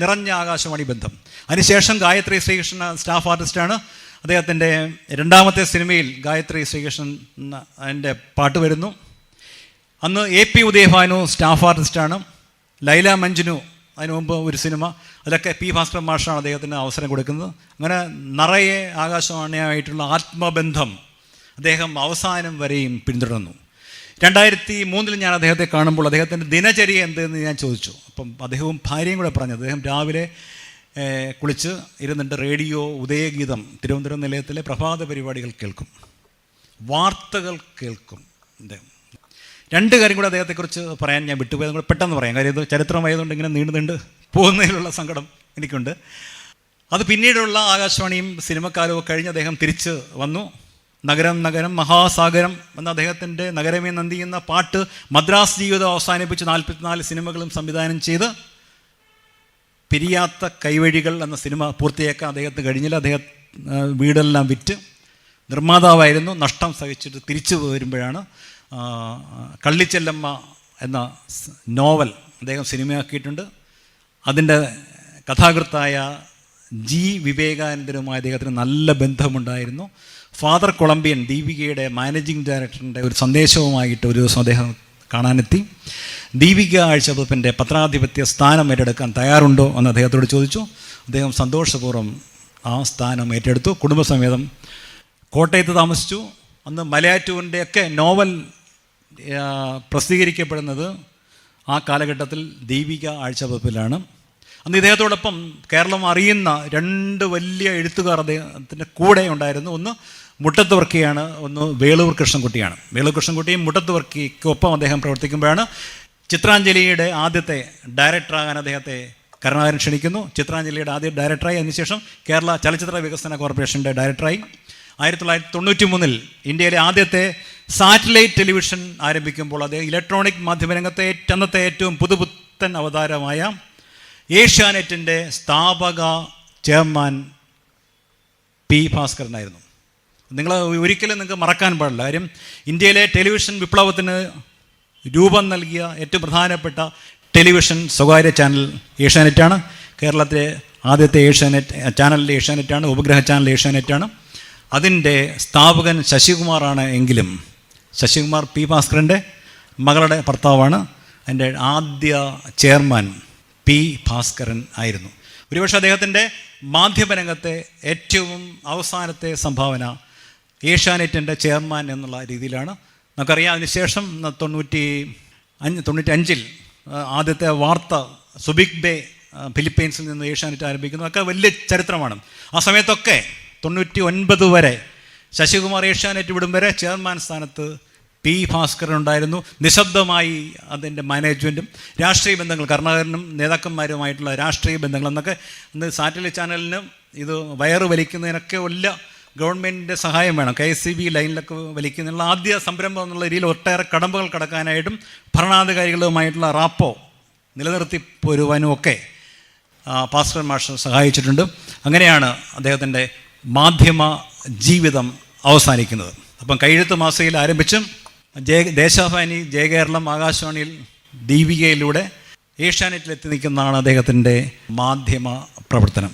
നിറഞ്ഞ ആകാശവാണി ബന്ധം. അതിനുശേഷം ഗായത്രി ശ്രീകൃഷ്ണൻ സ്റ്റാഫ് ആർട്ടിസ്റ്റാണ്. അദ്ദേഹത്തിൻ്റെ രണ്ടാമത്തെ സിനിമയിൽ ഗായത്രി ശ്രീകൃഷ്ണൻ അതിൻ്റെ പാട്ട് വരുന്നു. അന്ന് എ പി ഉദയഭാനു സ്റ്റാഫ് ആർട്ടിസ്റ്റാണ്. ലൈല മഞ്ജുനു അതിനു മുമ്പ് ഒരു സിനിമ, അതിലൊക്കെ പി ഭാസ്കരൻ മാഷാണ് അദ്ദേഹത്തിന് അവസരം കൊടുക്കുന്നത്. അങ്ങനെ നിറയെ ആകാശവാണിയായിട്ടുള്ള ആത്മബന്ധം അദ്ദേഹം അവസാനം വരെയും പിന്തുടർന്നു. 2003 ഞാൻ അദ്ദേഹത്തെ കാണുമ്പോൾ അദ്ദേഹത്തിൻ്റെ ദിനചര്യ എന്തെന്ന് ഞാൻ ചോദിച്ചു. അപ്പം അദ്ദേഹവും ഭാര്യയും കൂടെ പറഞ്ഞു, അദ്ദേഹം രാവിലെ കുളിച്ച് ഇരുന്നിട്ട് റേഡിയോ ഉദയഗീതം തിരുവനന്തപുരം നിലയത്തിലെ പ്രഭാത പരിപാടികൾ കേൾക്കും, വാർത്തകൾ കേൾക്കും. രണ്ട് കാര്യം കൂടെ അദ്ദേഹത്തെക്കുറിച്ച് പറയാൻ ഞാൻ വിട്ടുപോയത് കൂടെ പെട്ടെന്ന് പറയാം. കാര്യം ഇത് ചരിത്രമായതുകൊണ്ട് ഇങ്ങനെ നീണ്ട് പോകുന്നതിലുള്ള സങ്കടം എനിക്കുണ്ട്. അത് പിന്നീടുള്ള ആകാശവാണിയും സിനിമക്കാലവും കഴിഞ്ഞ് അദ്ദേഹം തിരിച്ച് വന്നു. നഗരം നഗരം മഹാസാഗരം എന്ന അദ്ദേഹത്തിൻ്റെ നഗരമേ നന്ദി എന്ന പാട്ട് മദ്രാസ് ജീവിതം അവസാനിപ്പിച്ച് 44 സിനിമകളും സംവിധാനം ചെയ്ത് പിരിയാത്ത കൈവഴികൾ എന്ന സിനിമ പൂർത്തിയാക്കാൻ അദ്ദേഹത്തിന് കഴിഞ്ഞില്ല. അദ്ദേഹം വീടെല്ലാം വിറ്റ് നിർമ്മാതാവായിരുന്നു. നഷ്ടം സഹിച്ചിട്ട് തിരിച്ചു വരുമ്പോഴാണ് കള്ളിച്ചെല്ലമ്മ എന്ന നോവൽ അദ്ദേഹം സിനിമയാക്കിയിട്ടുണ്ട്. അതിൻ്റെ കഥാകൃത്തായ ജി വിവേകാനന്ദനുമായി അദ്ദേഹത്തിന് നല്ല ബന്ധമുണ്ടായിരുന്നു. ഫാദർ കൊളംബിയൻ ദീപികയുടെ മാനേജിംഗ് ഡയറക്ടറിൻ്റെ ഒരു സന്ദേശവുമായിട്ട് ഒരു ദിവസം അദ്ദേഹം കാണാനെത്തി. ദീപിക ആഴ്ചപ്പതിപ്പിൻ്റെ പത്രാധിപത്യ സ്ഥാനം ഏറ്റെടുക്കാൻ തയ്യാറുണ്ടോ എന്ന് അദ്ദേഹത്തോട് ചോദിച്ചു. അദ്ദേഹം സന്തോഷപൂർവ്വം ആ സ്ഥാനം ഏറ്റെടുത്തു. കുടുംബസമേതം കോട്ടയത്ത് താമസിച്ചു. അന്ന് മലയാറ്റൂരിൻ്റെയൊക്കെ നോവൽ പ്രസിദ്ധീകരിക്കപ്പെടുന്നത് ആ കാലഘട്ടത്തിൽ ദീപിക ആഴ്ചപ്പതിപ്പിലാണ്. അന്ന് ഇദ്ദേഹത്തോടൊപ്പം കേരളം അറിയുന്ന 2 വലിയ എഴുത്തുകാർ അദ്ദേഹത്തിൻ്റെ കൂടെ ഉണ്ടായിരുന്നു. ഒന്ന് മുട്ടത്ത് വർക്കിയാണ്, ഒന്ന് വേളൂർ കൃഷ്ണൻകുട്ടിയാണ്. വേളൂർ കൃഷ്ണൻകുട്ടിയും മുട്ടത്ത് വർക്കിക്കൊപ്പം അദ്ദേഹം പ്രവർത്തിക്കുമ്പോഴാണ് ചിത്രാഞ്ജലിയുടെ ആദ്യത്തെ ഡയറക്ടറാകാൻ അദ്ദേഹത്തെ കരുണാകരൻ ക്ഷണിക്കുന്നു. ചിത്രാഞ്ജലിയുടെ ആദ്യ ഡയറക്ടറായി, അതിനുശേഷം കേരള ചലച്ചിത്ര വികസന കോർപ്പറേഷൻ്റെ ഡയറക്ടറായി. 1993 ഇന്ത്യയിലെ ആദ്യത്തെ സാറ്റലൈറ്റ് ടെലിവിഷൻ ആരംഭിക്കുമ്പോൾ അദ്ദേഹം ഇലക്ട്രോണിക് മാധ്യമരംഗത്തെ അന്നത്തെ ഏറ്റവും പുതുപുത്തൻ അവതാരമായ ഏഷ്യാനെറ്റിൻ്റെ സ്ഥാപക ചെയർമാൻ പി ഭാസ്കരനായിരുന്നു. നിങ്ങൾ ഒരിക്കലും നിങ്ങൾക്ക് മറക്കാൻ പാടില്ല. കാര്യം ഇന്ത്യയിലെ ടെലിവിഷൻ വിപ്ലവത്തിന് രൂപം നൽകിയ ഏറ്റവും പ്രധാനപ്പെട്ട ടെലിവിഷൻ സ്വകാര്യ ചാനൽ ഏഷ്യാനെറ്റാണ്. കേരളത്തിലെ ആദ്യത്തെ ചാനൽ ഏഷ്യാനെറ്റാണ്, ഉപഗ്രഹ ചാനൽ ഏഷ്യാനെറ്റാണ്. അതിൻ്റെ സ്ഥാപകൻ ശശികുമാറാണ് എങ്കിലും ശശികുമാർ പി ഭാസ്കരൻ്റെ മകളുടെ ഭർത്താവാണ്. അതിൻ്റെ ആദ്യ ചെയർമാൻ പി ഭാസ്കരൻ ആയിരുന്നു. ഒരുപക്ഷെ അദ്ദേഹത്തിൻ്റെ മാധ്യമരംഗത്തെ ഏറ്റവും അവസാനത്തെ സംഭാവന ഏഷ്യാനെറ്റിൻ്റെ ചെയർമാൻ എന്നുള്ള രീതിയിലാണ്. നമുക്കറിയാം, അതിനുശേഷം 95 ആദ്യത്തെ വാർത്ത സുബിക് ബേ ഫിലിപ്പീൻസിൽ നിന്ന് ഏഷ്യാനെറ്റ് ആരംഭിക്കുന്നു. ഒക്കെ വലിയ ചരിത്രമാണ്. ആ സമയത്തൊക്കെ 99 വരെ ശശികുമാർ ഏഷ്യാനെറ്റ് വിടും വരെ ചെയർമാൻ സ്ഥാനത്ത് പി ഭാസ്കരൻ ഉണ്ടായിരുന്നു. നിശബ്ദമായി അതിൻ്റെ മാനേജ്മെൻറ്റും രാഷ്ട്രീയ ബന്ധങ്ങൾ, കരുണാകരനും നേതാക്കന്മാരുമായിട്ടുള്ള രാഷ്ട്രീയ ബന്ധങ്ങൾ എന്നൊക്കെ ഇന്ന് സാറ്റലൈറ്റ് ചാനലിന് ഇത് വയറ് വലിക്കുന്നതിനൊക്കെ വലിയ ഗവൺമെൻറ്റിൻ്റെ സഹായം വേണം. KSCB ലൈനിലൊക്കെ വലിക്കുന്നതിനുള്ള ആദ്യ സംരംഭം എന്നുള്ള രീതിയിൽ ഒട്ടേറെ കടമ്പകൾ കടക്കാനായിട്ടും ഭരണാധികാരികളുമായിട്ടുള്ള റാപ്പോ നിലനിർത്തി പോരുവാനും ഒക്കെ ഭാസ്കരൻ മാഷ് സഹായിച്ചിട്ടുണ്ട്. അങ്ങനെയാണ് അദ്ദേഹത്തിൻ്റെ മാധ്യമ ജീവിതം അവസാനിക്കുന്നത്. അപ്പം കൈയെഴുത്ത് മാസികയിൽ ആരംഭിച്ചും ദേശാഭിമാനി, ജയകേരളം, ആകാശവാണിയിൽ ദീപികയിലൂടെ ഏഷ്യാനെറ്റിൽ എത്തി നിൽക്കുന്നതാണ് അദ്ദേഹത്തിൻ്റെ മാധ്യമ പ്രവർത്തനം.